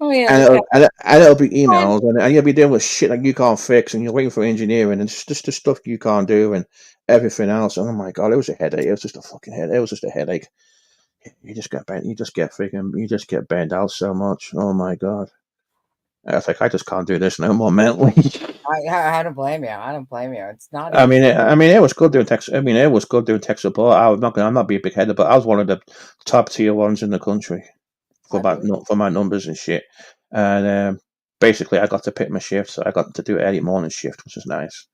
Oh yeah, And the guy. it'll be emails, and you'll be dealing with shit like you can't fix, and you're waiting for engineering, and it's just the stuff you can't do, and everything else. And oh my god, it was a headache. It was just a fucking headache. It was just a headache. You just get bent. You just get burned out so much. Oh my god. I was like, I just can't do this no more mentally. I don't blame you. I don't blame you. It's not I mean, easy. it was good doing tech. I mean, it was good doing tech support. I'm not being big headed, but I was one of the top tier ones in the country I believe. for my numbers and shit. And basically, I got to pick my shift, so I got to do early morning shift, which is nice.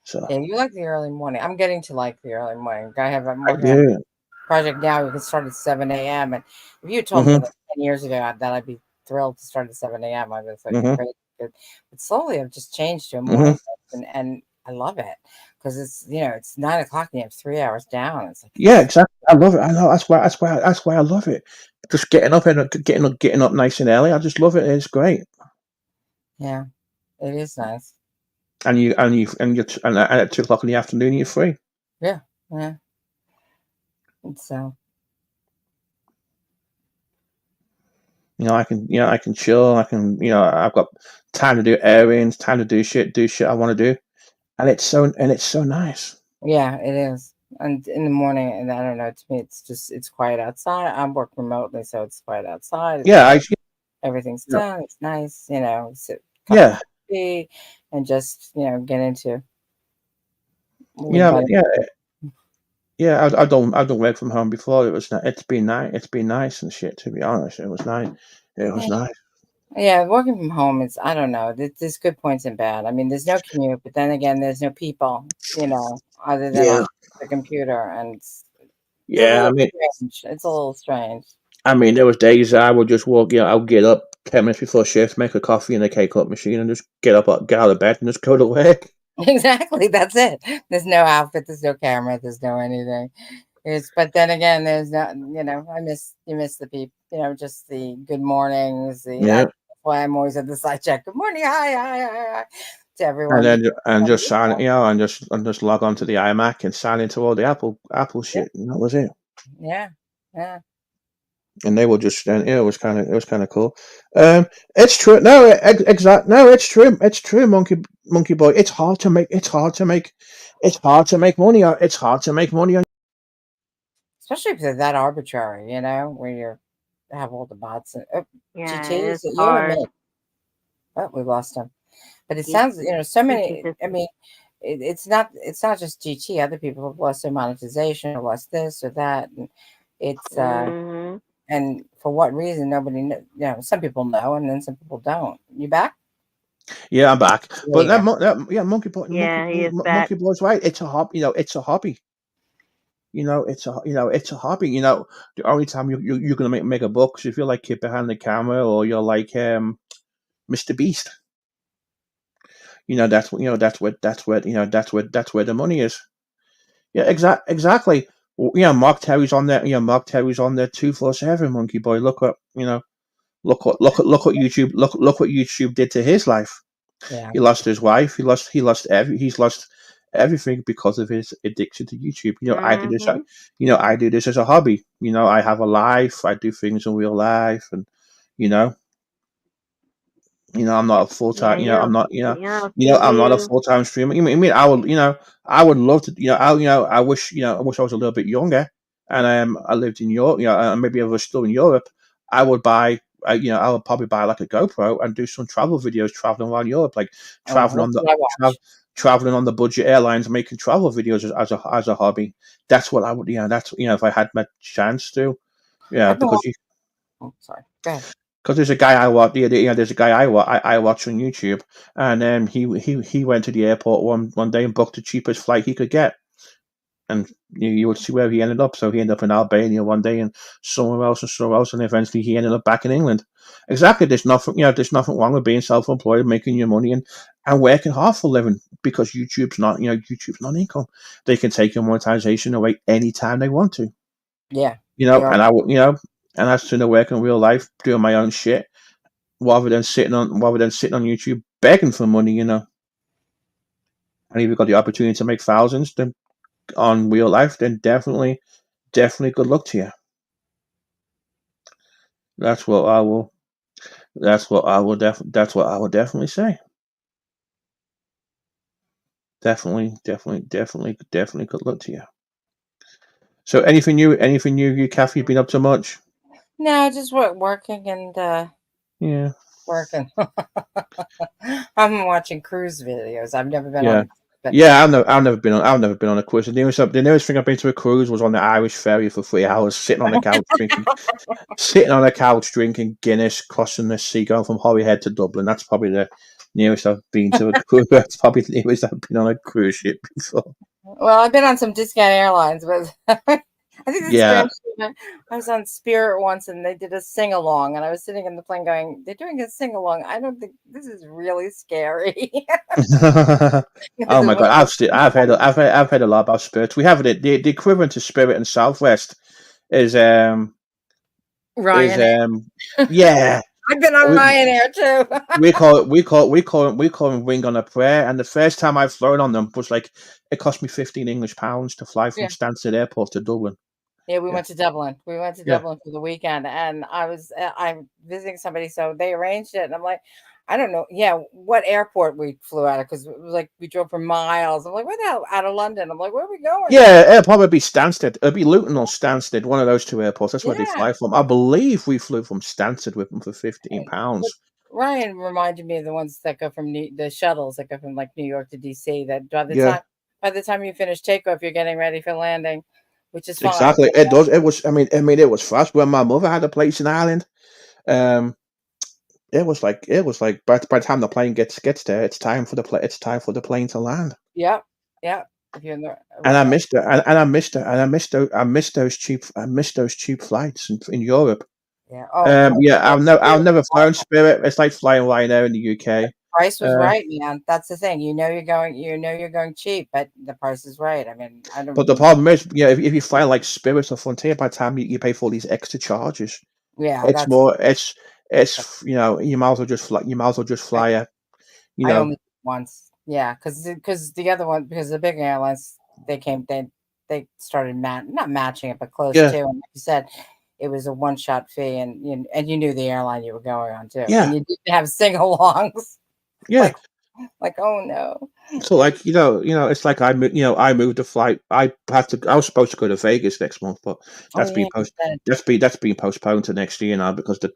So Yeah, you like the early morning. I'm getting to like the early morning. I'm I working on do. a project now. We can start at 7 a.m. And if you told me Mhm. like 10 years ago that I'd be thrilled to start at 7 a.m., I'd be like, you're Mhm. crazy. But slowly I've just changed to a morning Mhm. person, and I love it because it's 9 o'clock and you have 3 hours down. It's like, Yeah, exactly. I love it. I know. That's why I love it. Just getting up nice and early. I just love it. It's great. yeah, it is nice. And at 2 o'clock in the afternoon, you're free. Yeah, yeah. It's I can chill. I've got time to do errands, time to do shit I want to do, and it's so nice. yeah, it is. And in the morning, and I don't know, to me, it's quiet outside. I work remotely, so it's quiet outside. It's Yeah, quiet. Everything's yeah, done. It's nice, sit, cup of yeah, coffee, and just get into live yeah, by. yeah, yeah. I don't work from home before. It's been nice. It's been nice and shit. To be honest, it was nice. It was Yeah, nice. yeah. Working from home is I don't know. There's good points and bad. I mean, there's no commute, but then again, there's no people. Other than on Yeah, the computer, and it's a yeah. little strange. It's a little strange. I mean, there was days I would just walk. I'll get up 10 minutes before shift, make a coffee in the K cup machine, and just get out of bed and just go to work. Exactly, that's it. There's no outfit, there's no camera, there's no anything. But then again, there's not, you miss the people, just the good mornings. Yeah. That's why I'm always at the side check. Good morning, hi, hi, hi, hi, to And everyone. then just sign, and just log on to the iMac and sign into all the Apple Yeah, shit, and that was it. yeah, yeah. And they were just, and it was kind of cool. It's true. No, exact. No, it's true. It's true, monkey boy. It's hard to make money. It's hard to make money on. Especially if they're that arbitrary, where you have all the bots and Yeah, GT, is it's it you or hard. me? Oh, we lost him. But it You, sounds, so you many. just, I mean, it's not just GT. Other people have lost their monetization or lost this or that, and it's hmm and for what reason nobody knows. Some people know, and then some people don't. You back? Yeah, I'm back. There But you go. yeah, yeah, he is back. monkey boy's right. It's a hobby. It's a hobby. It's a hobby. The only time you're gonna make a buck is if you're like kid behind the camera or you're like Mr. Beast. That's what that's where the money is. Yeah, exactly. Well, Mark Terry's on there. Mark Terry's on there 247. Monkey Boy, look what look what YouTube did to his life. Yeah. He lost his wife. He's lost everything because of his addiction to YouTube. Mhm. I do this as a hobby. I have a life. I do things in real life, and you know, I'm not a full Yeah, time. I'm not a you. full time streamer. I would love to. I wish I was a little bit younger, and I lived in Europe. And maybe I was still in Europe. I would buy. I would probably buy like a GoPro and do some travel videos traveling around Europe, like Oh, traveling on that's the what I tra- watch. traveling on the budget airlines, making travel videos as a hobby. That's what I would. That's if I had my chance to. Yeah, I've been because watching. Oh, sorry. Go ahead. there's a guy I watch. There's a guy I watch on YouTube, and he went to the airport one day and booked the cheapest flight he could get, and you would see where he ended up. So he ended up in Albania one day, and somewhere else, and eventually he ended up back in England. Exactly. There's nothing wrong with being self-employed, making your money, and working hard for a living, because YouTube's not income. They can take your monetization away anytime they want to. Yeah. They are. And I would and I sooner work in real life doing my own shit rather than sitting on YouTube begging for money. And if you've got the opportunity to make thousands then on real life, then definitely good luck to you. That's what I will. That's what I will definitely say. Definitely good luck to you. So anything new, you Kathy, been up to much? No, just working and Yeah, working. I'm watching cruise videos. I've never been yeah. on, but Yeah, I've never been on a cruise. The nearest thing I've been to a cruise was on the Irish ferry for 3 hours, sitting on a couch drinking Guinness, crossing the sea, going from Holyhead to Dublin. That's probably the nearest I've been to a cruise. That's probably the nearest I've been on a cruise ship before. well, I've been on some discount airlines, but I think the Yeah. strange thing. I was on Spirit once, and they did a sing along, and I was sitting in the plane going, "They're doing a sing along. I don't think this is really scary." Oh Because it my was god, I've heard a lot about spirits. We have the equivalent to Spirit in Southwest is is Ryanair. yeah. I've been on We, Ryanair too. we call them Wing on a Prayer, and the first time I've flown on them was like it cost me 15 English pounds to fly from Yeah. Stansted Airport to Dublin. Yeah, we Yeah, went to Dublin. We went to yeah, Dublin for the weekend, and I'm visiting somebody, so they arranged it, and I'm like, I don't know, yeah, what airport we flew out of, because it was like we drove for miles. I'm like, where the hell out of London? I'm like, where are we going? yeah. It'll probably be Stansted. It'll be Luton or Stansted, one of those two airports. That's where they Yeah. fly from. I believe we flew from Stansted with them for 15 But pounds. Ryan reminded me of the ones that go from the shuttles that go from like New York to DC. That Yeah, by the time you finish takeoff, you're getting ready for landing, which is fine. exactly. It does. It was. It was fast. When my mother had a place in Ireland, um, it was like by the time the plane gets there, it's time for the plane to land. Yep, yep. If you're in the And I right, missed it. And I missed it. And I missed those cheap flights in Europe. yeah. Oh, Yeah, I'll Spirit never flown Spirit. It's like flying Ryanair in the UK. price was Uh, right, man. That's the thing. You know you're going cheap, but the price is right. I mean, I don't. but the problem is, if you fly like Spirit or Frontier, by the time you pay for all these extra charges, Yeah, it's that's. more. You might as well just fly. You might as well just I, fly a. You I know. only did once. Yeah, because the other one, because the big airlines, they started not matching it, but close Yeah. to. And like you said, it was a one shot fee, and you knew the airline you were going on too, Yeah. and you didn't have sing alongs. Yeah. like oh no. So like it's like I moved the flight. I was supposed to go to Vegas next month, but Oh that's yeah, been you post said. that's been postponed to next year now because the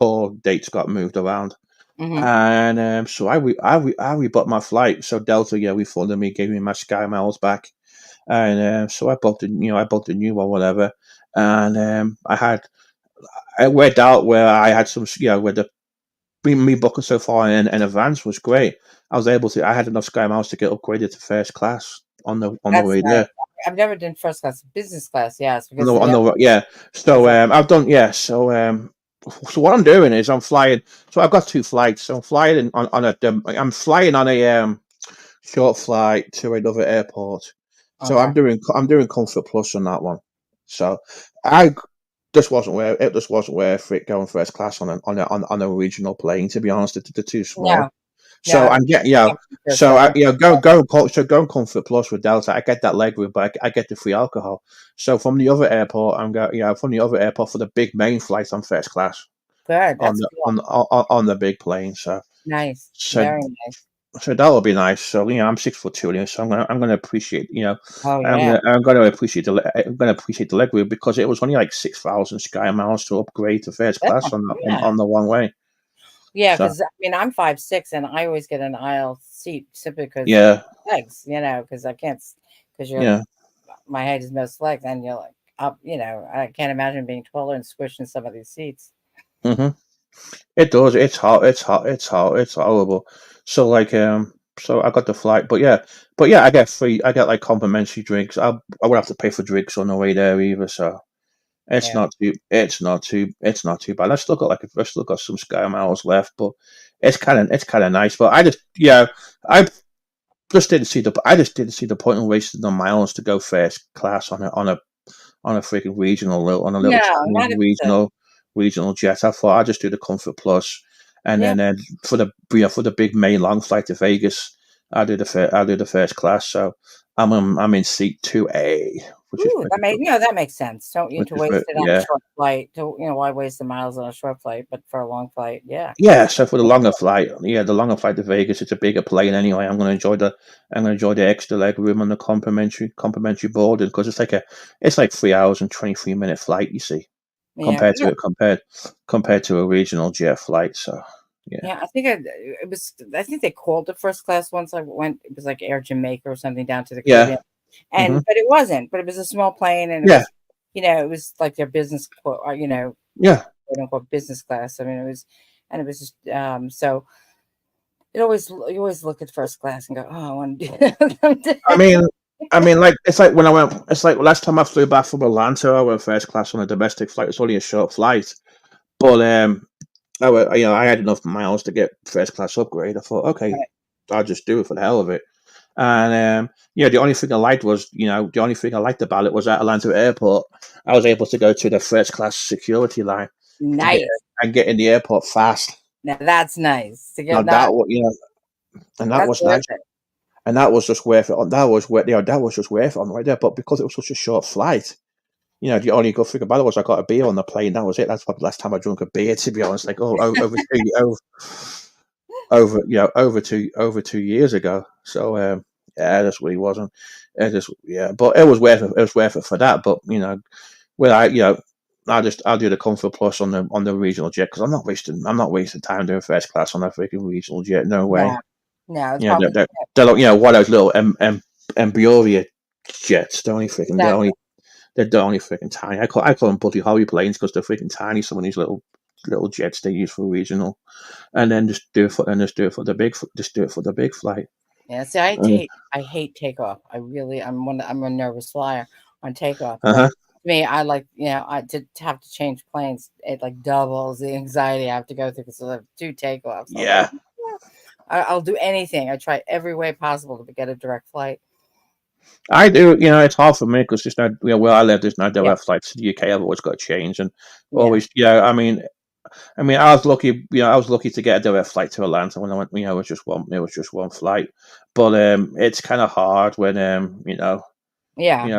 tour dates got moved around. Hmm. And so I rebought my flight. So Delta, refunded me, gave me my Sky Miles back, and so I booked a new one, whatever. And I worked out where I had some, where the me booking so far in advance was great. I had enough Sky Miles to get upgraded to first class on the That's way nice. there. I've never done first class, business class. Yes, On because the, the on other the Yeah. is So like I've done, yeah. So So what I'm doing is I'm flying. So I've got two flights. So I'm flying on a. I'm flying on a short flight to another airport. So Okay. I'm doing Comfort Plus on that one. So I just wasn't worth it going first class on a regional plane. To be honest, they're too small. No, So no, I'm getting, first so class. I, going Comfort Plus with Delta, I get that leg room, but I get the free alcohol. So from the other airport, from the other airport for the big main flights, I'm first class Good. on That's the cool. on the big plane. So Nice. so Very nice. so that will be nice. So I'm 6'2", so I'm gonna appreciate, Oh yeah. I'm gonna appreciate the leg room because it was only like 6,000 sky miles to upgrade to first That's class not bad. on the one way. Yeah, So because I mean I'm 5'6" and I always get an aisle seat simply because yeah, legs, because I can't because you're yeah. my height is most legs and you're like up, I can't imagine being taller and squished in some of these seats. hmm It does. It's hot. It's hot. It's hot. It's horrible. So like so I got the flight, but yeah, I get free. I get like complimentary drinks. I would have to pay for drinks on the way there either. So it's Yeah. not too. It's not too bad. I still got some sky miles left, but it's kind of nice. But I just didn't see the point in wasting the miles to go first class on a freaking on a little No, tiny not if it's a regional jet. I thought I'd just do the Comfort Plus, and yeah. then for the big main long flight to Vegas, I do the first class. So I'm in seat 2A, which is Ooh, that makes sense. Don't you to waste it on a yeah. short flight. Why waste the miles on a short flight, but for a long flight, yeah. Yeah, so for the longer flight to Vegas, it's a bigger plane anyway. I'm gonna enjoy the extra leg room on the complimentary boarding because it's like 3 hours and 23-minute flight. You see, Yeah. compared to a regional jet flight. So yeah, Yeah, I think it was. I think they called it first class once I went. It was like Air Jamaica or something down to the yeah, Caribbean, hmm but it wasn't. But it was a small plane, and yeah, it was like their business, yeah. quote unquote business class. I mean, it was just so you always look at first class and go, oh, I want to do I that. mean, like it's like when I went. It's like last time I flew back from Atlanta, I went first class on a domestic flight. It's only a short flight, but I had enough miles to get first class upgrade. I thought, okay, I'll just do it for the hell of it. And the only thing I liked was, the only thing I liked about it was at Atlanta Airport, I was able to go to the first class security line and get Nice. and get in the airport fast. Now that's nice to Now get that that. was, and that That's was worth nice, it. and that was just worth it. That was just worth it on right there. But because it was such a short flight, the only good thing about it was I got a beer on the plane. That was it. That's probably the last time I drank a beer. To be honest, like over 2 years ago. So yeah, this really wasn't. But it was worth it. It was worth it for that. But well, I'll do the Comfort Plus on the regional jet because I'm not wasting time doing first class on that freaking regional jet. No way. No, no, it's Yeah, probably they're like, what those little Embraer jets. exactly. They're only freaking tiny. I call them Buddy Holly planes because they're freaking tiny. Some of these little jets they use for regional, and then just do it for the big flight. Yeah, see, Uh I hate takeoff. I'm a nervous flyer on takeoff. So huh. to me, I like I to have to change planes. It like doubles the anxiety I have to go through because I have two takeoffs. I'm like, Yeah, "Yeah, I'll do anything. I try every way possible to get a direct flight. I do. It's hard for me because there's no, where I live, there's no Yeah, direct flights to the UK. I've always got to change and yeah, always. Yeah, I mean, I was lucky. I was lucky to get a direct flight to Atlanta when I went. It was just one. It was just one flight, but it's kind of hard when yeah.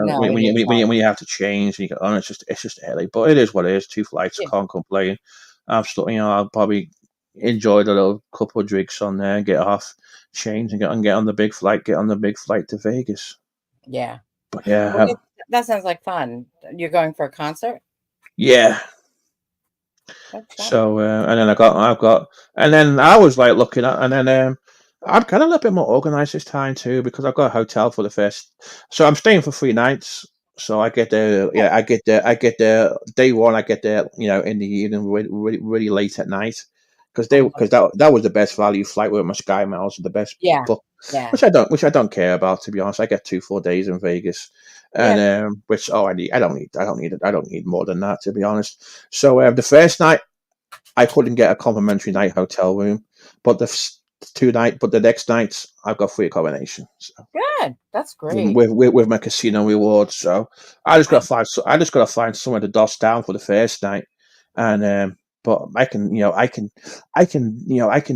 No, it is hard. when you have to change and you go, oh, it's just early, but it is what it is. Two flights, Yeah, can't complain. I'll probably enjoy the little couple of drinks on there, get off, change, and get on the big flight. Get on the big flight to Vegas. yeah. But yeah, Well, that sounds like fun. You're going for a concert? yeah. That's fun. So and then and then I was like looking at, and then I'm kind of a little bit more organized this time too because I've got a hotel for the first. So I'm staying for 3 nights. So I get there. Oh, Yeah, I get there day one. I get there, in the evening, really, really, really late at night, because that was the best value flight with my Sky Miles, the best. yeah, But yeah, which I don't care about, to be honest. I get 2 full days in Vegas, and yeah. which I don't need more than that, to be honest. So the first night. I couldn't get a complimentary night hotel room, but the next nights I've got free accommodation. So Good. That's great. with my casino rewards. So I just I, gotta find I just gotta find somewhere to doss down for the first night, and but I can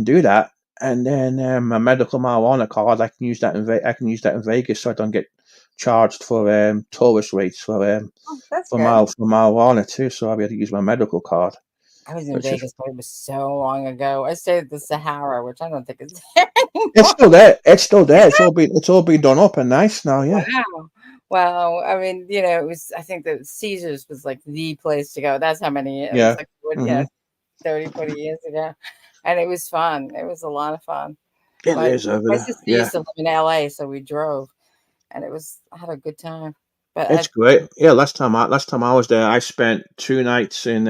do that, and then my medical marijuana card I can use that I can use that in Vegas, so I don't get charged for tourist rates oh, that's good. for marijuana too. So I'll be able to use my medical card, I was in which is Vegas, but it was so long ago. I stayed at the Sahara, which I don't think is there it's anymore. still there. It's still there. It's all been done up and nice now. Yeah, Wow. Well, I mean, it was, I think that Caesars was like the place to go. That's how many, it was yeah. like, what, Hmm. 30, 40 years ago. And it was fun. It was a lot of fun. It My, is over my there. sister Yeah. used to live in LA, so we drove and I had a good time. But It's great. Yeah, last time I was there, I spent 2 nights in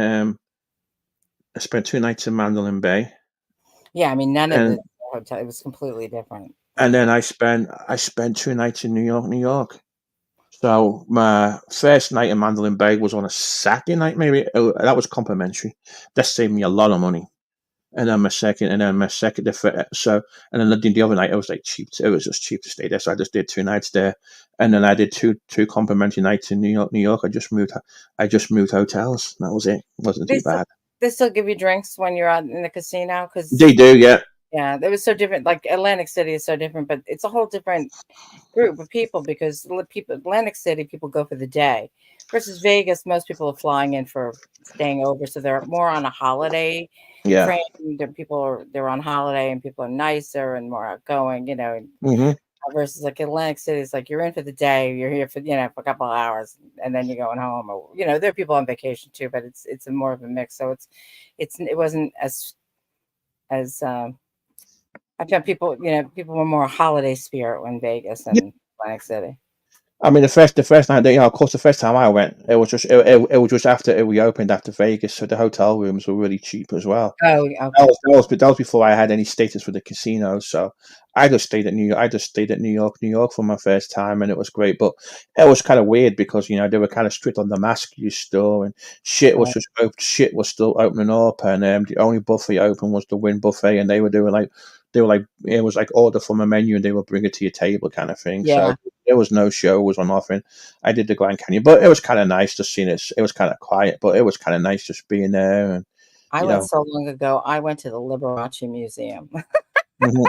Mandalay Bay, yeah, I mean, none of and the hotel, it was completely different. then I spent 2 nights in New York, New York. So my first night in Mandalay Bay was on a Saturday night, maybe. That was complimentary. That saved me a lot of money. So, and then the other night it was like cheap. It was just cheap to stay there, so I just did 2 nights there, and then I did two complimentary nights in New York. New York, I just moved hotels. That was it. It wasn't They too still, bad. they still give you drinks when you're out in the casino because They do, yeah, yeah, that was so different. Like Atlantic City is so different, but it's a whole different group of people because Atlantic City people go for the day versus Vegas. Most people are flying in for staying over, so they're more on a holiday yeah. frame. They're on holiday and people are nicer and more outgoing. Hmm. Versus like Atlantic City is like you're in for the day, you're here for for a couple of hours, and then you're going home. Or there are people on vacation too, but it's a more of a mix. So it wasn't as I found people were more holiday spirit in Vegas and Atlantic City. I mean, the first night, of course, the first time I went, it was just after it reopened after Vegas, so the hotel rooms were really cheap as well. Oh, okay. That was before I had any status with the casinos. So I just stayed at New York. I just stayed at New York for my first time, and it was great. But it was kind of weird because they were kind of strict on the mask use still, and Right. shit was still opening up, and the only buffet open was the Wynn buffet, and they were like it was like order from a menu, and they would bring it to your table, kind of thing. So Yeah, there was no show, was on nothing. I did the Grand Canyon, but it was kind of nice just seeing it. It was kind of quiet, but it was kind of nice just being there, and I you went know. so long ago. I went to the Liberace Museum. Mhm.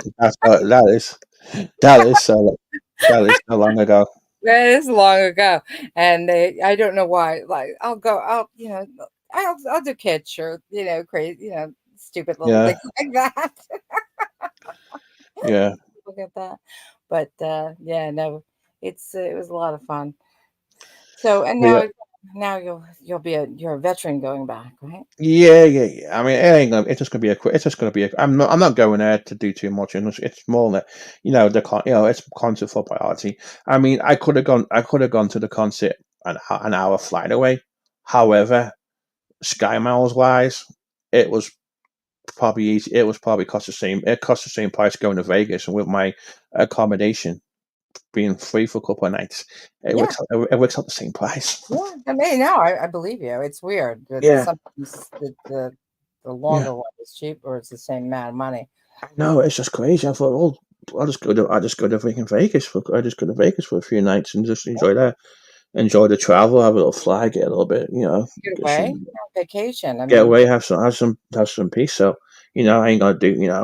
That is so long ago. That is long ago, and I don't know why. Like I'll go, I'll do kids or crazy, stupid little Yeah, things like that. yeah, Look at that, but yeah, no, it was a lot of fun. So and yeah, now you're a veteran going back, right? yeah. I mean, it ain't gonna. It's just gonna be a quick. It's just gonna be. I'm not going there to do too much. And it's more that it's concert for priority. I mean, I could have gone. I could have gone to the concert an hour flight away. However, Sky Miles wise, it was probably easy. It was probably cost the same. It cost the same price going to Vegas, and with my accommodation being free for a couple of nights, Yeah, it works out the same price. yeah. I mean, no, I believe you. It's weird, but Yeah, sometimes the yeah. longer one is cheap or it's the same amount of money. No, it's just crazy. I thought, oh, I just go to freaking Vegas I just go to Vegas for a few nights and just enjoy that, enjoy the travel, have a little fly, get a little bit, Get get away, some, on vacation. I get mean, away, have some peace. So, I ain't gonna do,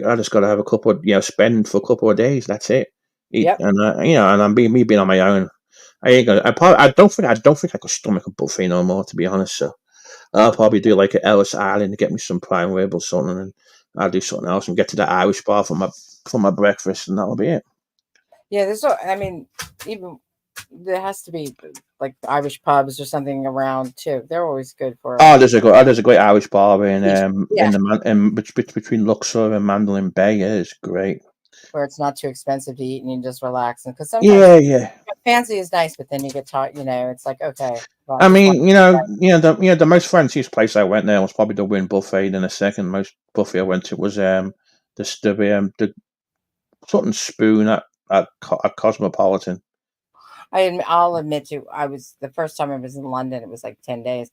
I just gotta have a couple of, spend for a couple of days. That's it. Eat yep, and and I'm being me being on my own. I ain't gonna. I don't think I could stomach a buffet no more. To be honest, so I'll probably do like at Ellis Island and get me some prime rib or something, and I'll do something else and get to the Irish bar for my breakfast, and that'll be it. yeah. I mean, even there has to be like Irish pubs or something around too. They're always good for There's a great Irish bar yeah, between Luxor and Mandolin Bay. It is great. where it's not too expensive to eat and you just relax. And because sometimes Yeah, yeah. fancy is nice, but then you get taught. It's like okay, well, I I just want. mean, the most fanciest place I went there was probably the Wynn buffet. Then the second most buffet I went to was the something spoon at Cosmopolitan. I'll admit to I was the first time I was in London. It was like 10 days,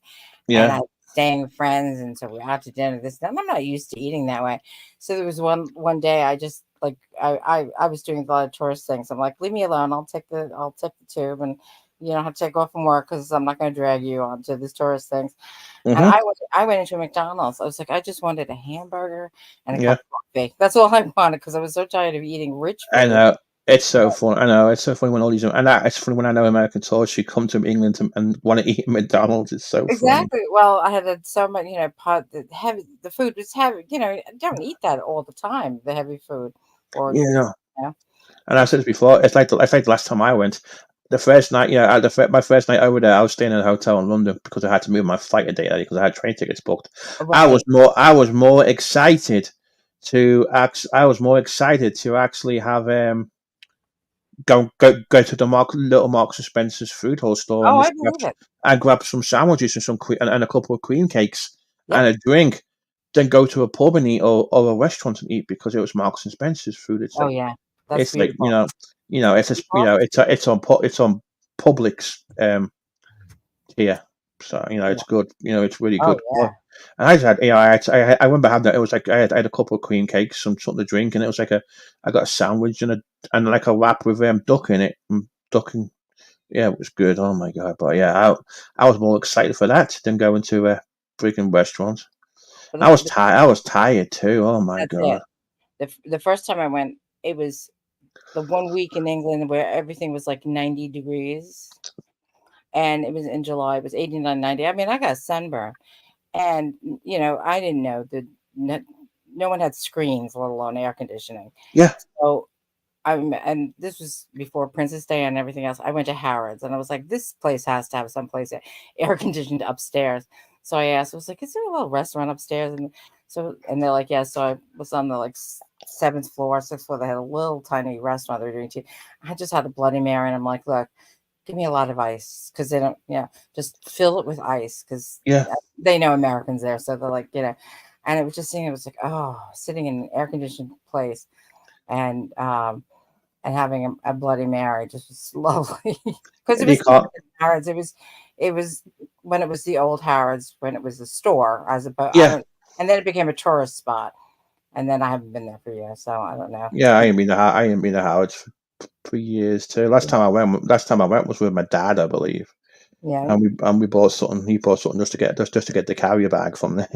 and I Yeah. had staying with friends, and so we're out to dinner. This, and I'm not used to eating that way. So there was one day I just like I was doing a lot of tourist things. I'm like, leave me alone. I'll take the tube, and you don't have to take off from work because I'm not going to drag you onto these tourist things. And Hmm. I went into a McDonald's. I was like, I just wanted a hamburger and a Yeah, cup of coffee. That's all I wanted because I was so tired of eating rich I food. know. It's so fun. I know it's so funny when all these and that, it's funny when I know American tourists who come to England and want to eat at McDonald's. It's so funny. Exactly. Well, I had so much, pot the food was heavy. I don't eat that all the time. The heavy food, or You know, you know, and I've said this before. It's like the last time I went. The first night, my first night over there, I was staying in a hotel in London because I had to move my flight a day early because I had train tickets booked. right. I was more excited I was more excited to actually have go to the little Marks and Spencer's food hall store Oh, and I just believe it. grab some sandwiches and and a couple of cream cakes Yep. and a drink, then go to a pub and eat or a restaurant and eat because it was Marks and Spencer's food. Oh, yeah. That's It's like beautiful. it's just, People always, it's on Publix here, so yeah. it's good. It's really Oh, good. yeah. And I just had, I remember having that. It was like I had a couple of cream cakes, some something to drink, and it was like I got a sandwich and like a wrap with duck in it, duck and yeah, it was good. Oh my god! But yeah, I was more excited for that than going to a freaking restaurant. But I was tired. I was tired too. Oh my that's it. god! The first time I went, it was the one week in England where everything was like 90 degrees, and it was in July. It was 89, 90. I mean, I got a sunburn. And, I didn't know that no one had screens, let alone air conditioning. Yeah, So and this was before Princess Day and everything else. I went to Harrods and I was like, this place has to have some place air conditioned upstairs. So I asked, I was like, is there a little restaurant upstairs? And they're like, yeah. So I was on the like seventh floor, sixth floor. They had a little tiny restaurant they were doing tea. I just had a Bloody Mary and I'm like, look, give me a lot of ice because they don't, just fill it with ice because yeah. they know Americans there. So they're like, and it was just seeing, it was like, oh, sitting in an air conditioned place and, and having a Bloody Mary just was lovely because it You was can't. different than Harrods. It was when it was the old Harrods, when it was a store, as opposed, I Yeah, don't, and then it became a tourist spot. And then I haven't been there for years, so I don't know. yeah. I ain't been to Howard for 3 years too. Last time I went was with my dad, I believe. Yeah, And we bought something. He bought something just to get the carrier bag from there.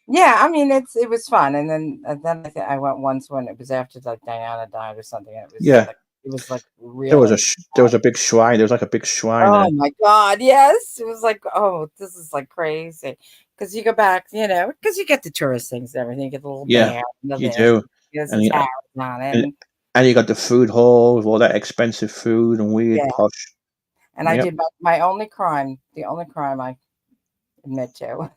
yeah. I mean, it was fun, and then I think I went once when it was after like Diana died or something, and Yeah, it was like really. there was a big shrine. There was like a big shrine there. Oh my God, yes. It was like, oh, this is like crazy. Because you go back, because you get the tourist things and everything. You get the little Yeah, bear and the you this. do. This And is you Harrods on it. and, and you got the food hall with all that expensive food and weird Yeah. posh. And I Yep. did my only crime, the only crime I admit to.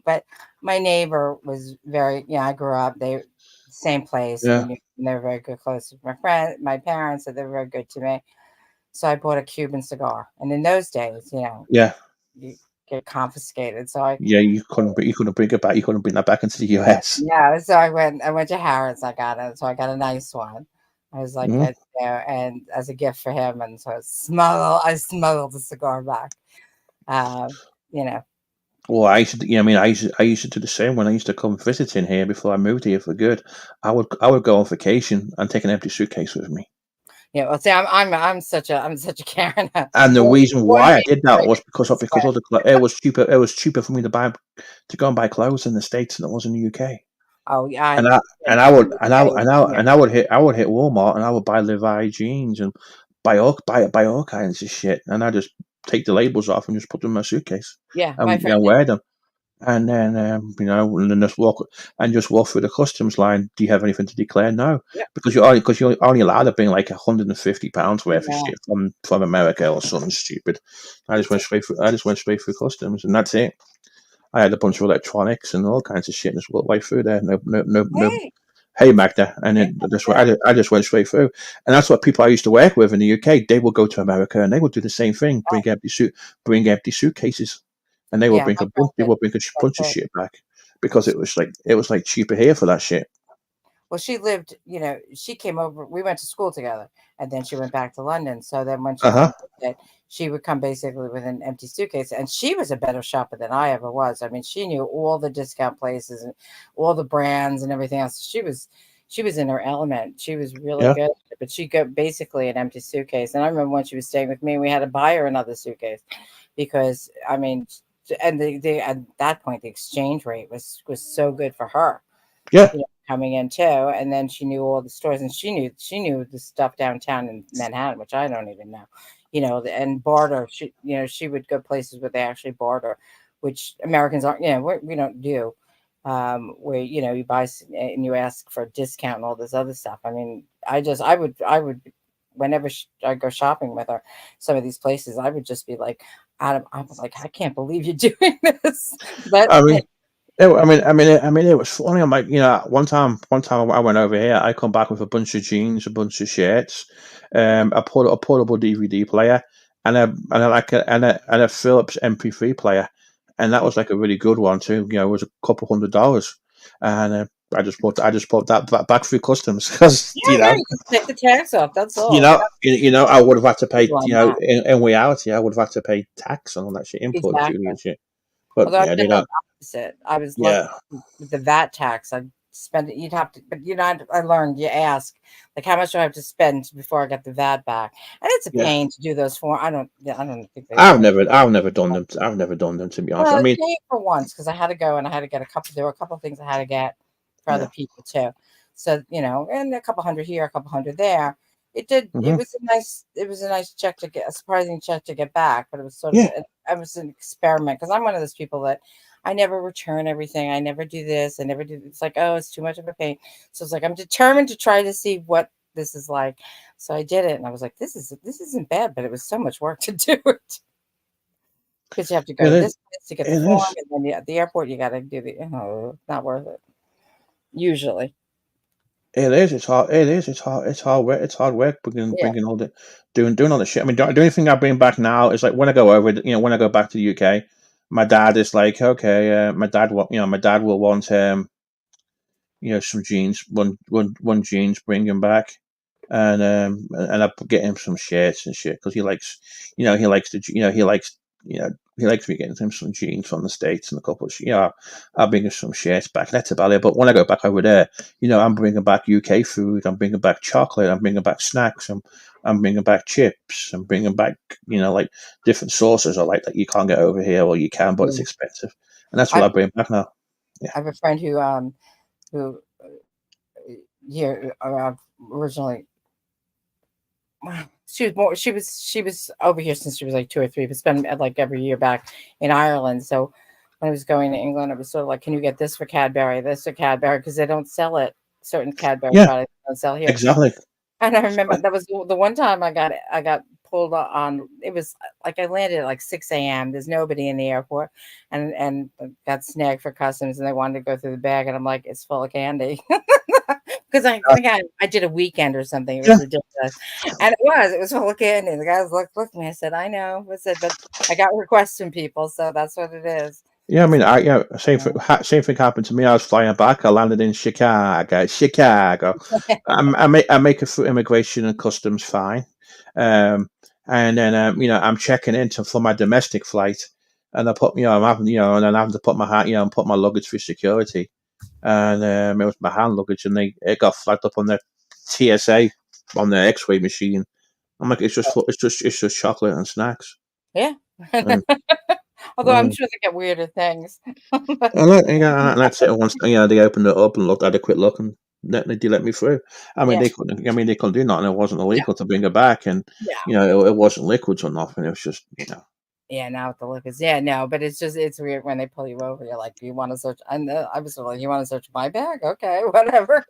But my neighbor was very, I grew up, same place. Yeah. And they were very good, close with my friend, my parents, so they were very good to me. So I bought a Cuban cigar. And in those days, Yeah. you get confiscated. So I, Yeah. You couldn't bring it back. You couldn't bring that back into the US. yeah, so I went to Harrods, I got it, so I got a nice one. I was like, Mhm. and as a gift for him, and so I smuggled the cigar back. Uh, you know, Well, I used to. Yeah, I used to do the same when I used to come visiting here before I moved here for good. I would go on vacation and take an empty suitcase with me. well, see, I'm such a Karen. And the reason One why I week did that straight was because sweat. of it was cheaper. It was cheaper for me to go and buy clothes in the States than it was in the UK. Oh yeah, And I and you I would hit Walmart and I would buy Levi jeans and buy all kinds of shit. And I just take the labels off and just put them in my suitcase yeah, my friend and did. wear them. And then and then just walk through the customs line. Do you have anything to declare? No, Yeah, because you're only allowed to bring like £150 worth of yeah, shit from America or something stupid. I just went straight through customs, and that's it. I had a bunch of electronics and all kinds of shit, and just walked right through there. No. hey, Hey Magda, and yeah, then I just went straight through, and that's what people I used to work with in the UK. They would go to America and they would do the same thing, bring empty suitcases, and yeah, my friend they did. would bring a That's bunch of it. shit back because it was like cheaper here for that shit. Well, she lived, she came over. We went to school together, and then she went back to London. So then when she Uh came huh. to visit, she would come basically with an empty suitcase. And she was a better shopper than I ever was. I mean, she knew all the discount places and all the brands and everything else. She was in her element. She was really Yeah. good. But she got basically an empty suitcase. And I remember when she was staying with me, we had to buy her another suitcase because I mean, and the at that point the exchange rate was so good for her, Yeah. coming in too. And then she knew all the stores, and she knew the stuff downtown in Manhattan, which I don't even know. And barter. She would go places where they actually barter, which Americans aren't. We don't do. Where you buy and you ask for a discount and all this other stuff. I mean, I would whenever I go shopping with her, some of these places, I would just be like, I'm like, I can't believe you're doing this, but I mean, it was funny. I'm like, one time I went over here. I come back with a bunch of jeans, a bunch of shirts, a portable DVD player, and a Philips MP3 player, and that was like a really good one too. It was a couple $100, and I just put that back through customs because yeah, no, you just take the tax off. That's all. Yeah, I would have had to pay. people on that. In reality, I would have had to pay tax on all that shit, import duty Exactly. and shit. But Although yeah, I've they been the don't. opposite. I was lucky Yeah, with the VAT tax. I spend it. You'd have to, but I learned. You ask, like, how much do I have to spend before I get the VAT back? And it's a yeah. pain to do those for. I don't. Yeah, I don't think they really. I've never done them to be honest. Well, I I mean, paid for once because I had to go and I had to get a couple. There were a couple of things I had to get for other yeah, people too. So and a couple hundred here, a couple hundred there. It did. It hmm was a nice. It was a nice check to get, a surprising check to get back. But it was sort of. yeah. It was an experiment because I'm one of those people that I never return everything. I never do this. I never do. It's like, oh, it's too much of a pain. So it's like I'm determined to try to see what this is like. So I did it, and I was like, this isn't bad, but it was so much work to do it. Because you have to go It to is. this place to get the It form, is. and then at the airport you got to do the. Oh, not worth it. Usually, It is. It's hard. It is. It's hard. It's hard work. It's hard work yeah. bringing all the doing all the shit. I mean, the only thing I bring back now is like when I go over. When I go back to the UK, my dad is like, okay, my dad will want some jeans, one jeans, bring him back, and I get him some shirts and shit because he likes to, he likes me getting him some jeans from the States and a couple of, I'll bring him some shirts back. That's about it. But when I go back over there, I'm bringing back UK food. I'm bringing back chocolate. I'm bringing back snacks. I'm bringing back chips. I'm bringing back, like different sauces I like that you can't get over here, or you can, but it's Mm. expensive. And that's what I I bring back now. Yeah. I have a friend who here originally she was over here since she was like 2 or 3, but spent like every year back in Ireland. So when I was going to England, it was sort of like, can you get this for Cadbury, this for Cadbury, because they don't sell it. Certain Cadbury Yeah. products don't sell here. Exactly. And I remember that was the one time I got pulled on. It was like I landed at like 6 a.m. There's nobody in the airport, and got snagged for customs, and they wanted to go through the bag, and I'm like, it's full of candy. Because I think I did a weekend or something. It Yeah. was ridiculous, and it was full of candy. The guys looked at me. I said, I know. I said, but I got requests from people, so that's what it is. Yeah, I mean, So, yeah. same thing happened to me. I was flying back. I landed in Chicago. Chicago. I make it through immigration and customs fine, and then I'm checking into for my domestic flight, and I put I'm having and then I'm having to put my hand and put my luggage through security, and it was my hand luggage, and it got flagged up on the TSA on the X-ray machine. I'm like, it's just chocolate and snacks, Yeah. and. Although I'm um, sure they get weirder things. And that's it. Once they opened it up and looked, I had a quick look, and they let me through. I mean, Yeah. they couldn't do nothing. It wasn't Yeah. illegal to bring it back, and Yeah. it wasn't liquids or nothing. It was just. Yeah, now with the liquids. Yeah, no, but it's weird when they pull you over. You're like, do you want to search? And I was sort of like, you want to search my bag? Okay, whatever.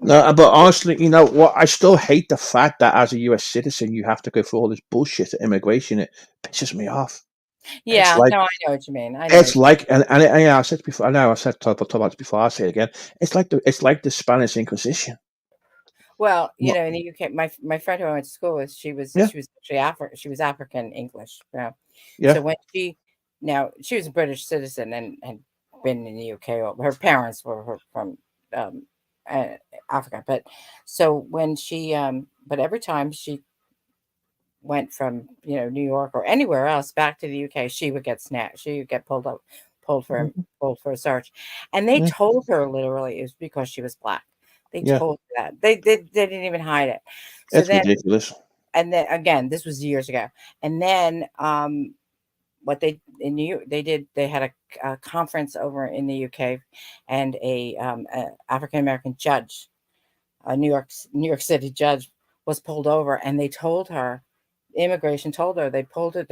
No, but honestly, you know what? I still hate the fact that as a U.S. citizen, you have to go through all this bullshit at immigration. It pisses me off. It's Yeah, like no, I know what you mean. I know it's what you like, and I said before. I know I said talk about this before. I say it again. It's like the Spanish Inquisition. Well, What? in the UK, my friend who I went to school with, she was Yeah, she was actually she was African English. Yeah. yeah, So when she was a British citizen and been in the UK. Her parents were from um, Africa. But so when she, but every time she went from New York or anywhere else back to the UK, she would get snapped. She would get pulled up, pulled for Mhm. pulled for a search, and they Yeah, told her literally it was because she was black. They yeah, told her that they didn't even hide it. So it's then, ridiculous. and then again, this was years ago, and then what they in New York they had a conference over in the UK, and a African American judge, a New York City judge, was pulled over, and they told her, immigration told her, they pulled her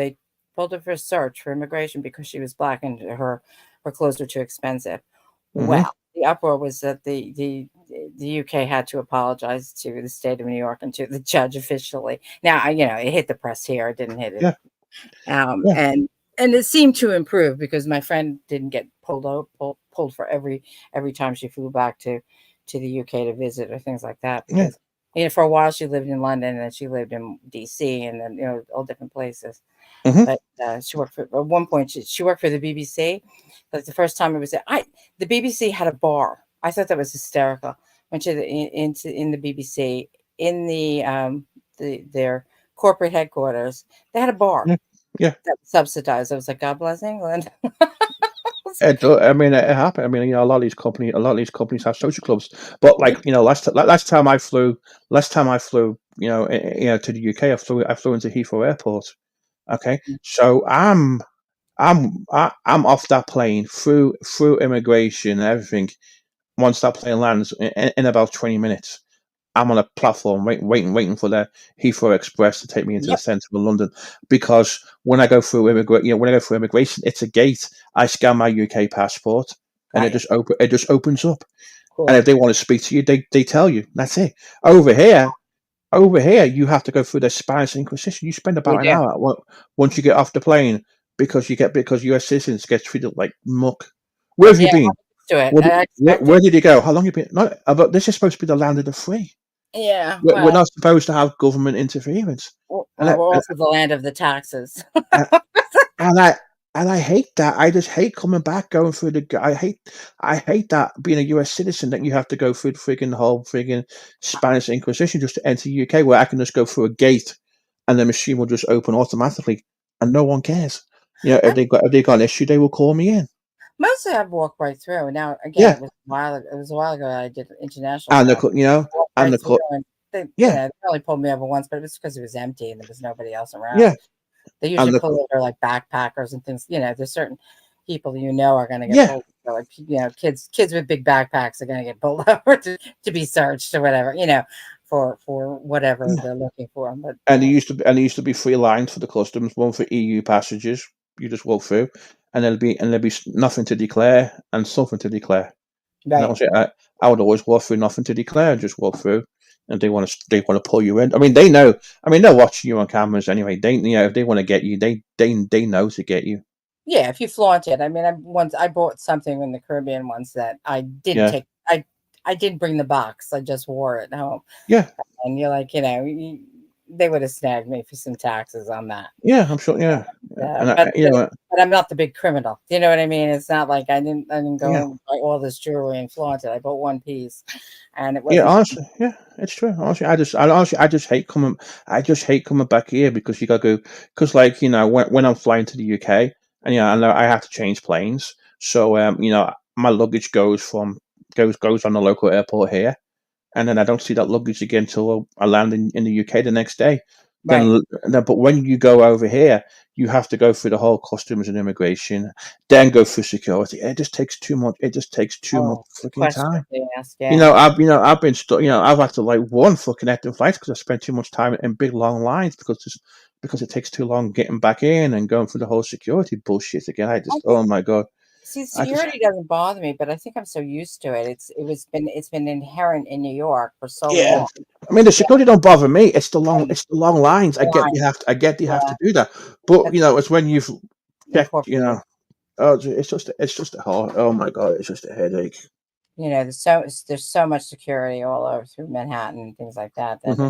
for a search for immigration because she was black and her clothes were too expensive. Hmm. Well, the uproar was that the UK had to apologize to the state of New York and to the judge officially. Now, it hit the press here, it didn't hit it, Yeah, yeah, and it seemed to improve because my friend didn't get pulled for every time she flew back to the UK to visit or things like that, yeah. because for a while she lived in London, and then she lived in DC, and then all different places. Hmm. But she worked for at one point she worked for the BBC. Like the first time it was the BBC had a bar. I thought that was hysterical. Went to in the BBC in their corporate headquarters. They had a bar Yeah, yeah. that was subsidized. I was like, God bless England. I mean, it happened. I mean, a lot of these companies have social clubs. But Yeah, like, last time I flew, to the UK, I flew into Heathrow Airport. Okay, so I'm off that plane through immigration and everything. Once that plane lands in about 20 minutes, I'm on a platform waiting for the Heathrow Express to take me into the yep, centre of London. Because when I go through immigration, it's a gate. I scan my UK passport, and right, it just opens up. And cool. if they want to speak to you, they tell you. That's it. Over here, you have to go through the Spanish Inquisition. You spend You about an do. hour once you get off the plane, because U.S. citizens get treated like muck. Where have you Yeah, been? I'm used to it. Where did, I where, expect where it. did you go? How long you been? No, but this is supposed to be the land of the free. Yeah, We're well, not supposed to have government interference, and I, we're also the land of the taxes. and and I and I hate that. I just hate coming back, going through the. I hate that being a U.S. citizen that you have to go through the friggin' Spanish Inquisition just to enter UK, where I can just go through a gate, and the machine will just open automatically, and no one cares. If they got an issue, they will call me in. Mostly I've walked right through. Now, again, Yeah, it was a while ago that I did international and the travel. co- you know, Walked and right the through, co- and yeah, they only pulled me over once, but it was because it was empty and there was nobody else around. yeah, They and usually the pull over like backpackers and things. There's certain people are going to get yeah, pulled over. Like kids with big backpacks are going to get pulled over to be searched or whatever. For whatever yeah. they're looking for. But And there used to be three lines for the customs, one for EU passengers. You just walk through, and there'll be nothing to declare and something to declare. And that right, was it. I would always walk through nothing to declare, and just walk through. And they want to pull you in. I mean, they know. I mean, they're watching you on cameras anyway. If they want to get you, they know to get you. yeah. If you flaunt it, I mean, I bought something in the Caribbean once that I didn't Yeah, take. I didn't bring the box. I just wore it home, yeah, and you're like, they would have snagged me for some taxes on that. yeah. I'm sure. Yeah, and But but I'm not the big criminal. You know what I mean? It's not like I didn't go yeah. and buy all this jewelry and flaunt it. I bought one piece, and it Yeah, wasn't. honestly, yeah, it's true. I just hate coming back here because you got to go. Because when I'm flying to the UK, and I know I have to change planes, so my luggage goes on the local airport here, and then I don't see that luggage again till I land in the UK the next day. Right. But when you go over here, you have to go through the whole customs and immigration, then go through security. It just takes too much. It just takes too much Oh, the freaking questions time. they ask. Yeah. I've been stuck. I've had to like one for connecting flights because I spent too much time in big long lines because it takes too long getting back in and going through the whole security bullshit again. I think Oh my god, See, I just security doesn't bother me, but I think I'm so used to it. It's been inherent in New York for so yeah. long. I mean, the Yeah, security don't bother me. It's the long, right. it's the long lines. The line, I get you have yeah, to do that, but that's it's when you've checked. incorporated. Oh, it's just a hard. Oh my god, it's just a headache. There's so much security all over through Manhattan and things like that. Hmm.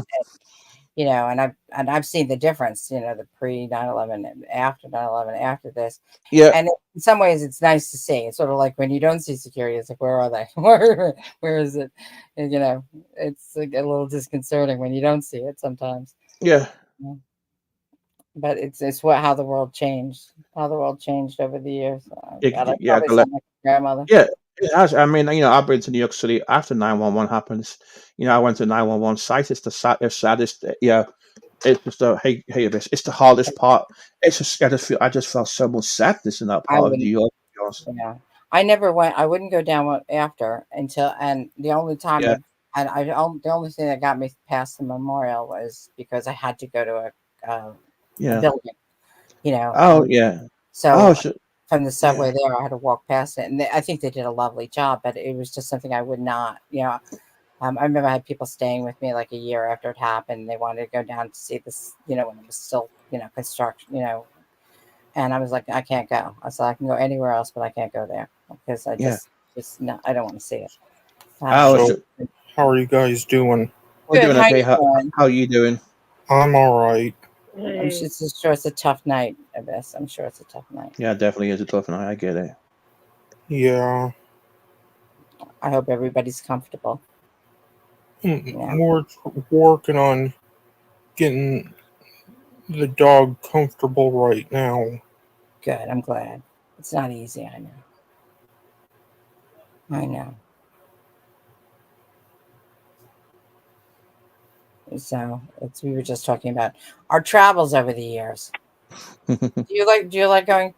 And I've seen the difference, the pre 9/11 and after 9/11, after this. Yeah, And in some ways, it's nice to see. It's sort of like when you don't see security, it's like, where are they? Where is it? And, it's like a little disconcerting when you don't see it sometimes. yeah, Mm. But it's how the world changed over the years. yeah, God, I yeah. probably sound like a grandmother. Yeah, it has. I mean, I've been to New York City after 911 happens. I went to 911 site. It's the saddest. Yeah, it's just a hey, Abyss. It's the hardest part. It's just I just felt so much sadness in that I part of New wouldn't. York. To be honest. Yeah, I never went. I wouldn't go down after until, and the only time Yeah, the only thing that got me past the memorial was because I had to go to a yeah. building, Oh, and yeah. Oh, so so, from the yeah, subway there, I had to walk past it, and I think they did a lovely job, but it was just something I would not, I remember I had people staying with me like a year after it happened. They wanted to go down to see this, when it was still, construction, and I was like, I can't go. I said I can go anywhere else, but I can't go there because I yeah. just no, I don't want to see it. Oh, Um, So, so how are you guys doing? we're Good. doing How okay. you doing? How are you doing? I'm all right. Hey, Sure it's a tough night, Abyss. I'm sure it's a tough night. Yeah, definitely is a tough night. I get it. Yeah, I hope everybody's comfortable. Yeah, we're working on getting the dog comfortable right now. good. I'm glad. It's not easy. I know. I know. So we were just talking about our travels over the years. Do you like going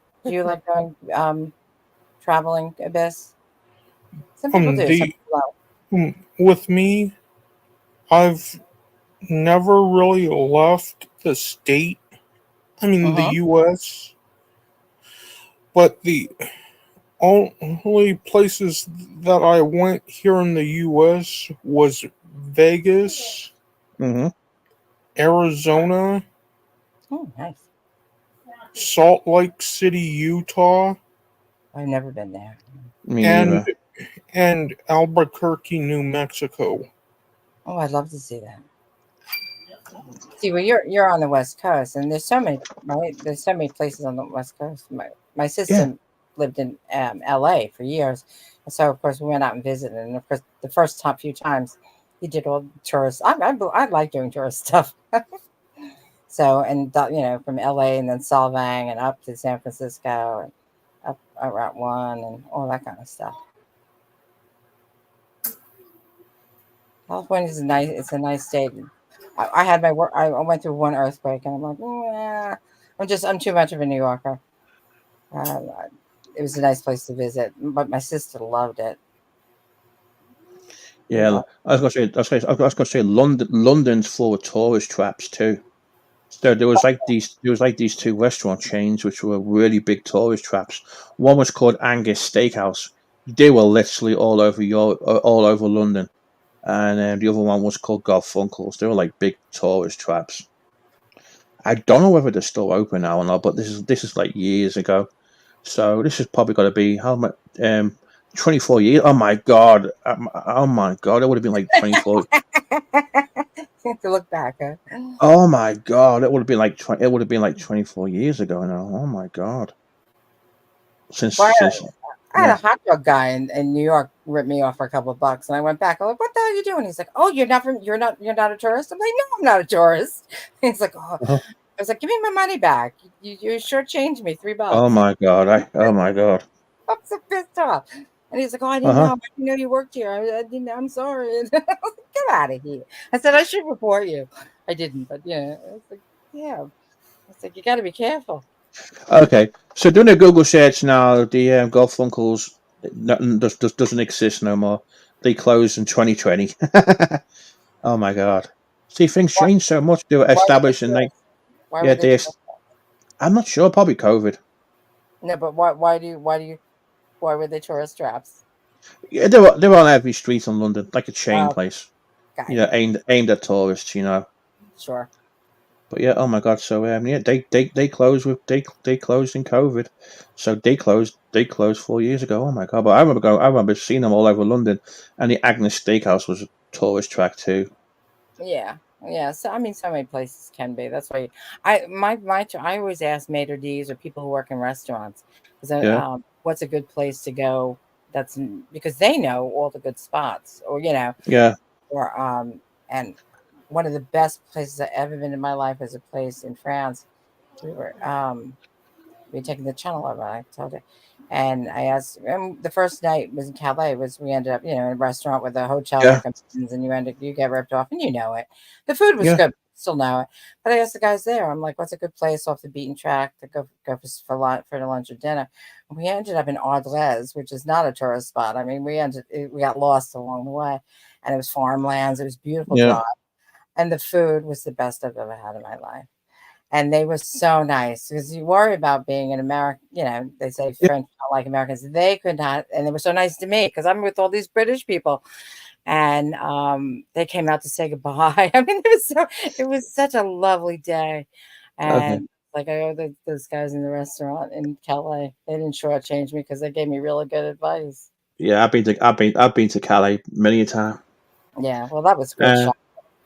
traveling, Abyss? Some people do, some The people don't. with me, I've never really left the state. I mean, the Mm-hmm. U.S., but the only places that I went here in the U.S. was Vegas, Hmm. Arizona, Oh, nice. Salt Lake City, Utah, I've never been there. Me and neither. Albuquerque, New Mexico. Oh, I'd love to see that. See, well, you're on the West Coast, and there's so many, right? There's so many places on the West Coast. My Yeah, sister lived in L.A. for years, and so of course we went out and visited. And of course, the first few times, he did all the tourists. I like doing tourist stuff. So and from L.A. and then Solvang and up to San Francisco and up Route One and all that kind of stuff. California is a nice. It's a nice state. I had my work. I went through one earthquake, and I'm like, yeah, I'm too much of a New Yorker. It was a nice place to visit, but my sister loved it. yeah. I was gonna say, London's full of tourist traps too. So there was like these two restaurant chains which were really big tourist traps. One was called Angus Steakhouse. They were literally all over London, and the other one was called Garfunkel's. They were like big tourist traps. I don't know whether they're still open now or not, but this is like years ago. So this has probably got to be how much? 24 years. Oh my god! It would have been like 24. To look back, huh? Oh my god! It would have been like 20. It would have been like 24 years ago now. Oh my god! Well, Since I had a yeah. hot dog guy in New York rip me off for a couple of bucks, and I went back. I'm like, "What the hell are you doing?" He's like, "Oh, you're not a tourist." I'm like, "No, I'm not a tourist." He's like, "Oh," Uh-huh. I was like, "Give me my money back. You sure changed me Oh $3." my god! Oh my god! I'm so pissed off. And he's like, "Oh, I Uh didn't know. huh. I didn't know you worked here. I didn't know. I'm sorry." I was like, "Get out of here." I said, "I should report you." I didn't, but yeah. I was like, yeah. I was like, "You got to be careful." Okay. So doing a Google search now, the Garfunkels doesn't exist no more. They closed in 2020. Oh my god! See, things Why, change so much. They were why would they established in like tourist? Why yeah. would they tourist? I'm not sure. Probably COVID. No, but why were they tourist traps? Yeah, they were on every street in London, like a chain Oh, place. got Yeah, you. aimed at tourists. Sure. But yeah, oh my god. So yeah, they closed in COVID. So they closed 4 years ago. Oh my god. But I remember seeing them all over London, and the Agnes Steakhouse was a tourist track too. Yeah. Yeah, so I mean, so many places can be. That's why I always ask maitre d's or people who work in restaurants, because Yeah, what's a good place to go? Because they know all the good spots, or yeah, or and one of the best places I've ever been in my life is a place in France. We were we had taken the channel over. I told you, and I asked. And the first night was in Calais. Was we ended up, in a restaurant with a hotel yeah, recommendations, and you get ripped off, and you know it. The food was yeah. good, still know it. But I asked the guys there. I'm like, "What's a good place off the beaten track to go for lunch, for the lunch or dinner?" And we ended up in Ardles, which is not a tourist spot. I mean, we got lost along the way, and it was farmlands. It was beautiful Yeah. drive, and the food was the best I've ever had in my life, and they were so nice because you worry about being in America. They say Yeah. French don't like Americans. They could not, and they were so nice to me because I'm with all these British people, and they came out to say goodbye. I mean, it was such a lovely day, Okay. and like I owe those guys in the restaurant in Calais. They didn't shortchange me because they gave me really good advice. Yeah, I've been to Calais many a time. Yeah, well, that was great Uh, shop.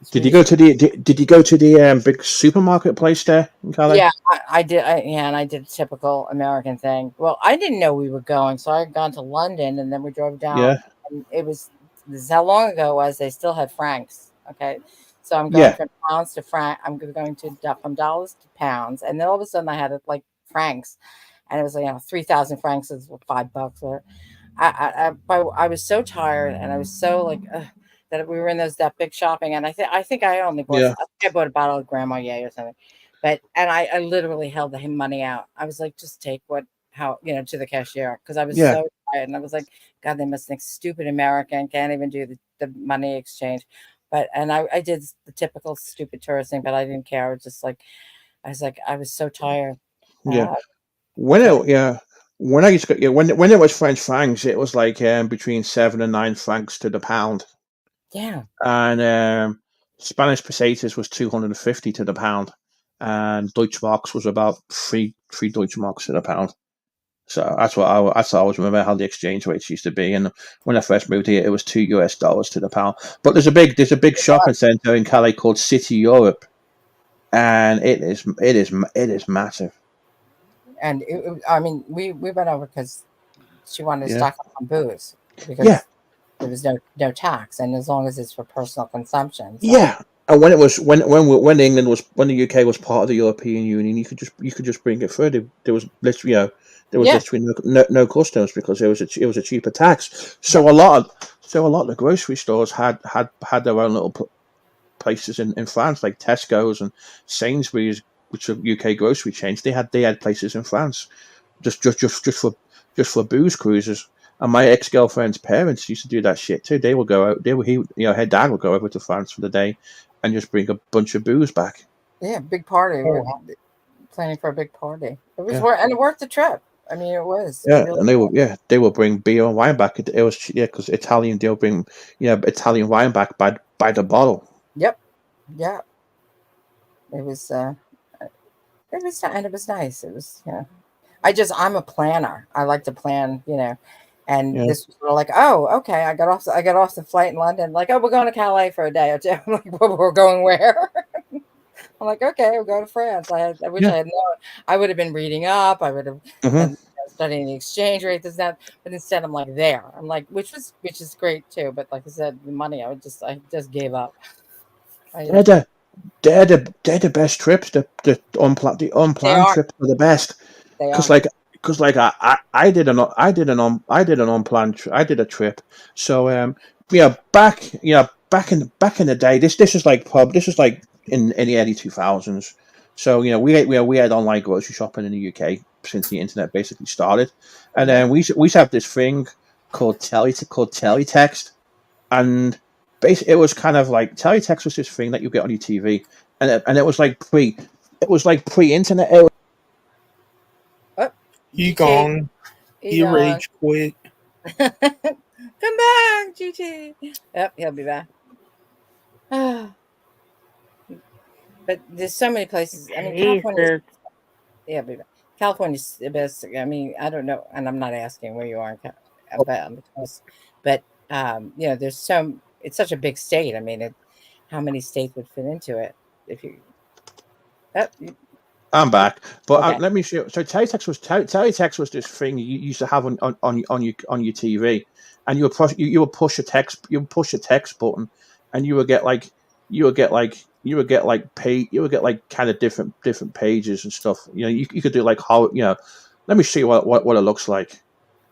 It's did you really go to the did you go to the big supermarket place there in Calais? Yeah, I did. Yeah, and I did a typical American thing. Well, I didn't know we were going, so I had gone to London, and then we drove down. Yeah, And this is how long ago it was. They still had francs. Okay, so I'm going yeah, from pounds to franc. I'm going from dollars to pounds, and then all of a sudden I had it like francs, and it was 3,000 francs is $5. I was so tired, and I was so like that we were in that big shopping, and I think I only bought yeah, I think I bought a bottle of Grand Marnier or something, but and I literally held the money out. I was like, just take what how to the cashier because I was yeah, so tired, and I was like, God, they must think stupid American can't even do the money exchange, but and I did the typical stupid tourist thing, but I didn't care. I was so tired. yeah. Uh, When but it yeah when I used to go, yeah, when it was French francs, it was like between 7 and 9 francs to the pound, yeah, and Spanish pesetas was 250 to the pound, and Deutschmarks was about three Deutschmarks to the pound. So that's what I always remember how the exchange rates used to be. And when I first moved here, it was $2 to the pound. But there's a big shopping center in Calais called City Europe, and it is massive. and I mean, we went over because she wanted to Yeah, stock up on booze yeah, because there was no tax, and as long as it's for personal consumption, so yeah. And when it was when England was when the UK was part of the European Union, you could just bring it through. There was literally there was yeah, literally no customs because it was a cheaper tax. yep, So a lot of the grocery stores had their own little places in France, like Tesco's and Sainsbury's, which are UK grocery chains. They had places in France just for booze cruises. And my ex girlfriend's parents used to do that shit too. They would go out. Her dad would go over to France for the day, and just bring a bunch of booze back. yeah, big party. Oh, We're wow. planning for a big party. It was Yeah, worth, and it worked the trip. I mean, it yeah, really. and they will bring beer and wine back. It was because Italian. They'll bring Italian wine back by the bottle. Yep, yeah, it was. And it was nice. It was, I'm a planner. I like to plan, and Yeah. this was sort of like, oh, okay. I got off the flight in London, like, oh, we're going to Calais for a day or two. I'm like, well, we're going where? I'm like, okay, we'll go to France. I wish Yeah. I had known. I would have been reading up. I would have Hmm. been studying the exchange rate, this, that. But instead, I'm like there. I'm like, which is great too. But like I said, the money, I just gave up. I They're just, the they're the best trips. The they unplanned are, trips are the best. they Cause are. like, cause like I did a trip. So back in the day, this is like in the early 2000s. So we had online grocery shopping in the UK since the internet basically started, and Yeah. then we used to have this thing called teletext, and basically it was kind of like teletext was this thing that you get on your TV, and it was like pre-internet. Oh, He GT, gone. he He gone. rage quit. Come back, GT. Yep, he'll be back. But there's so many places. I mean, California. Jesus. Yeah, he'll be back. California's the best. I mean, I don't know, and I'm not asking where you are in but on the coast. But there's so it's such a big state. I mean, it how many states would fit into it if you. Oh, I'm back, but okay. let me show. So teletext was this thing you used to have on your TV, and you would push a text button, and you would get like kind of different pages and stuff. You could do like how Let me show you what it looks like,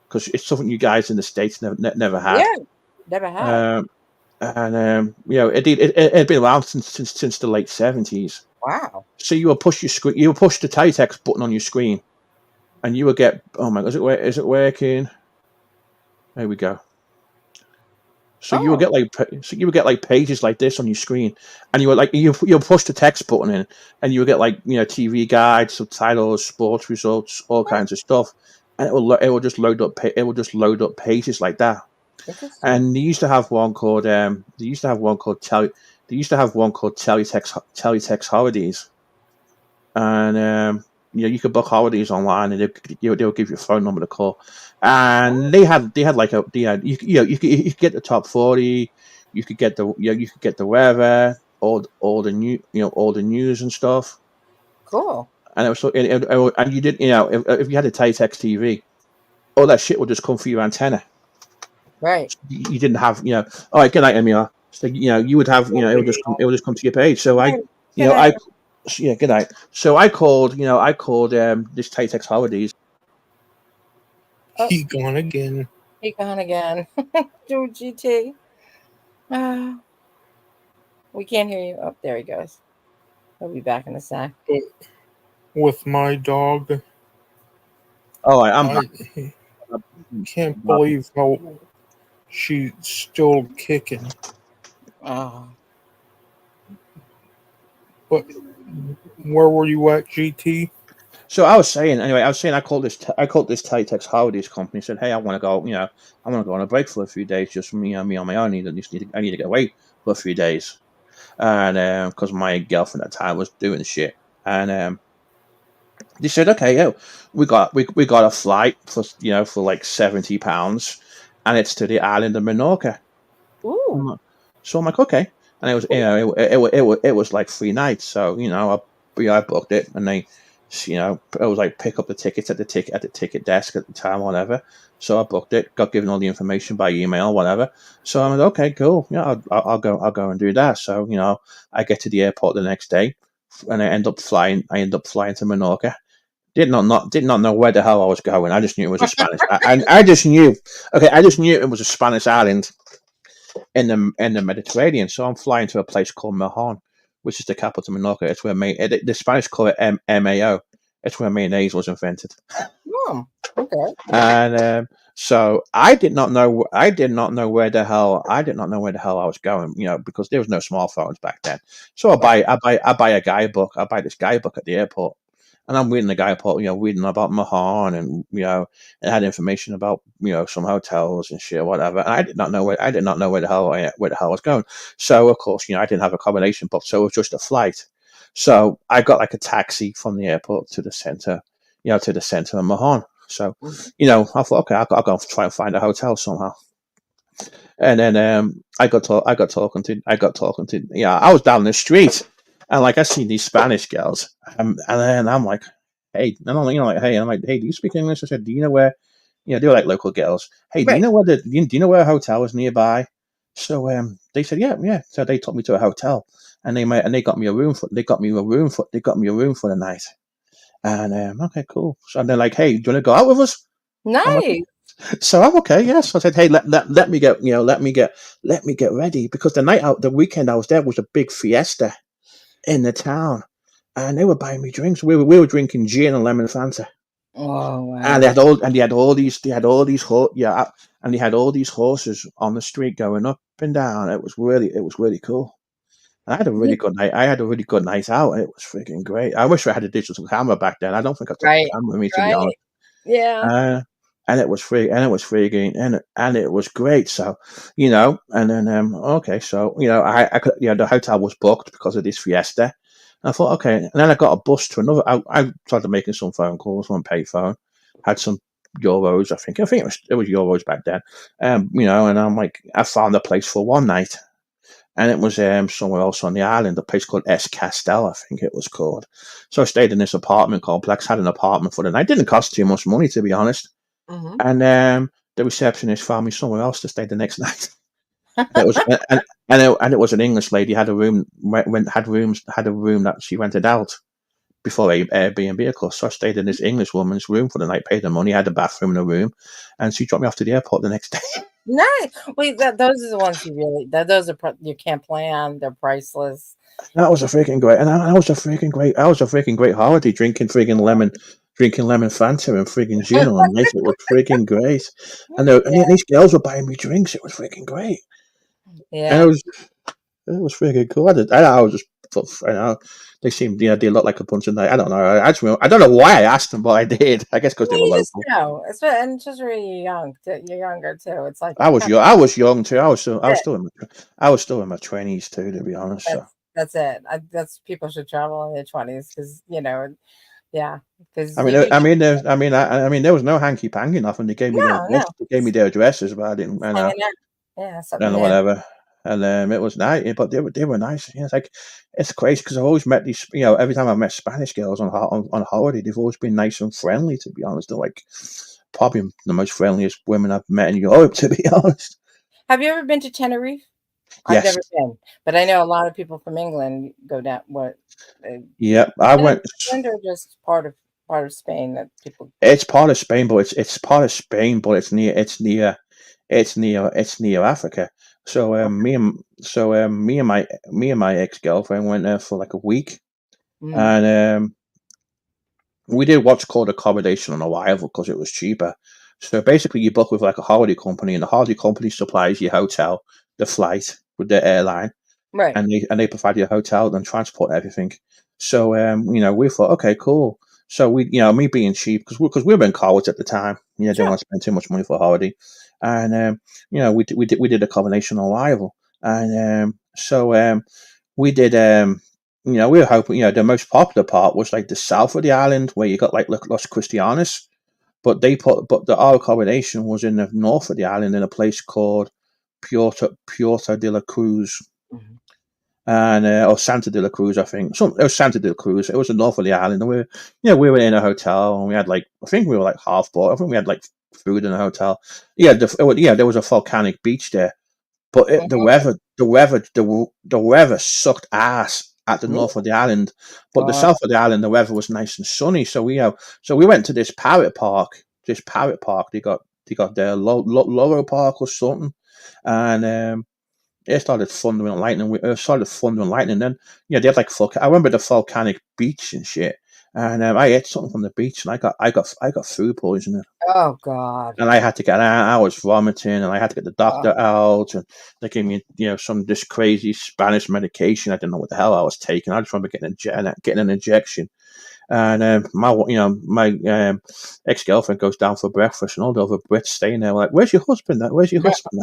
because it's something you guys in the States never had. Yeah, never had. It had been around since the late 70s. Wow. So you would push your screen, you would push the teletext button on your screen, and you would get. Oh my God, is it working? There we go. So you would Oh, get like pages like this on your screen, and you would you'll push the text button in, and you would get like TV guides, subtitles, sports results, all kinds of stuff, and it will just load up pages like that. interesting. And they used to have one called teletext holidays, and you could book holidays online, and they'll give you a phone number to call. And they had like a you could get the top 40, you could get the weather, all the news and stuff. Cool. And it was and you did if you had a teletext TV, all that shit would just come through your antenna. Right. You didn't have all right, good night, Emir. So you would have it would just come to your page. So Right. you know I yeah, good night. So I called this teletext holidays. Oh. He gone again. He gone again. Do GT. We can't hear you. Oh, there he goes. He'll be back in a sec. But with my dog, All right, I'm back. I can't believe how she's still kicking. Oh. But where were you at, GT? So I was saying I called this teletext holidays company. Said, hey, I want to go. I want to go on a break for a few days, just me on my own. I need to get away for a few days, and because my girlfriend at the time was doing shit, and they said, okay, we got a flight for like £70, and it's to the island of Menorca. Ooh. So I'm like, okay, and it was it was like 3 nights. So I booked it, and they it was like pick up the tickets at the ticket desk at the time, whatever. So I booked it, got given all the information by email, whatever. So I'm like, okay, cool, yeah, I'll go and do that. So I get to the airport the next day, and I end up flying to Menorca. Did not know where the hell I was going. I just knew it was a Spanish. I just knew. Okay, I just knew it was a Spanish island in the Mediterranean. So I'm flying to a place called Mahon, which is the capital of Menorca. It's where the Spanish call it MAO. It's where mayonnaise was invented. Oh, okay. And so I did not know where the hell I was going. Because there was no smartphones back then. So I buy a guidebook. I buy this guidebook at the airport. And I'm reading the guidebook, reading about Mahon, and it had information about some hotels and shit, whatever. And I did not know where the hell I was going. So of course, I didn't have accommodation booked, so it was just a flight. So I got like a taxi from the airport to the center, of Mahon. So I thought, okay, I'll go try and find a hotel somehow. And then I got talking to I was down the street, and like I see these Spanish girls, and then I'm like, hey, and I'm like, hey, do you speak English? I said, do you know where, they were like local girls. Hey, do you Right. know do you know where a hotel is nearby? So they said, yeah. So they took me to a hotel, and they got me a room for the night. And okay, cool. So they're like, hey, do you want to go out with us? I'm like, Nice. so I'm okay, yes. I said, hey, let me get ready, because the weekend I was there was a big fiesta in the town, and they were buying me drinks. We were drinking gin and lemon Fanta, Oh, wow. and they had all these horses on the street going up and down. It was really cool. And I had a really good night. I had a really good night out. It was freaking great. I wish I had a digital camera back then. I don't think I took Right. a camera with me, to be Right. honest. Yeah. And it was free, and it was great. So, and then okay, so I could, the hotel was booked because of this fiesta. And I thought, okay, and then I got a bus to another. I started making some phone calls on payphone, had some euros. I think it was euros back then. And I'm like, I found a place for one night, and it was somewhere else on the island, a place called S Castel, I think it was called. So I stayed in this apartment complex, had an apartment for the night. Didn't cost too much money, to be honest. Hmm. And the receptionist found me somewhere else to stay the next night. It was and it was an English lady had a room had a room that she rented out before Airbnb, of course. So I stayed in this English woman's room for the night, paid her money, had a bathroom in the room, and she dropped me off to the airport the next day. Nice. Wait, those are the ones you really. Those are you can't plan. They're priceless. That was a freaking great, and that was a freaking great. That was a freaking great holiday. Drinking lemon Fanta and freaking gin all night. It was freaking great, and these girls were buying me drinks. It was freaking great, and Yeah. it was freaking cool. I was just, they seemed, they looked like a bunch of night. I don't know. I don't know why I asked them, but I did. I guess because they Well, were you just local. know, and it's just really young. You're younger too. It's like I was kind young. I was young too. of it. I was still in my twenties too, to be honest. So. That's it. That's people should travel in their 20s because yeah, because I mean, you can I mean, there was no hanky panky nothing. They gave me their no, address. They gave me their addresses, but I didn't, just hanging out. Yeah, something and new. whatever. And it was nice, but they were nice. It's like it's crazy because I've always met these. Every time I've met Spanish girls on holiday, they've always been nice and friendly. To be honest, they're like probably the most friendliest women I've met in Europe. To be honest, Have you ever been to Tenerife? I've yes, never been, but I know a lot of people from England go down. yeah, I Is went. it England or just part of Spain that people? It's part of Spain, but it's part of Spain, but it's near Africa. So me and my ex girlfriend went there for like a week, Mm, and we did what's called accommodation on arrival because it was cheaper. So basically, you book with like a holiday company, and the holiday company supplies your hotel, the flight with the airline, right. and they provide you a hotel and transport and everything. So we thought, okay, cool. So me being cheap because we were in college at the time, didn't Sure. want to spend too much money for a holiday, and we did a combination on arrival, and we did. We were hoping. The most popular part was like the south of the island where you got like Los Cristianos, but our accommodation was in the north of the island in a place called Puerto de la Cruz Mhm. and or Santa de la Cruz, I think. It was Santa de la Cruz. It was the north of the island, and we were in a hotel, and we had like I think we were like half bought. I think we had like food in the hotel. There was a volcanic beach there, but Mhm. the weather sucked ass at the Really? north of the island, but the Uh, south of the island the weather was nice and sunny. So we went to this parrot park. This parrot park they got there Loro Park or something, and it started thundering and lightning. Then they had like I remember the volcanic beach and shit. And I ate something from the beach, and I got food poisoning, oh God. and I had to get out. I was vomiting, and I had to get the Oh, doctor out, and they gave me some this crazy Spanish medication. I didn't know what the hell I was taking. I just remember getting an injection. And my ex girlfriend goes down for breakfast, and all the other Brits staying there. Were like, "Where's your husband? Where's your husband?"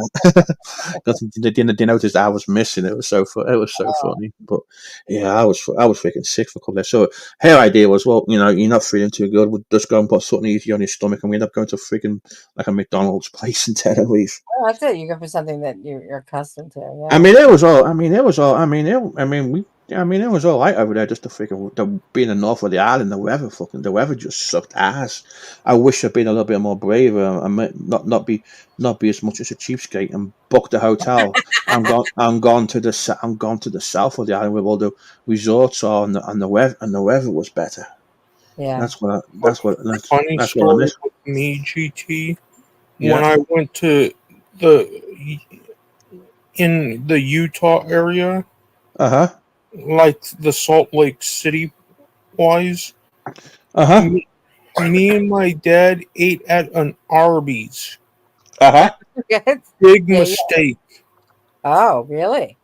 Because they noticed I was missing. It was so funny. But yeah, I was freaking sick for a couple of days. So her idea was, well, you're not feeling too good. We'll just go and put something easy on your stomach, and we end up going to freaking like a McDonald's place in Tenerife. that's it. You go for something that you're accustomed to. I Yeah. mean, it was all. I mean, it was all. I mean, we. I mean, it was all right over there. Just to figure, being the north of the island, the weather just sucked ass. I wish I'd been a little bit more brave. I might not be as much as a cheapskate and booked a hotel. I'm gone to the south of the island where all the resorts are, and the weather was better. Yeah. That's what. A funny That's what I story miss. with me, GT. When Yeah. I went to the in the Utah area, Uh huh. like the Salt Lake City wise, Uh huh. me, me and my dad ate at an Arby's. Uh huh. Good. Big Yeah. Yeah. mistake. Oh, really?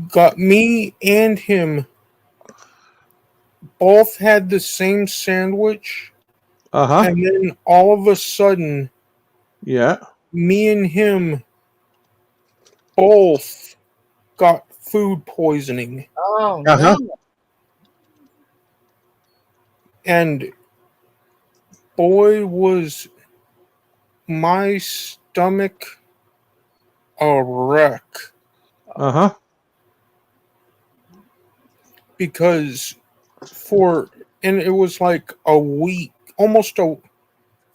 Got me and him both had the same sandwich, Uh huh. and then all of a sudden, Yeah. me and him both got food poisoning. Oh Uh no. huh. And boy, was my stomach a wreck. Uh huh. because and it was like a week, almost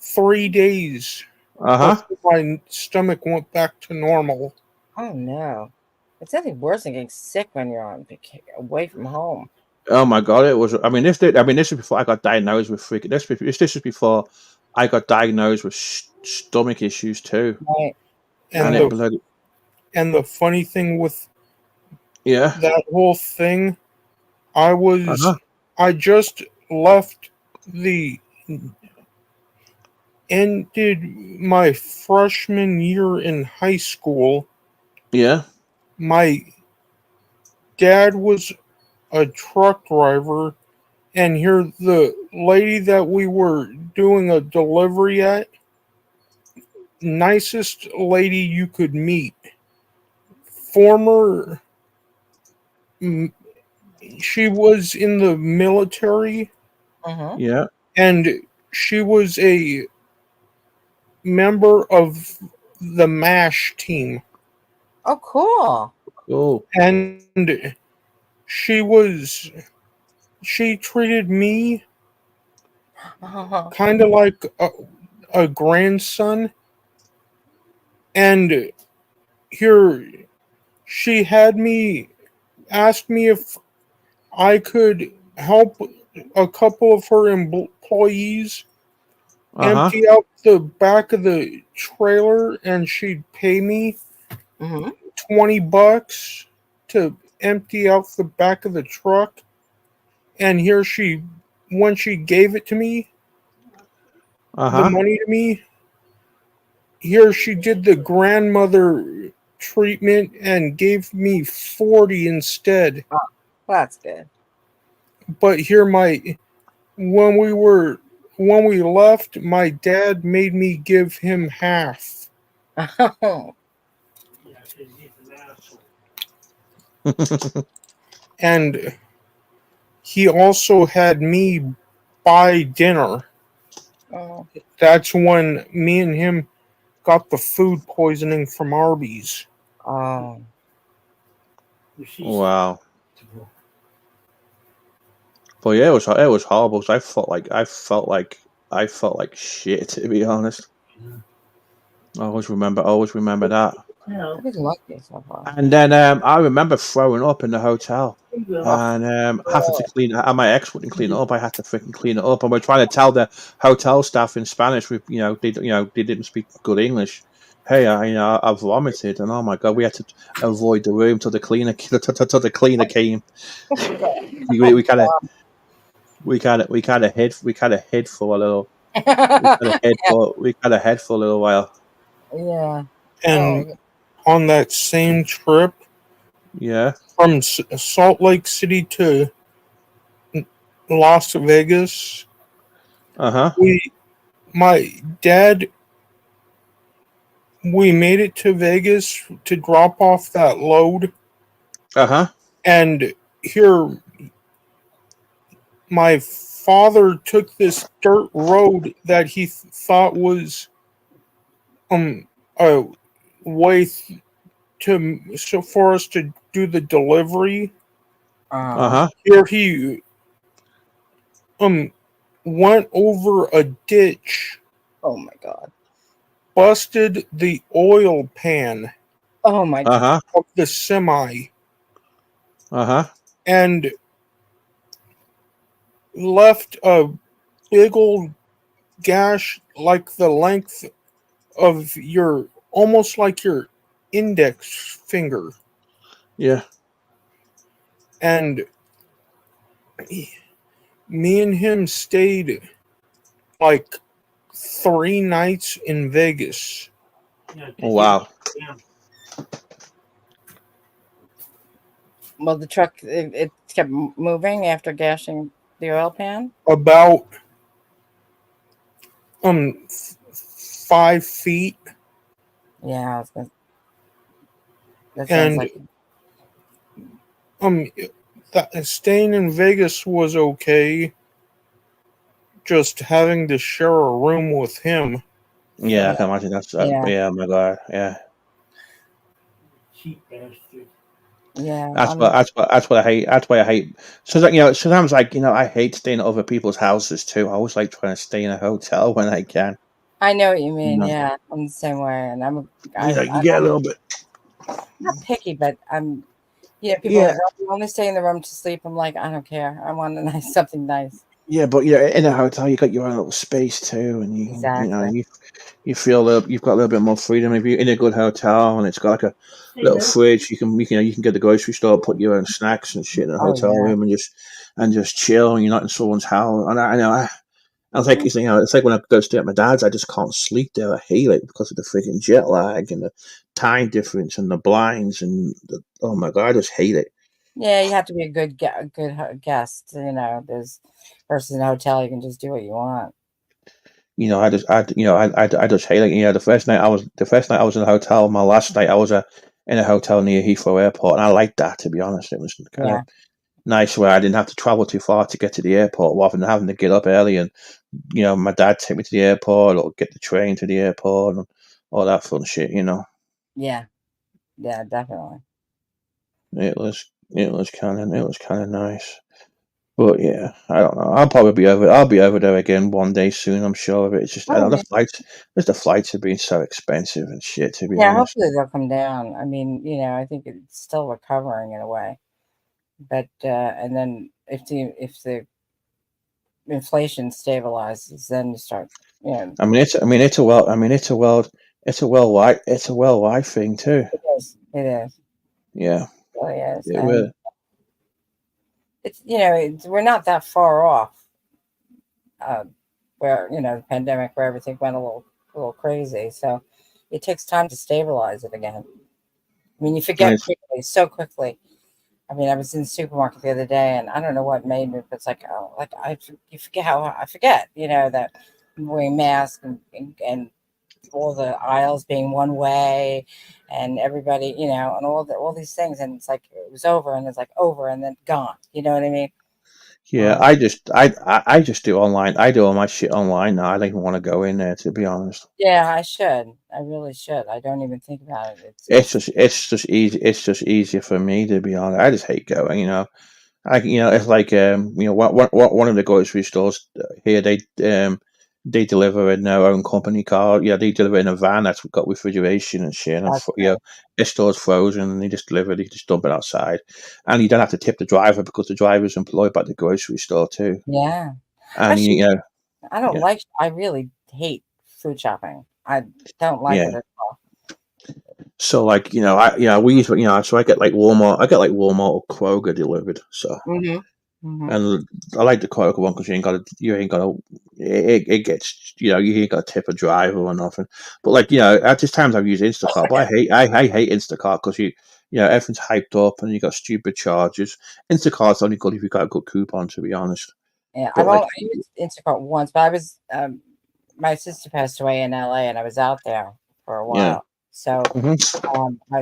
3 days Uh huh. before my stomach went back to normal. Oh no. It's nothing worse than getting sick when you're away from home. Oh my god, it was. I mean, this is before I got diagnosed with freaking. This is before I got diagnosed with stomach issues too, Right. and And it Right. bloody the funny thing with yeah. that whole thing, Uh huh. I just left the ended my freshman year in high school. Yeah. My dad was a truck driver, and here the lady that we were doing a delivery at, nicest lady you could meet. Former, mm, she was in the military, Mm-hmm. Yeah. and she was a member of the MASH team, Oh, cool. Cool. and she was she treated me kind of like a grandson, and here she had me ask me if I could help a couple of her employees Uh huh. empty out the back of the trailer, and she'd pay me Mm-hmm. $20 to empty out the back of the truck. And here when she gave it to me, Uh the huh. money to me, here she did the grandmother treatment and gave me 40 instead. Oh, well, that's good. But here when we left, my dad made me give him half. And he also had me buy dinner. Oh. That's when me and him got the food poisoning from Arby's. Oh. Wow. But yeah, it was horrible. 'Cause I felt like shit, to be honest. I always remember that. I've been lucky so far. And then I remember throwing up in the hotel, and having to clean. And my ex wouldn't clean it up. I had to freaking clean it up, and we're trying to tell the hotel staff in Spanish. They didn't speak good English. Hey, I vomited, and oh my god, we had to avoid the room till the cleaner till the cleaner came. We kind of we kind of hid for a little. We kind of hid for a little while. Yeah. And Oh. on that same trip Yeah. from Salt Lake City to Las Vegas, Uh huh. my dad, we made it to Vegas to drop off that load, Uh huh. and here my father took this dirt road that he thought was a way for us to do the delivery. Uh Uh, huh. Here he um went over a ditch, oh my god. busted the oil pan Oh my. Uh huh. of the semi, Uh huh. and left a big old gash like the length of your almost like your index finger. Yeah. And me and him stayed like 3 nights in Vegas. Oh, wow. Well, the truck it kept moving after gashing the oil pan. About 5 feet. Yeah, that sounds And like. um staying in Vegas was okay. Just having to share a room with him. Yeah, I can imagine that's Yeah. yeah, oh my god, yeah. Yeah. That's what I hate. That's why I hate. So that sometimes like I hate staying at other people's houses too. I always like trying to stay in a hotel when I can. I know what you You mean. know, Yeah, I'm the same way, and you get a I'm little bit. not picky, but I'm. People are Yeah, like, "Oh, you only stay in the room to sleep." I'm like, I don't care. I want a nice something nice. yeah, but in a hotel you got your own little space too, and Exactly. you feel you've got a little bit more freedom if you're in a good hotel and it's got like a little fridge. You can get the grocery store, put your own snacks and shit in a Oh hotel yeah. room and just chill. And you're not in someone's house. And I know I was like, it's like when I go stay at my dad's, I just can't sleep there. I hate it because of the freaking jet lag and the time difference and the blinds oh my god, I just hate it. Yeah, you have to be a good guest. There's versus a hotel, you can just do what you want. I just hate it. The first night I was in a hotel. My last night I was in a hotel near Heathrow Airport, and I liked that, to be honest. It was kind of Yeah, nice where I didn't have to travel too far to get to the airport, rather than having to get up early and my dad take me to the airport or get the train to the airport and all that fun shit. yeah, yeah, definitely. It was kind of nice. But yeah, I don't know. I'll be over there again one day soon. I'm sure of it. It's just I Oh know yeah, the flights have been so expensive and shit. To be yeah. honest, Hopefully they'll come down. I mean, I think it's still recovering in a way, but and then if the inflation stabilizes, then you start. You know, it's a worldwide thing too. it is. It is. Yeah, It really is, it and really. we're not that far off. Uh, where the pandemic, where everything went a little crazy. So it takes time to stabilize it again. I mean, you I mean, forget quickly, so quickly. I mean, I was in the supermarket the other day, and I don't know what made me, but it's like, oh, like you forget how I forget, that I'm wearing masks and all the aisles being one way, and everybody, and all these things, and it's like it was over, and it's like over, and then gone. You know what I mean? yeah, Um, I just do online. I do all my shit online now. I don't even want to go in there, to be honest. yeah, I should. I really should. I don't even think about it. It's It's just it's just easy. It's just easier for me, to be honest. I just hate going. It's like one of the grocery stores here. They deliver in their own company car. Yeah, they deliver in a van that's got refrigeration and shit. And That's good. it store's frozen, and they just deliver. They just dump it outside, and you don't have to tip the driver because the driver's employed by the grocery store too. Yeah. And Actually, I don't yeah, like. I really hate food shopping. I don't like yeah. it at all. So like we use so I get like Walmart or Kroger delivered. So Mm-hmm. Mm-hmm. and I like the Kroger one because you ain't got to it gets you ain't got to tip a driver or nothing. But like at this times I've used Instacart, but I hate Instacart because everything's hyped up and you got stupid charges. Instacart's only good if you got a good coupon, to be honest. Yeah, But like I used Instacart once, but I was my sister passed away in LA, and I was out there for a yeah, while. So hmm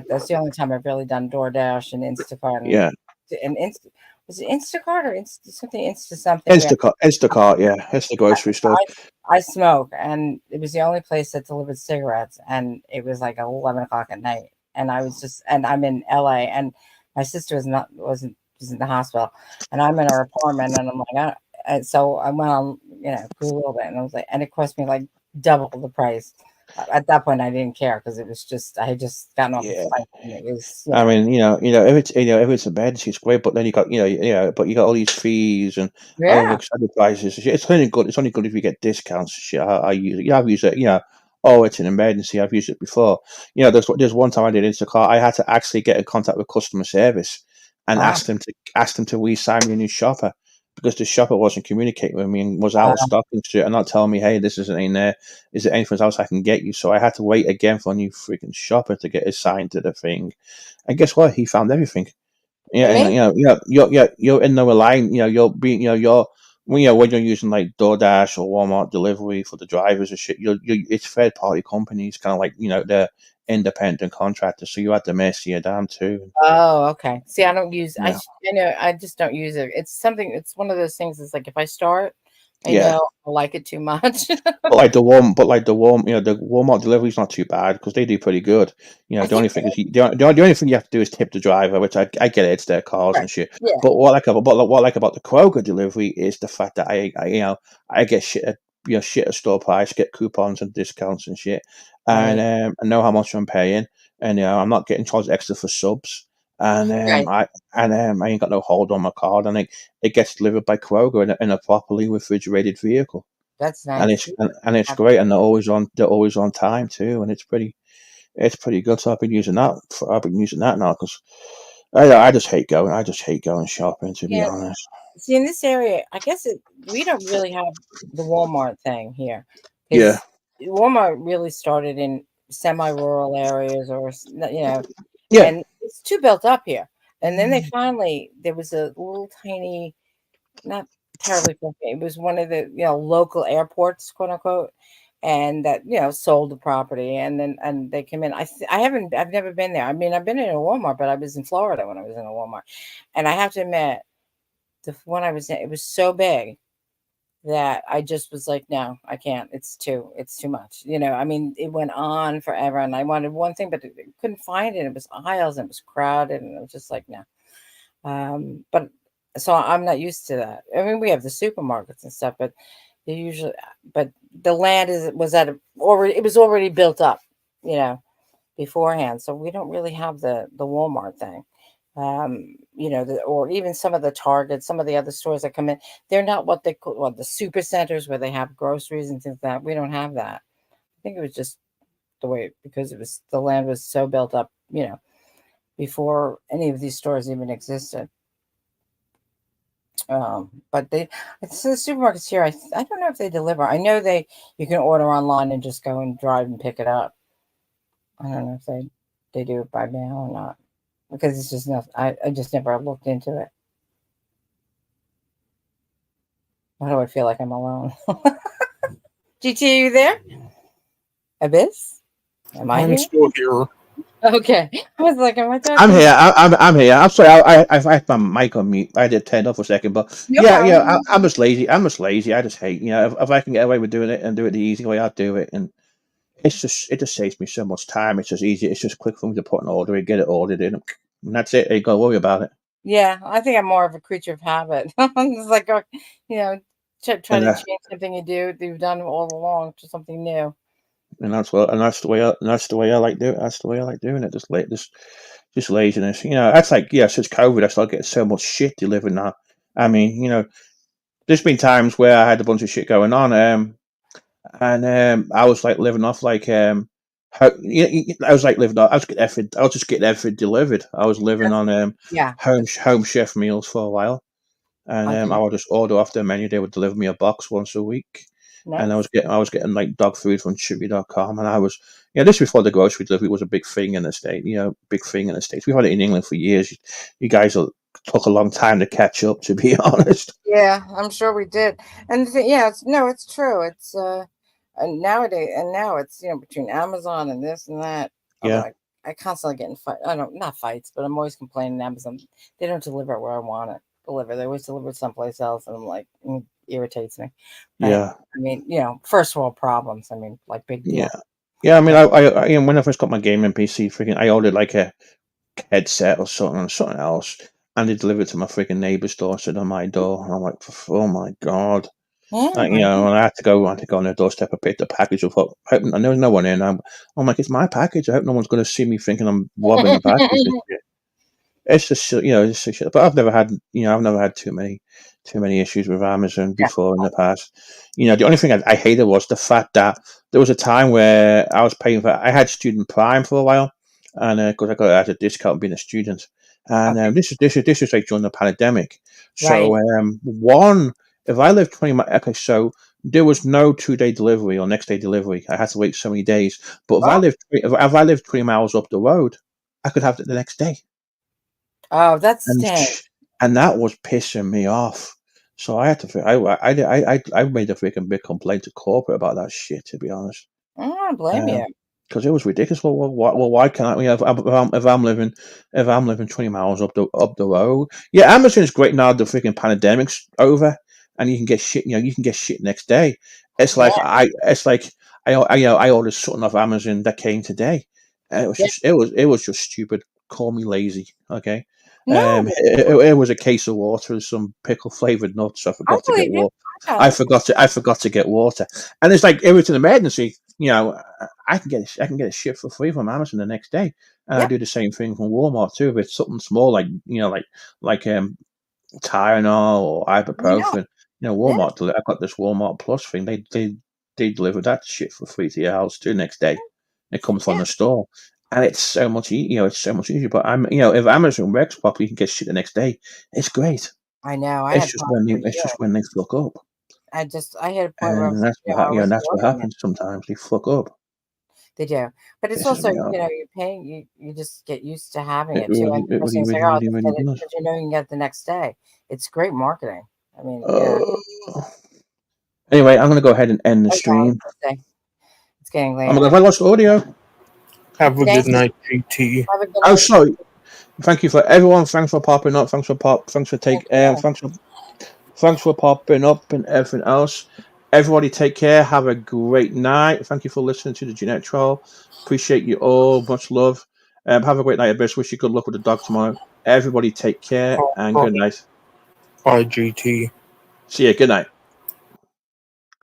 that's the only time I've really done DoorDash and Instacart yeah, and was it Instacart or something Insta something? Yeah, Instacart, yeah, it's the grocery store. I I smoke, and it was the only place that delivered cigarettes, and it was like 11 o'clock at night, and I'm in LA, and my sister was in the hospital, and I'm in her apartment, and I'm like, and so I went on, Google a little bit, and I was like, and it cost me like double the price. At that point, I didn't care because it was just I had just gotten off a Yeah. flight, and it was I mean, if it's a bed, it's great. But then you got, but you got all these fees and yeah. overextended prices. And shit. It's only good. It's only good if you get discounts. And shit. I use it. Yeah, I've used it. Oh, it's an emergency. I've used it before. There's one time I did Instacart. I had to actually get in contact with customer service and Wow. ask them to re-sign me a new shopper because the shopper wasn't communicating with me and was out of stock and shit, and not telling me, hey, this isn't in there. Is there anything else I can get you? So I had to wait again for a new freaking shopper to get assigned to the thing. And guess what? He found everything. Yeah, Me? you're in the line. You're being, when you're using like DoorDash or Walmart delivery for the drivers and shit. It's third party companies, kind of like they're independent contractors. So you at the mercy of them too. Oh, okay. See, I don't use. Yeah, I just don't use it. It's something. It's one of those things. It's like if I start, I Yeah. know I like it too much. The Walmart delivery's not too bad because they do pretty good. I The only think thing is the only thing you have to do is tip the driver, which I get it, it's their cars right. and shit. Yeah. But what I like about the Kroger delivery is the fact that I get shit at shit at store price, get coupons and discounts and shit, and Right. I know how much I'm paying, and I'm not getting charged extra for subs, and Right. I ain't got no hold on my card, and it gets delivered by Kroger in a properly refrigerated vehicle, That's and nice. it's Have great, to. and they're always on time too, and it's pretty good. So I've been using that now because I just hate going shopping, to be Yeah. honest. See, in this area, I guess we don't really have the Walmart thing here Yeah, because Walmart really started in semi-rural areas, or yeah, and it's too built up here. And then there was a little tiny, not terribly far, it was one of the local airports, quote unquote, and that sold the property, and they came in. I've never been there. I mean, I've been in a Walmart, but I was in Florida when I was in a Walmart, and I have to admit, the one I was in, it was so big that I just was like, no, I can't. It's too much. I mean, it went on forever, and I wanted one thing, but I couldn't find it. It was aisles, and it was crowded, and it was just like, no. But so I'm not used to that. I mean, we have the supermarkets and stuff, but they usually, but the land it was already built up, you know, beforehand. So we don't really have the Walmart thing. Or even some of the Targets, some of the other stores that come in, they're not what they call the super centers where they have groceries and things like that. We don't have that. I think it was just the way, because the land was so built up, before any of these stores even existed. But so the supermarkets here, I don't know if they deliver. I know you can order online and just go and drive and pick it up. I don't know if they do it by mail or not, because it's just not. I just never looked into it. Why do I feel like I'm alone? GT, are you there? Abyss? Am I I'm here? still here. Okay. I was like, am I I'm talking? here. I'm here. I'm sorry. I had my mic on mute. I did turn it off for a second, but No yeah. problem. I'm just lazy. I'm just lazy. I just hate. If I can get away with doing it and do it the easy way, I'll do it. And it just saves me so much time. It's just easy. It's just quick for me to put an order in, get it ordered in, and that's it. You got to worry about it. Yeah, I think I'm more of a creature of habit. It's like, you know, try And to change something you've done all along to something new. that's the way I like doing it. That's the way I like doing it. Just laziness. That's like since COVID, I started getting so much shit delivered now. I mean, there's been times where I had a bunch of shit going on, and I was like living off like I was like living off. I was just getting everything delivered. I was living That's on Yeah. home chef meals for a while, and I Okay. would just order off their menu. They would deliver me a box once a week, and Nice. I was getting like dog food from Chewy.com, and I was this before the grocery delivery was a big thing in the state. Big thing in the states. We've had it in England for years. You guys took a long time to catch up, to be honest. Yeah, I'm sure we did. And yeah, it's true. It's and nowadays, and now it's between Amazon and this and that. Although Yeah, I constantly get in fight. I don't Not fights, but I'm always complaining Amazon. They don't deliver it where I want it delivered. They always deliver it someplace else, and I'm like, irritates me. But yeah, I mean, first world problems. I mean, like, big yeah, deal. yeah. I mean, But when I first got my gaming PC, freaking, I ordered like a headset or something else, and they delivered to my freaking neighbor's doorstep on my door. And I'm like, oh my god. yeah, And I had to go on their doorstep and pick the package up. Hoping, and there was no one in. I'm like, it's my package. I hope no one's going to see me thinking I'm robbing the package. It's just it's just shit. But I've never had too many issues with Amazon yeah. before in the past. The only thing I hated was the fact that there was a time where I was paying for. I had Student Prime for a while, and because I got it at a discount being a student, and Okay. this is like during the pandemic. So Right. one, if I lived 20 miles, okay, so there was no 2 day delivery or next day delivery. I had to wait so many days. But Oh, if I lived 20 miles up the road, I could have it the next day. oh, that And stinks. and that was pissing me off. So I had to. I made a freaking big complaint to corporate about that shit. To be honest, I don't blame you. because it was ridiculous. Why can't we have? If I'm living 20 miles up the road, yeah, Amazon's great now. The freaking pandemic's over, and you can get shit. You can get shit next day. It's Yeah. like I ordered something off Amazon that came today. And it was just stupid. Call me lazy, okay? No, It was a case of water and some pickle flavored nuts. I I forgot to get believe you. water. I know. I forgot to get water, and it's like it was an emergency. I can get a ship for free from Amazon the next day, and I Yep. do the same thing from Walmart too. If it's something small like Tylenol or I know. ibuprofen, Yeah. I got this Walmart Plus thing. They deliver that shit for free to your house too next day. It comes from Yeah. the store, and it's so much it's so much easier. But if Amazon works properly, you can get shit the next day. It's great. I know. I had Prime for a It's year. just when they fuck up, I had a point where I and was, I wasn't that's what ordering it. happens sometimes. They fuck up. They do, but it's Pisses also, me off. you're paying. You just get used to having It it too. And the first thing is like, oh, I'll just really get it does. because you can get it the next day. It's great marketing. I mean, Anyway, I'm gonna go ahead and end the oh yeah, I was stream. gonna say, it's getting Oh late. my god, have I lost audio? Have a Thank good you. night, GT. Have a good Oh, night. sorry. Thank you for everyone. Thanks for popping up. Thanks for Yeah. thanks for popping up and everything else. Everybody, take care. Have a great night. Thank you for listening to the Jeanette Troll. Appreciate you all. Much love. Have a great night. I best wish you good luck with the dog tomorrow. Everybody, take care and good night. Bye, GT. See you. Good night.